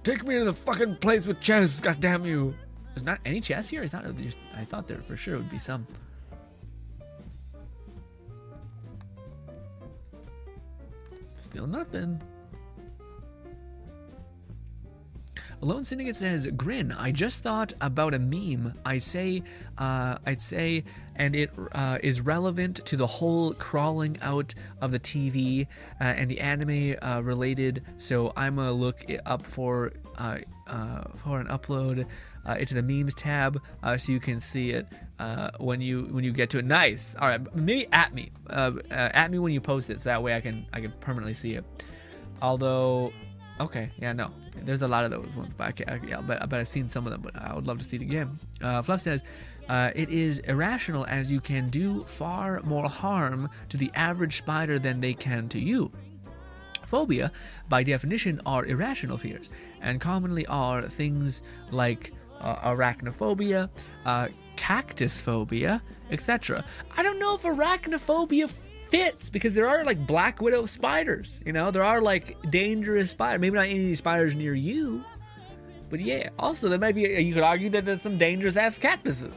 Take me to the fucking place with chests, god damn you. There's not any chests here? I thought there for sure would be some. Still nothing. Alone Syndicate says, Grin, I just thought about a meme I'd say, and it is relevant to the whole crawling out of the TV and the anime related, so I'm gonna look it up for an upload into the memes tab so you can see it when you get to it. Nice. All right, maybe at me when you post it, so that way I can permanently see it. Although, okay, yeah, no, there's a lot of those ones, but I bet I've seen some of them, but I would love to see it again. Fluff says, it is irrational as you can do far more harm to the average spider than they can to you. Phobia, by definition, are irrational fears, and commonly are things like arachnophobia, cactus phobia, etc. I don't know if arachnophobia fits, because there are like black widow spiders, you know, there are like dangerous spiders, maybe not any spiders near you, but yeah, also there might be, you could argue that there's some dangerous ass cactuses.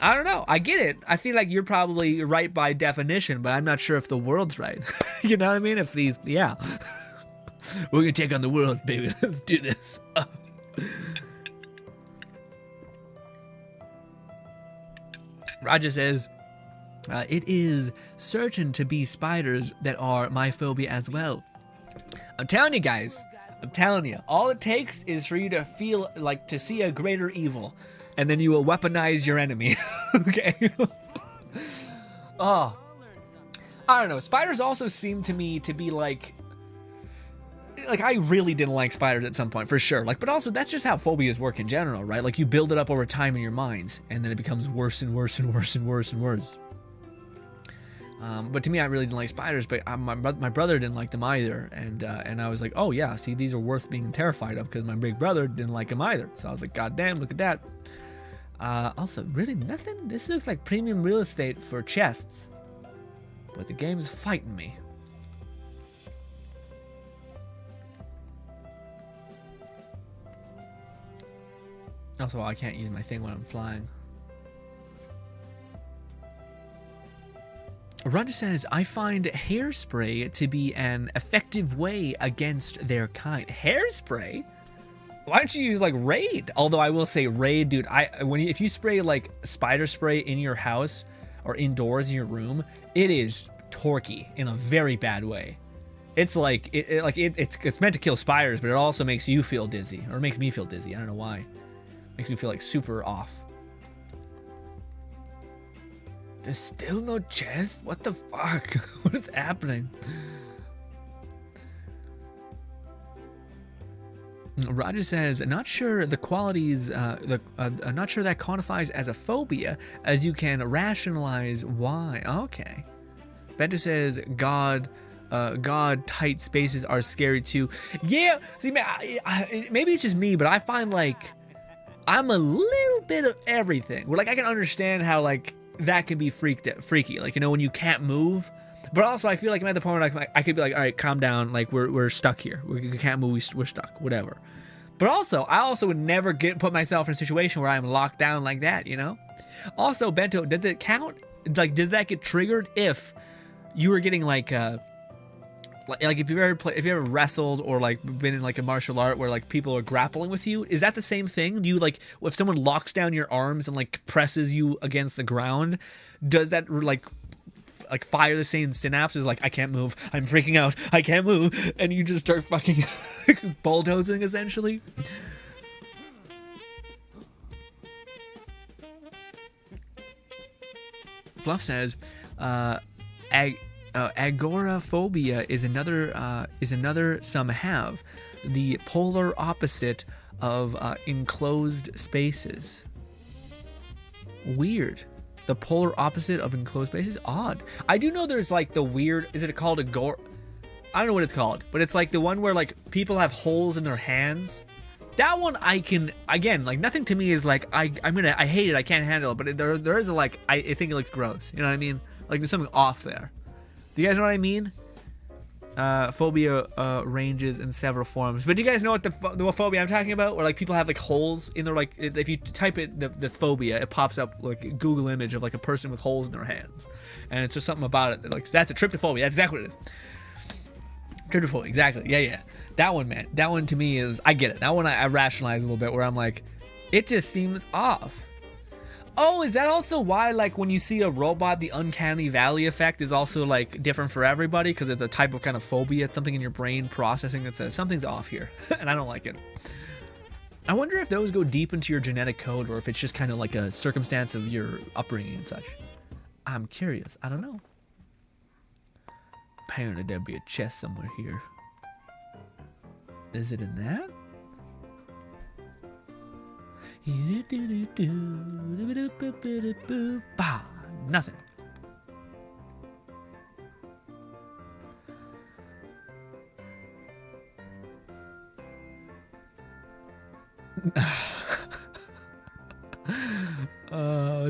I don't know, I get it, I feel like you're probably right by definition, but I'm not sure if the world's right. You know what I mean? If these, yeah. We're gonna take on the world, baby, let's do this. Roger says, it is certain to be spiders that are my phobia as well. I'm telling you guys, I'm telling you, all it takes is for you to feel like to see a greater evil, and then you will weaponize your enemy. Okay? Oh, I don't know. Spiders also seem to me to be like I really didn't like spiders at some point, for sure. Like, but also that's just how phobias work in general, right? Like you build it up over time in your mind, and then it becomes worse and worse and worse and worse and worse. But to me, I really didn't like spiders, but my brother didn't like them either, and I was like, oh yeah, see, these are worth being terrified of, because my big brother didn't like them either. So I was like, god damn, look at that. Also, really nothing? This looks like premium real estate for chests, but the game is fighting me. Also, I can't use my thing when I'm flying. Rud says, I find hairspray to be an effective way against their kind. Hairspray? Why don't you use like Raid? Although I will say Raid, dude, if you spray like spider spray in your house or indoors in your room, it is torquey in a very bad way. It's like it's meant to kill spiders, but it also makes you feel dizzy, or makes me feel dizzy. I don't know why. Makes me feel like super off. There's still no chest? What the fuck? What is happening? Roger says, not sure the qualities, not sure that quantifies as a phobia, as you can rationalize why. Okay. Bento says, God, tight spaces are scary too. Yeah, see, man, maybe it's just me, but I find like I'm a little bit of everything. Where like I can understand how like that can be freaky, like, you know, when you can't move. But also I feel like I'm at the point where like I could be like, all right, calm down, like we're stuck here, we can't move, we're stuck, whatever. But also I also would never put myself in a situation where I'm locked down like that, you know. Also, Bento, does it count, like does that get triggered if you were getting like if you ever wrestled or like been in like a martial art where like people are grappling with you? Is that the same thing? Do you like, if someone locks down your arms and like presses you against the ground, does that like fire the same synapses? Like, I can't move, I'm freaking out, I can't move, and you just start fucking bulldozing essentially. Fluff says, agoraphobia is another some have, the polar opposite of enclosed spaces. Weird. The polar opposite of enclosed spaces? Odd. I do know there's like the weird, is it called agor? I don't know what it's called, but it's like the one where like people have holes in their hands. That one I can, again, like nothing to me is like, I hate it, I can't handle it, but there is a like, I think it looks gross. You know what I mean? Like there's something off there. Do you guys know what I mean? Phobia ranges in several forms. But do you guys know what the phobia I'm talking about? Where like people have like holes in their, like, if you type it, the phobia, it pops up like a Google image of like a person with holes in their hands. And it's just something about it. Like, that's a trypophobia. That's exactly what it is. Trypophobia, exactly. Yeah. That one, man. That one to me is, I get it. That one I rationalize a little bit where I'm like, it just seems off. Oh, is that also why, like, when you see a robot, the uncanny valley effect is also, like, different for everybody? Because it's a type of kind of phobia. It's something in your brain processing that says something's off here, and I don't like it. I wonder if those go deep into your genetic code, or if it's just kind of like a circumstance of your upbringing and such. I'm curious. I don't know. Apparently there'd be a chest somewhere here. Is it in that? Nothing.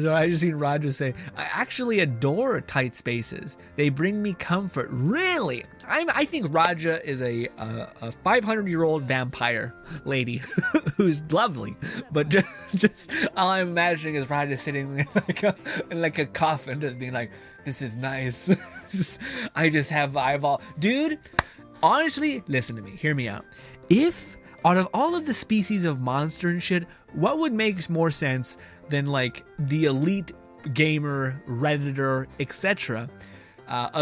So I just seen Roger say, I actually adore tight spaces. They bring me comfort. Really? I think Raja is a 500-year-old vampire lady who's lovely, but just all I'm imagining is Raja sitting in like a coffin, just being like, "This is nice." Dude. Honestly, listen to me. Hear me out. If out of all of the species of monster and shit, what would make more sense than like the elite gamer, redditor, etc.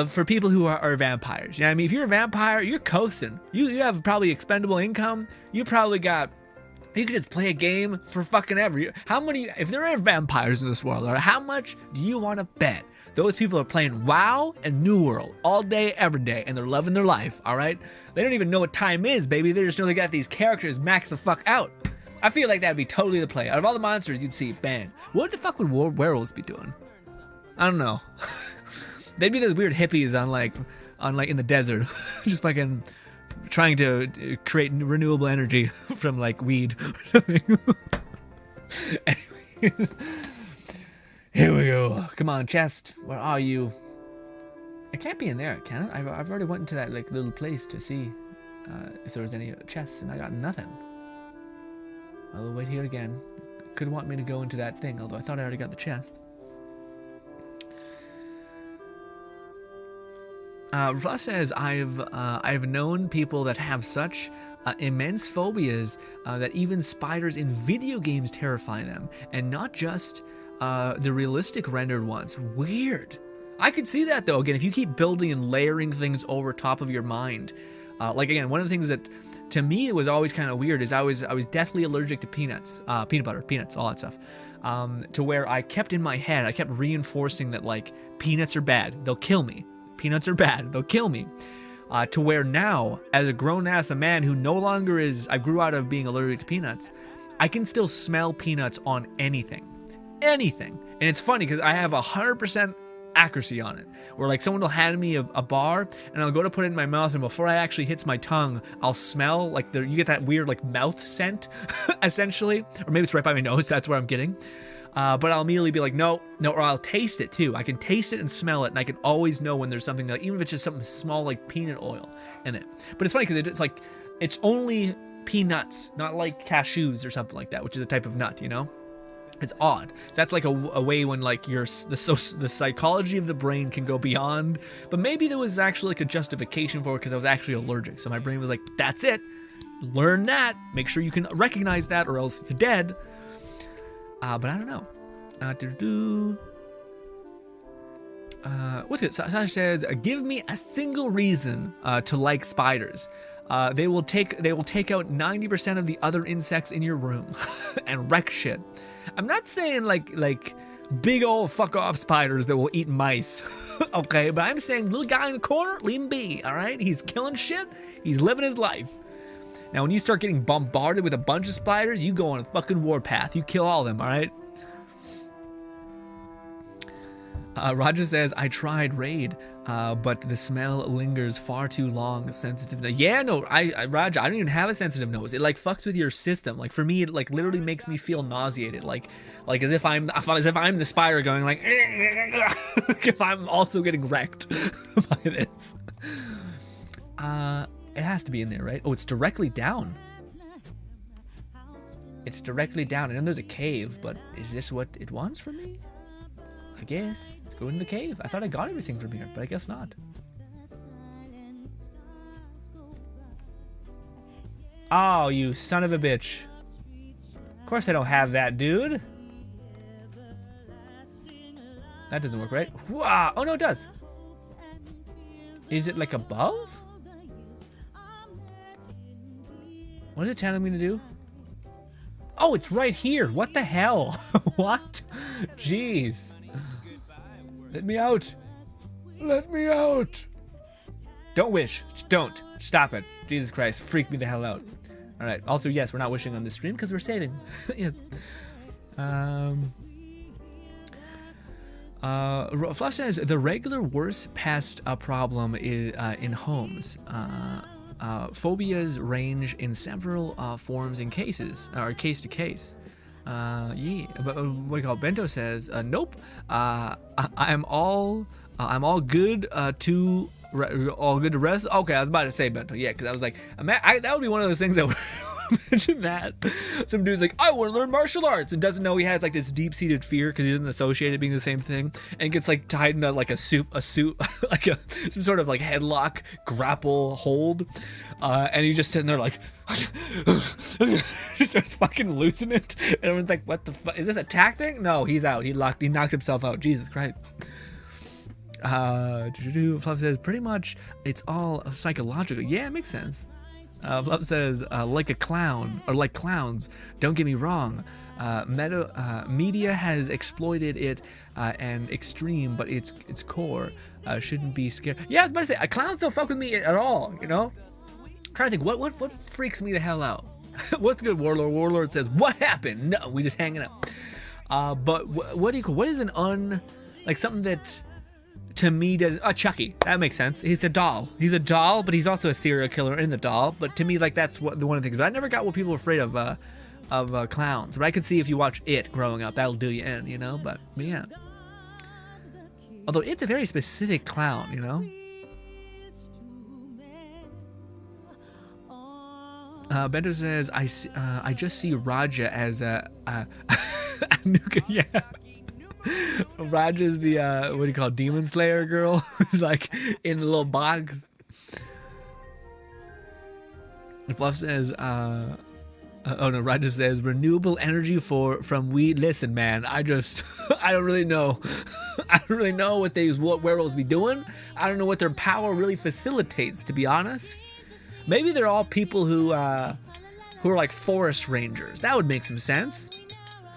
For people who are vampires? You know what I mean? If you're a vampire, you're coasting. You have probably expendable income. You could just play a game for fucking ever. How many, if there are vampires in this world, or how much do you want to bet those people are playing WoW and New World all day, every day, and they're loving their life, all right? They don't even know what time is, baby. They just know they got these characters maxed the fuck out. I feel like that'd be totally the play. Out of all the monsters you'd see, bang. What the fuck would werewolves be doing? I don't know. They'd be those weird hippies on like in the desert, just fucking trying to create renewable energy from like weed. Anyway, here we go. Come on, chest. Where are you? It can't be in there, can it? I've already went into that like little place to see if there was any chests, and I got nothing. I'll wait here again. Could want me to go into that thing, although I thought I already got the chest. Russ says, I've known people that have such immense phobias that even spiders in video games terrify them, and not just the realistic rendered ones. Weird. I could see that though. Again, if you keep building and layering things over top of your mind, like again, one of the things that to me it was always kind of weird is I was deathly allergic to peanuts, peanut butter, peanuts, all that stuff. To where I kept in my head, I kept reinforcing that like peanuts are bad, they'll kill me. Peanuts are bad, they'll kill me. To where now, as a grown-ass man who no longer is, I grew out of being allergic to peanuts, I can still smell peanuts on anything. Anything. And it's funny because I have 100% accuracy on it. Where like someone will hand me a bar and I'll go to put it in my mouth, and before I actually hits my tongue, I'll smell like you get that weird like mouth scent, essentially. Or maybe it's right by my nose, that's what I'm getting. But I'll immediately be like, no, or I'll taste it too. I can taste it and smell it, and I can always know when there's something, like, even if it's just something small like peanut oil in it. But it's funny because it's like, it's only peanuts, not like cashews or something like that, which is a type of nut, you know? It's odd. So that's like a way when like the psychology of the brain can go beyond, but maybe there was actually like a justification for it because I was actually allergic. So my brain was like, that's it. Learn that. Make sure you can recognize that or else you're dead. But I don't know. What's good? Sasha says, give me a single reason to like spiders. They will take out 90% of the other insects in your room and wreck shit. I'm not saying like big old fuck off spiders that will eat mice, okay? But I'm saying little guy in the corner, leave him be, all right? He's killing shit. He's living his life. Now, when you start getting bombarded with a bunch of spiders, you go on a fucking warpath. You kill all of them, all right? Roger says, I tried Raid, but the smell lingers far too long. Sensitive. Yeah, no, Roger, I don't even have a sensitive nose. It like fucks with your system. Like for me, it like literally makes me feel nauseated. Like as if I'm the spider going like, if I'm also getting wrecked by this. It has to be in there, right? Oh, it's directly down. It's directly down. And then there's a cave, but is this what it wants from me? I guess. Let's go into the cave. I thought I got everything from here, but I guess not. Oh, you son of a bitch. Of course I don't have that, dude. That doesn't work, right? Wow. Oh, no, it does. Is it like above? What is it telling me to do? Oh, it's right here. What the hell? What? Jeez. Let me out. Let me out. Don't wish. Don't. Stop it. Jesus Christ. Freak me the hell out. All right. Also, yes, we're not wishing on this stream because we're saving. Yeah. Fluff says, the regular worst pest problem is in homes. Phobias range in several forms and cases, or case to case. Yeah, but what do you call it? Bento says, nope. I'm all good to rest. Okay, I was about to say Bento, yeah, because I was like, that would be one of those things that would imagine that some dude's like, I want to learn martial arts, and doesn't know he has like this deep-seated fear because he doesn't associate it being the same thing, and gets like tied into like a suit, like some sort of like headlock grapple hold, and he's just sitting there like, he starts fucking losing it, and everyone's like, what the fuck? Is this a tactic? No, he's out. He knocked himself out. Jesus Christ. Fluff says, pretty much it's all psychological. Yeah, it makes sense. Fluff says, like a clown, or like clowns, don't get me wrong. Media has exploited it and extreme, but its core shouldn't be scared. Yeah, I was about to say, clowns don't fuck with me at all, you know? I'm trying to think, what freaks me the hell out? What's good, Warlord? Warlord says, what happened? No, we just hanging out. But what do you call, what is like something that, to me, does Chucky? That makes sense. He's a doll. He's a doll, but he's also a serial killer in the doll. But to me, like that's one of the things. But I never got what people were afraid of clowns. But I could see if you watch It growing up, that'll do you in, you know. But yeah. Although it's a very specific clown, you know. Bento says, I just see Raja as a Anuka. Yeah. Raj is the what do you call it, Demon Slayer girl who's like in a little box. Fluff says, oh no, Raj says renewable energy from weed. Listen, man, I don't really know. I don't really know what werewolves be doing. I don't know what their power really facilitates, to be honest. Maybe they're all people who are like forest rangers. That would make some sense.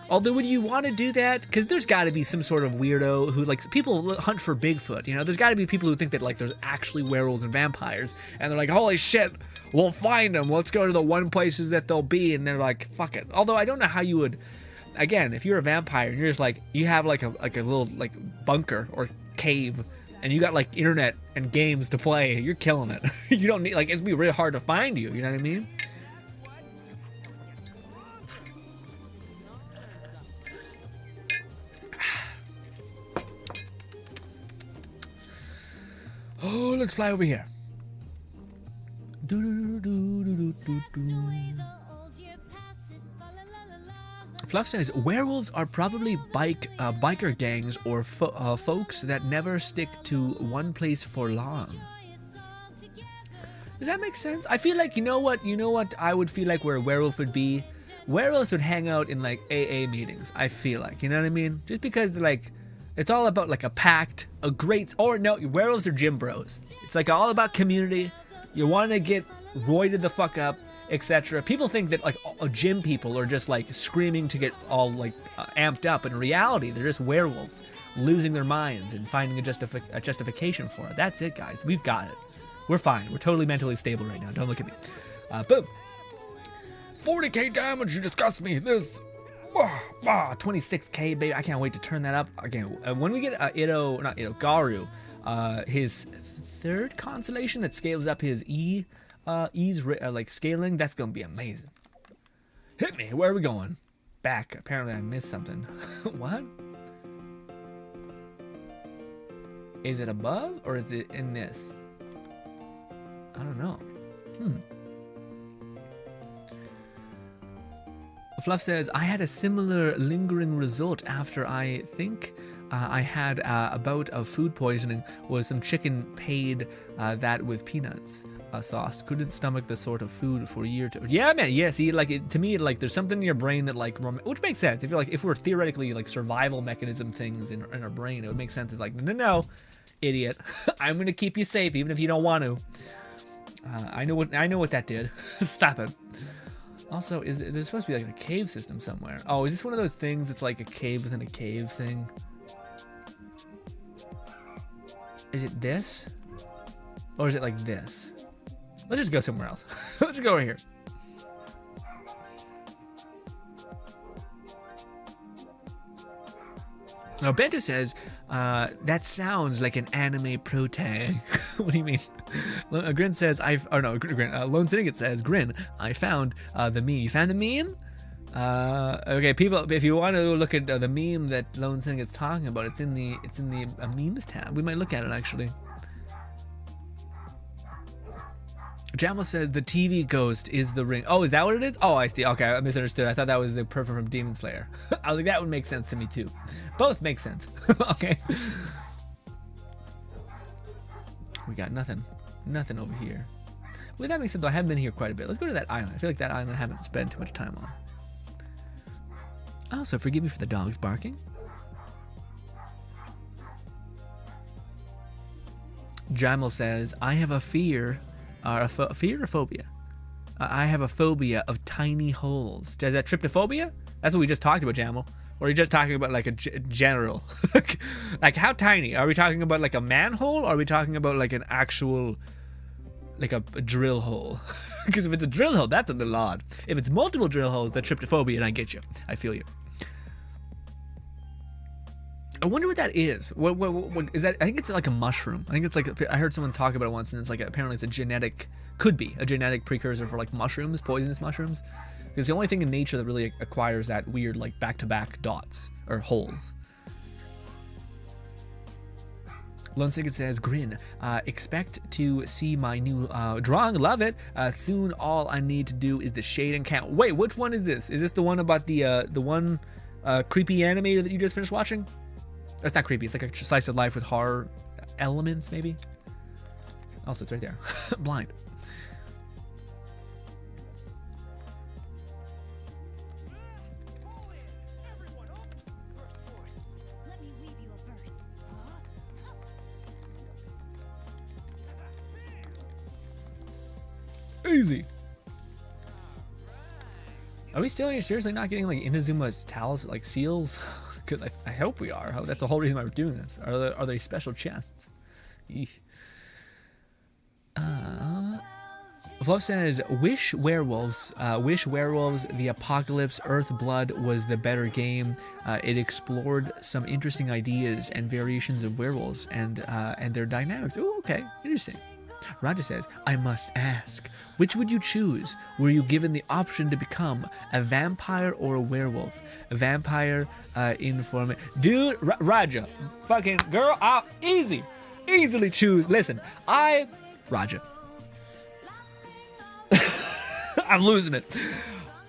Although, would you want to do that? Because there's got to be some sort of weirdo who, like, people hunt for Bigfoot, you know? There's got to be people who think that, like, there's actually werewolves and vampires, and they're like, holy shit, we'll find them. Let's go to the one places that they'll be, and they're like, fuck it. Although, I don't know how you would, again, if you're a vampire, and you're just like, you have, like, a little, like, bunker or cave, and you got, like, internet and games to play, you're killing it. You don't need, like, it's gonna be really hard to find you know what I mean? Oh, let's fly over here. Fluff says werewolves are probably biker gangs or folks that never stick to one place for long. Does that make sense? I feel like, you know what I would feel like where a werewolf would be? Werewolves would hang out in like AA meetings, I feel like, you know what I mean? Just because they're like, it's all about like a pact, or no, werewolves are gym bros. It's like all about community. You want to get roided the fuck up, etc. People think that like gym people are just like screaming to get all like amped up. In reality, they're just werewolves losing their minds and finding a justification for it. That's it, guys. We've got it. We're fine. We're totally mentally stable right now. Don't look at me. Boom. 40k damage. You disgust me. This. 26k, baby. I can't wait to turn that up again. When we get Garu, his third constellation that scales up his E's like scaling, that's gonna be amazing. Hit me. Where are we going? Back. Apparently I missed something. What? Is it above or is it in this? I don't know. Fluff says, I had a similar lingering result after I think I had a bout of food poisoning. Was some chicken paid that with peanuts sauce. Couldn't stomach the sort of food for a year or two. Yeah, man. Yeah, see, like to me, like there's something in your brain that like, which makes sense. If you're like, if we're theoretically like survival mechanism things in our brain, it would make sense. It's like, no, idiot. I'm gonna keep you safe even if you don't want to. I know what that did. Stop it. Also, there's supposed to be like a cave system somewhere. Oh, is this one of those things that's like a cave within a cave thing? Is it this? Or is it like this? Let's just go somewhere else. Let's just go over here. Now, Bento says, that sounds like an anime pro tag. What do you mean? Grin says, Lone Syndicate says, Grin, I found the meme. You found the meme? Okay, people, if you want to look at the meme that Lone Syndicate's talking about, it's in the memes tab. We might look at it, actually. Jamal says the TV ghost is the ring. Oh, is that what it is? Oh, I see. Okay, I misunderstood. I thought that was the person from Demon Slayer. I was like, that would make sense to me too. Both make sense. Okay. We got nothing over here. Well, that makes sense though. I haven't been here quite a bit. Let's go to that island. I feel like that island I haven't spent too much time on. Also, forgive me for the dogs barking. Jamal says, I have a fear. Fear or phobia? I have a phobia of tiny holes. Is that tryptophobia? That's what we just talked about, Jamal. Or are you just talking about like a general? Like how tiny? Are we talking about like a manhole? Or are we talking about like an actual, like a drill hole? Because if it's a drill hole, that's a little odd. If it's multiple drill holes, that's tryptophobia, and I get you. I feel you. I wonder what that is. What is that? I think it's like a mushroom. I think it's like, I heard someone talk about it once, and it's like, apparently it's a genetic, could be a genetic precursor for like mushrooms, poisonous mushrooms. It's the only thing in nature that really acquires that weird like back-to-back dots or holes. Lone Syndicate says, Grin, expect to see my new drawing. Love it. Soon all I need to do is the shade and count. Wait, which one is this? Is this the one about the one creepy anime that you just finished watching? It's not creepy. It's like a slice of life with horror elements, maybe. Also, it's right there. Blind. Easy. Are we still seriously not getting like Inazuma's talisman, like seals? Because I hope we are. That's the whole reason why we're doing this. Are they special chests? Eesh. Fluff says, wish werewolves, the apocalypse, Earthblood was the better game. It explored some interesting ideas and variations of werewolves and their dynamics. Oh, okay, interesting. Raja says, I must ask, which would you choose? Were you given the option to become a vampire or a werewolf? A vampire, informant. Dude, Raja, fucking girl, I'll easily choose. Listen, Raja. I'm losing it.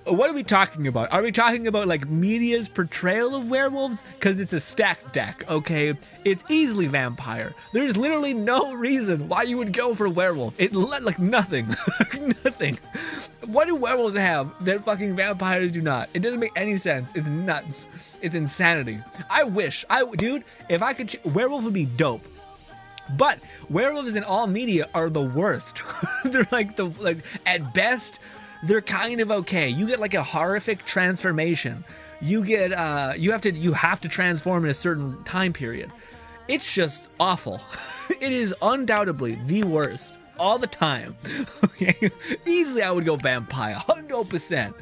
What are we talking about? Are we talking about like media's portrayal of werewolves? Because it's a stacked deck, okay? It's easily vampire. There's literally no reason why you would go for werewolf. Like nothing. Nothing. What do werewolves have that fucking vampires do not? It doesn't make any sense. It's nuts. It's insanity. Dude, if I could, werewolf would be dope. But werewolves in all media are the worst. They're like at best, they're kind of okay. You get like a horrific transformation. You get you have to transform in a certain time period. It's just awful. It is undoubtedly the worst all the time. Okay, easily I would go vampire, 100%.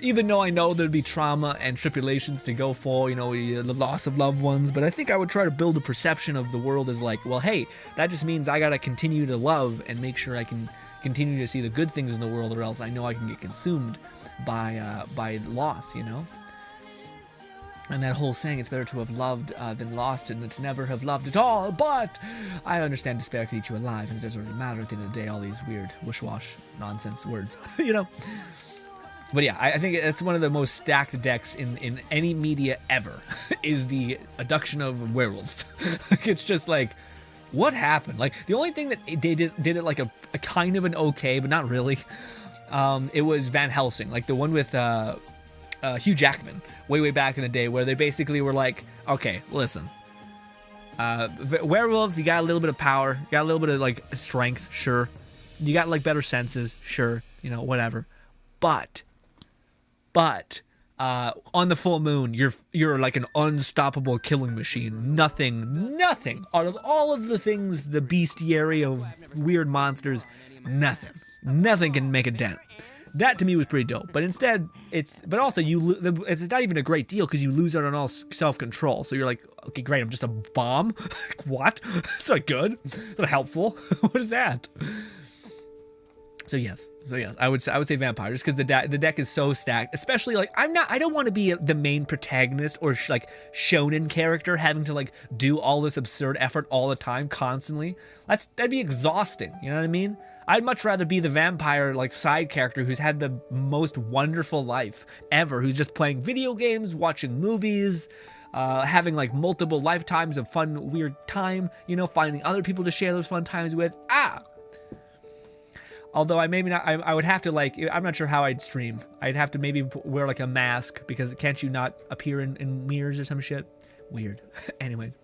Even though I know there'd be trauma and tribulations to go for, you know, the loss of loved ones, but I think I would try to build a perception of the world as like, well, hey, that just means I gotta continue to love and make sure I can continue to see the good things in the world, or else I know I can get consumed by loss, you know? And that whole saying, it's better to have loved than lost and to never have loved at all, but I understand despair can eat you alive, and it doesn't really matter at the end of the day, all these weird wish-wash nonsense words, you know? But yeah, I think it's one of the most stacked decks in any media ever, is the adduction of werewolves. It's just like, what happened? Like, the only thing that they did it like a kind of an okay, but not really, it was Van Helsing, like the one with Hugh Jackman, way back in the day, where they basically were like, okay, listen, werewolves, you got a little bit of power, you got a little bit of like strength, sure, you got like better senses, sure, you know, whatever, but on the full moon, you're like an unstoppable killing machine. Nothing out of all of the things, the bestiary of weird monsters, nothing can make a dent. That to me was pretty dope. But instead, it's not even a great deal, because you lose out on all self-control. So you're like, okay, great, I'm just a bomb. What? That's not good. That's not helpful. What is that? So yes, I would say vampire, just because the deck is so stacked. Especially like I don't want to be the main protagonist or like shonen character having to like do all this absurd effort all the time constantly. That'd be exhausting. You know what I mean? I'd much rather be the vampire like side character who's had the most wonderful life ever, who's just playing video games, watching movies, having like multiple lifetimes of fun, weird time. You know, finding other people to share those fun times with. Although I would have to like, I'm not sure how I'd stream. I'd have to maybe wear like a mask, because can't you not appear in mirrors or some shit? Weird. Anyways.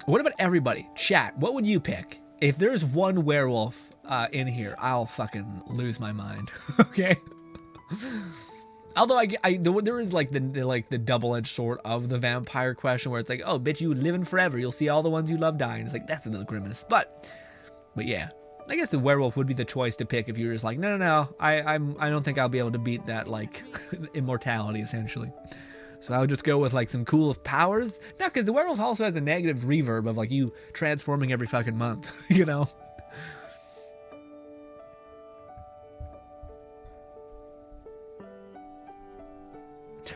What about everybody? Chat, what would you pick? If there's one werewolf in here, I'll fucking lose my mind. Okay? Although there is like the double-edged sword of the vampire question, where it's like, oh, bitch, you living forever. You'll see all the ones you love dying. It's like, that's a little grimace. But yeah, I guess the werewolf would be the choice to pick if you're just like, no, I don't think I'll be able to beat that like immortality essentially. So I would just go with like some cool powers. No, because the werewolf also has a negative reverb of like you transforming every fucking month, you know.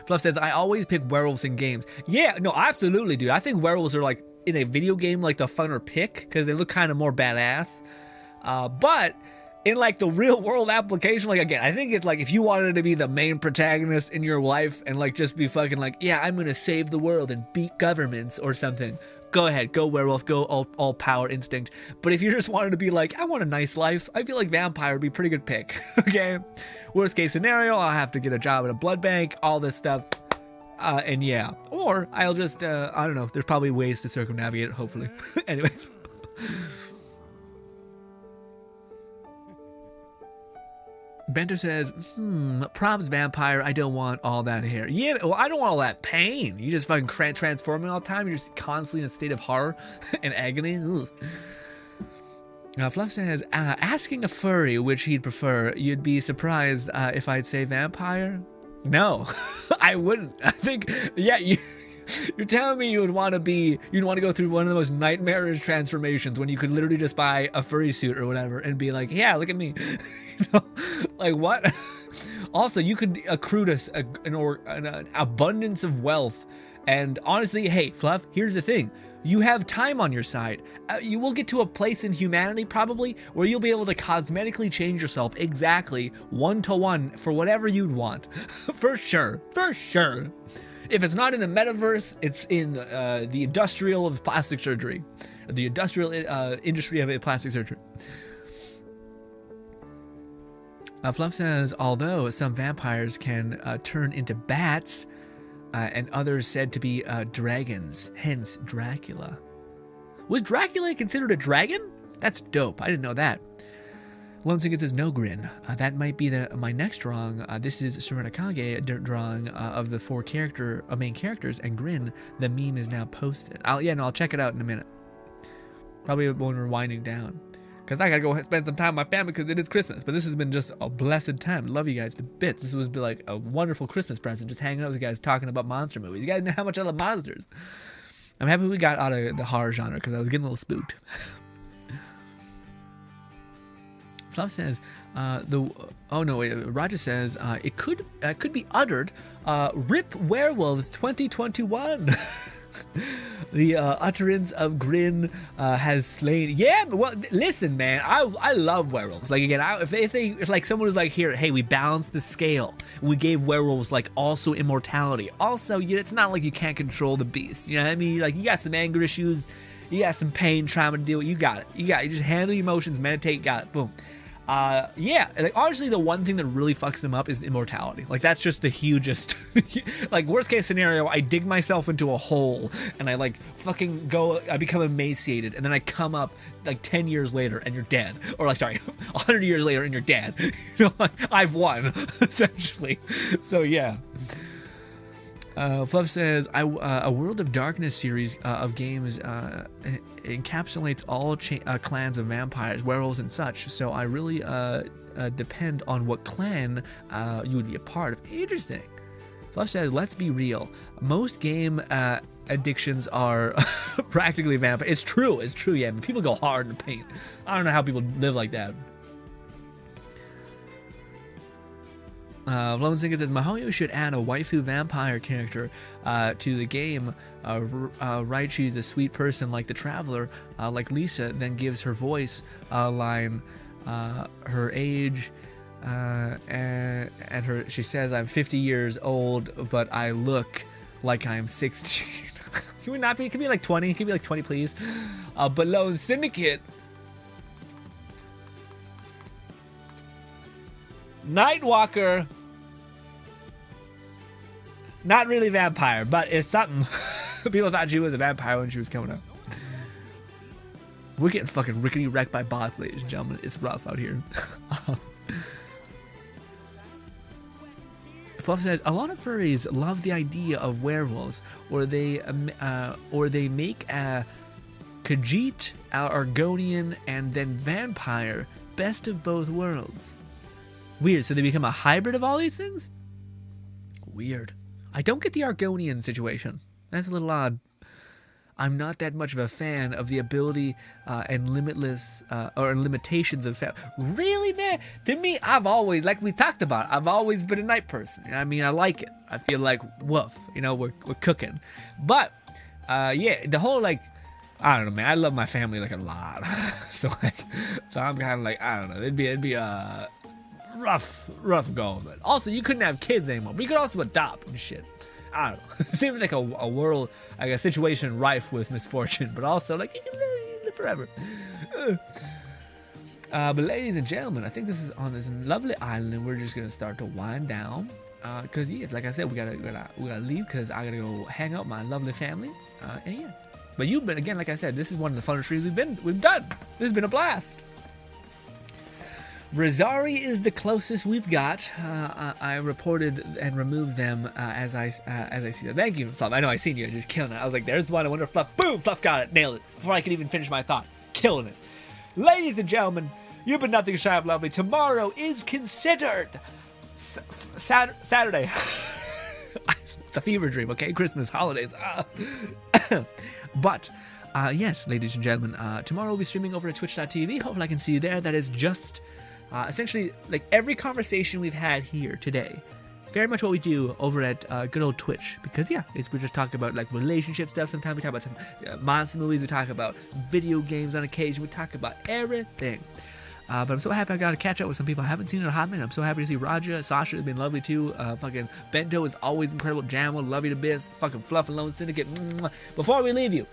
Fluff says, I always pick werewolves in games. Yeah, no, absolutely, dude. I think werewolves are like, in a video game, like the funner pick, because they look kind of more badass. But in like the real world application, like again, I think it's like if you wanted to be the main protagonist in your life and like just be fucking like, yeah, I'm gonna save the world and beat governments or something, go ahead, go werewolf, go all power instinct. But if you just wanted to be like, I want a nice life, I feel like vampire would be a pretty good pick. Okay, worst case scenario, I'll have to get a job at a blood bank, all this stuff, and yeah, or I'll just I don't know, there's probably ways to circumnavigate it, hopefully. Anyways. Bento says, props vampire, I don't want all that hair. Yeah, well, I don't want all that pain. You just fucking transforming all the time. You're just constantly in a state of horror and agony. Fluff says, asking a furry which he'd prefer, you'd be surprised if I'd say vampire? No, I wouldn't. I think, yeah, you're telling me you'd want to go through one of the most nightmarish transformations when you could literally just buy a furry suit or whatever and be like, yeah, look at me. You know, like what? Also, you could accrue an abundance of wealth. And honestly, hey, Fluff, here's the thing. You have time on your side. You will get to a place in humanity probably where you'll be able to cosmetically change yourself exactly 1-to-1 for whatever you'd want. For sure. For sure. If it's not in the metaverse, it's in the industrial of plastic surgery. The industrial industry of plastic surgery. Fluff says, although some vampires can turn into bats, and others said to be dragons, hence Dracula. Was Dracula considered a dragon? That's dope. I didn't know that. Lone Singer says, no Grin. That might be my next drawing. This is Suranakage drawing of the 4 main characters, and Grin, the meme is now posted. I'll check it out in a minute. Probably when we're winding down. Because I gotta go spend some time with my family because it is Christmas. But this has been just a blessed time. Love you guys to bits. This was like a wonderful Christmas present. Just hanging out with you guys talking about monster movies. You guys know how much I love monsters. I'm happy we got out of the horror genre because I was getting a little spooked. Fluff says, Roger says, it could be uttered, RIP Werewolves 2021. The utterance of Grin has slain. Yeah, well, listen, man, I love werewolves. Like again, if like someone was like, here, hey, we balanced the scale. We gave werewolves like also immortality. Also, it's not like you can't control the beast. You know what I mean? Like you got some anger issues, you got some pain, trauma to deal with. You got it. You just handle your emotions, meditate, got it. Boom. Yeah, like honestly, the one thing that really fucks them up is immortality. Like that's just the hugest. Like worst case scenario, I dig myself into a hole and I like fucking I become emaciated, and then I come up like 10 years later and you're dead, or like sorry, 100 years later and you're dead. You know, like, I've won essentially. So yeah. Fluff says, a World of Darkness series of games encapsulates all clans of vampires, werewolves, and such. So I really depend on what clan you would be a part of. Interesting. Fluff says, let's be real. Most game addictions are practically vampire. It's true, yeah. People go hard in the paint. I don't know how people live like that. Lone Singer says, Mahoyo should add a waifu vampire character to the game. Right, she's a sweet person like the Traveler, like Lisa, then gives her voice line, her age, and she says, I'm 50 years old, but I look like I'm 16. Can we not be? It could be like 20. It could be like 20, please. But Lone Syndicate. Nightwalker. Not really vampire, but it's something. People thought she was a vampire when she was coming up. We're getting fucking rickety wrecked by bots, ladies and gentlemen. It's rough out here. Fluff says, a lot of furries love the idea of werewolves, or they make a Khajiit, Argonian, and then vampire. Best of both worlds. Weird, so they become a hybrid of all these things? Weird. I don't get the Argonian situation. That's a little odd. I'm not that much of a fan of the ability and limitless or limitations of really, man. To me, I've always, like we talked about, I've always been a night person. I mean, I like it. I feel like woof. You know, we're cooking. But yeah, the whole like I don't know, man. I love my family like a lot. so I'm kind of like, I don't know. It'd be a rough go. But also, you couldn't have kids anymore. But you could also adopt and shit. I don't know. It seems like a world, like a situation rife with misfortune. But also, like, you can live forever. But ladies and gentlemen, I think this is on this lovely island, and we're just gonna start to wind down. Cause yeah, like I said, we gotta leave, cause I gotta go hang out with my lovely family. And yeah. But you've been, again, like I said, this is one of the funnest streams we've done. This has been a blast. Rosari is the closest we've got. I reported and removed them as I see them. Thank you, Fluff. I know I seen you just killing it. I was like, there's one. I wonder if Fluff. Boom! Fluff got it. Nailed it. Before I could even finish my thought. Killing it. Ladies and gentlemen, you've been nothing shy of lovely. Tomorrow is considered Saturday. It's a fever dream, okay? Christmas, holidays. But, yes, ladies and gentlemen, tomorrow we'll be streaming over at twitch.tv. Hopefully I can see you there. That is just, essentially, like every conversation we've had here today. It's very much what we do over at good old Twitch. Because, yeah, we just talk about, like, relationship stuff. Sometimes we talk about some monster movies. We talk about video games on occasion. We talk about everything. But I'm so happy I got to catch up with some people I haven't seen in a hot minute. I'm so happy to see Raja. Sasha has been lovely too. Fucking Bento is always incredible. Jamel, love you to bits. Fucking Fluff and Lone Syndicate. Before we leave you,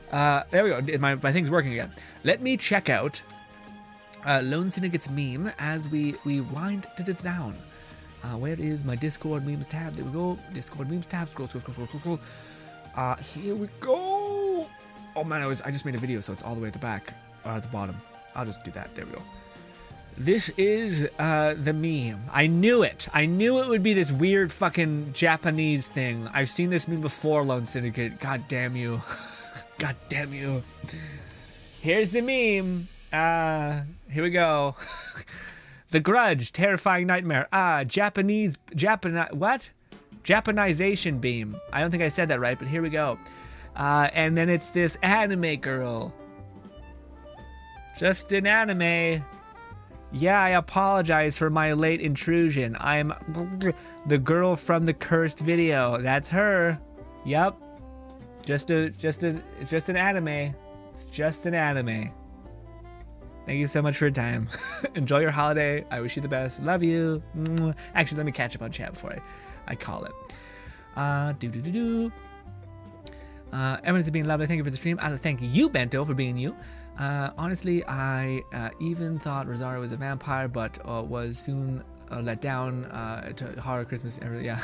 there we go. My thing's working again. Let me check out Lone Syndicate's meme as we wind it down. Where is my Discord memes tab? There we go. Discord memes tab. Scroll. Here we go. Oh man, I just made a video, so it's all the way at the back or at the bottom. I'll just do that. There we go. This is the meme. I knew it. I knew it would be this weird fucking Japanese thing. I've seen this meme before, Lone Syndicate. God damn you. God damn you. Here's the meme. Here we go. The Grudge, terrifying nightmare. What? Japanization beam. I don't think I said that right, but here we go. And then it's this anime girl. Just an anime. Yeah, I apologize for my late intrusion. I'm the girl from the cursed video. That's her. Yep. Just an anime. It's just an anime. Thank you so much for your time. Enjoy your holiday. I wish you the best. Love you. Actually, let me catch up on chat before I call it. Everyone's been lovely. Thank you for the stream. I thank you, Bento, for being you. Honestly, I even thought Rosario was a vampire, but was soon let down to horror Christmas. Yeah.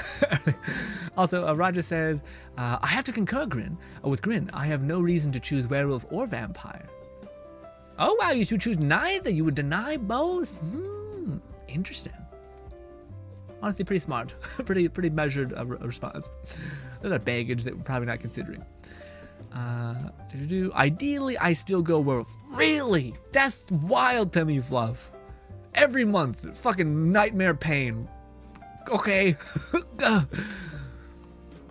Also, Raja says, I have to concur, with Grin. I have no reason to choose werewolf or vampire. Oh wow, you should choose neither. You would deny both. Interesting. Honestly, pretty smart. pretty measured response. There's that baggage that we're probably not considering. Ideally, I still go werewolf. Really? That's wild to me, Fluff. Every month, fucking nightmare pain. Okay.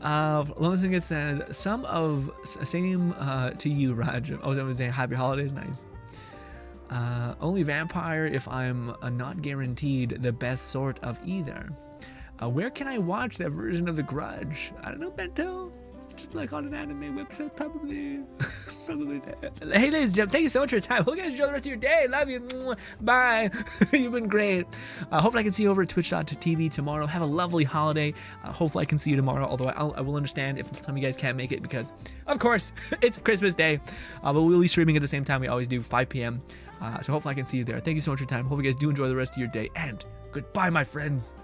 Lone Syndicate says, same to you, Raj. I was going to say happy holidays, nice. Only vampire if I'm not guaranteed the best sort of either. Where can I watch that version of The Grudge? I don't know, Bento. It's just like on an anime website, probably. Probably there. Hey, ladies and gentlemen, thank you so much for your time. Hope you guys enjoy the rest of your day. Love you. Bye. You've been great. Hopefully I can see you over at twitch.tv tomorrow. Have a lovely holiday. Hopefully I can see you tomorrow, although I will understand if some of you guys can't make it because, of course, it's Christmas Day. But we'll be streaming at the same time we always do, 5 p.m. So hopefully I can see you there. Thank you so much for your time. Hope you guys do enjoy the rest of your day. And goodbye, my friends.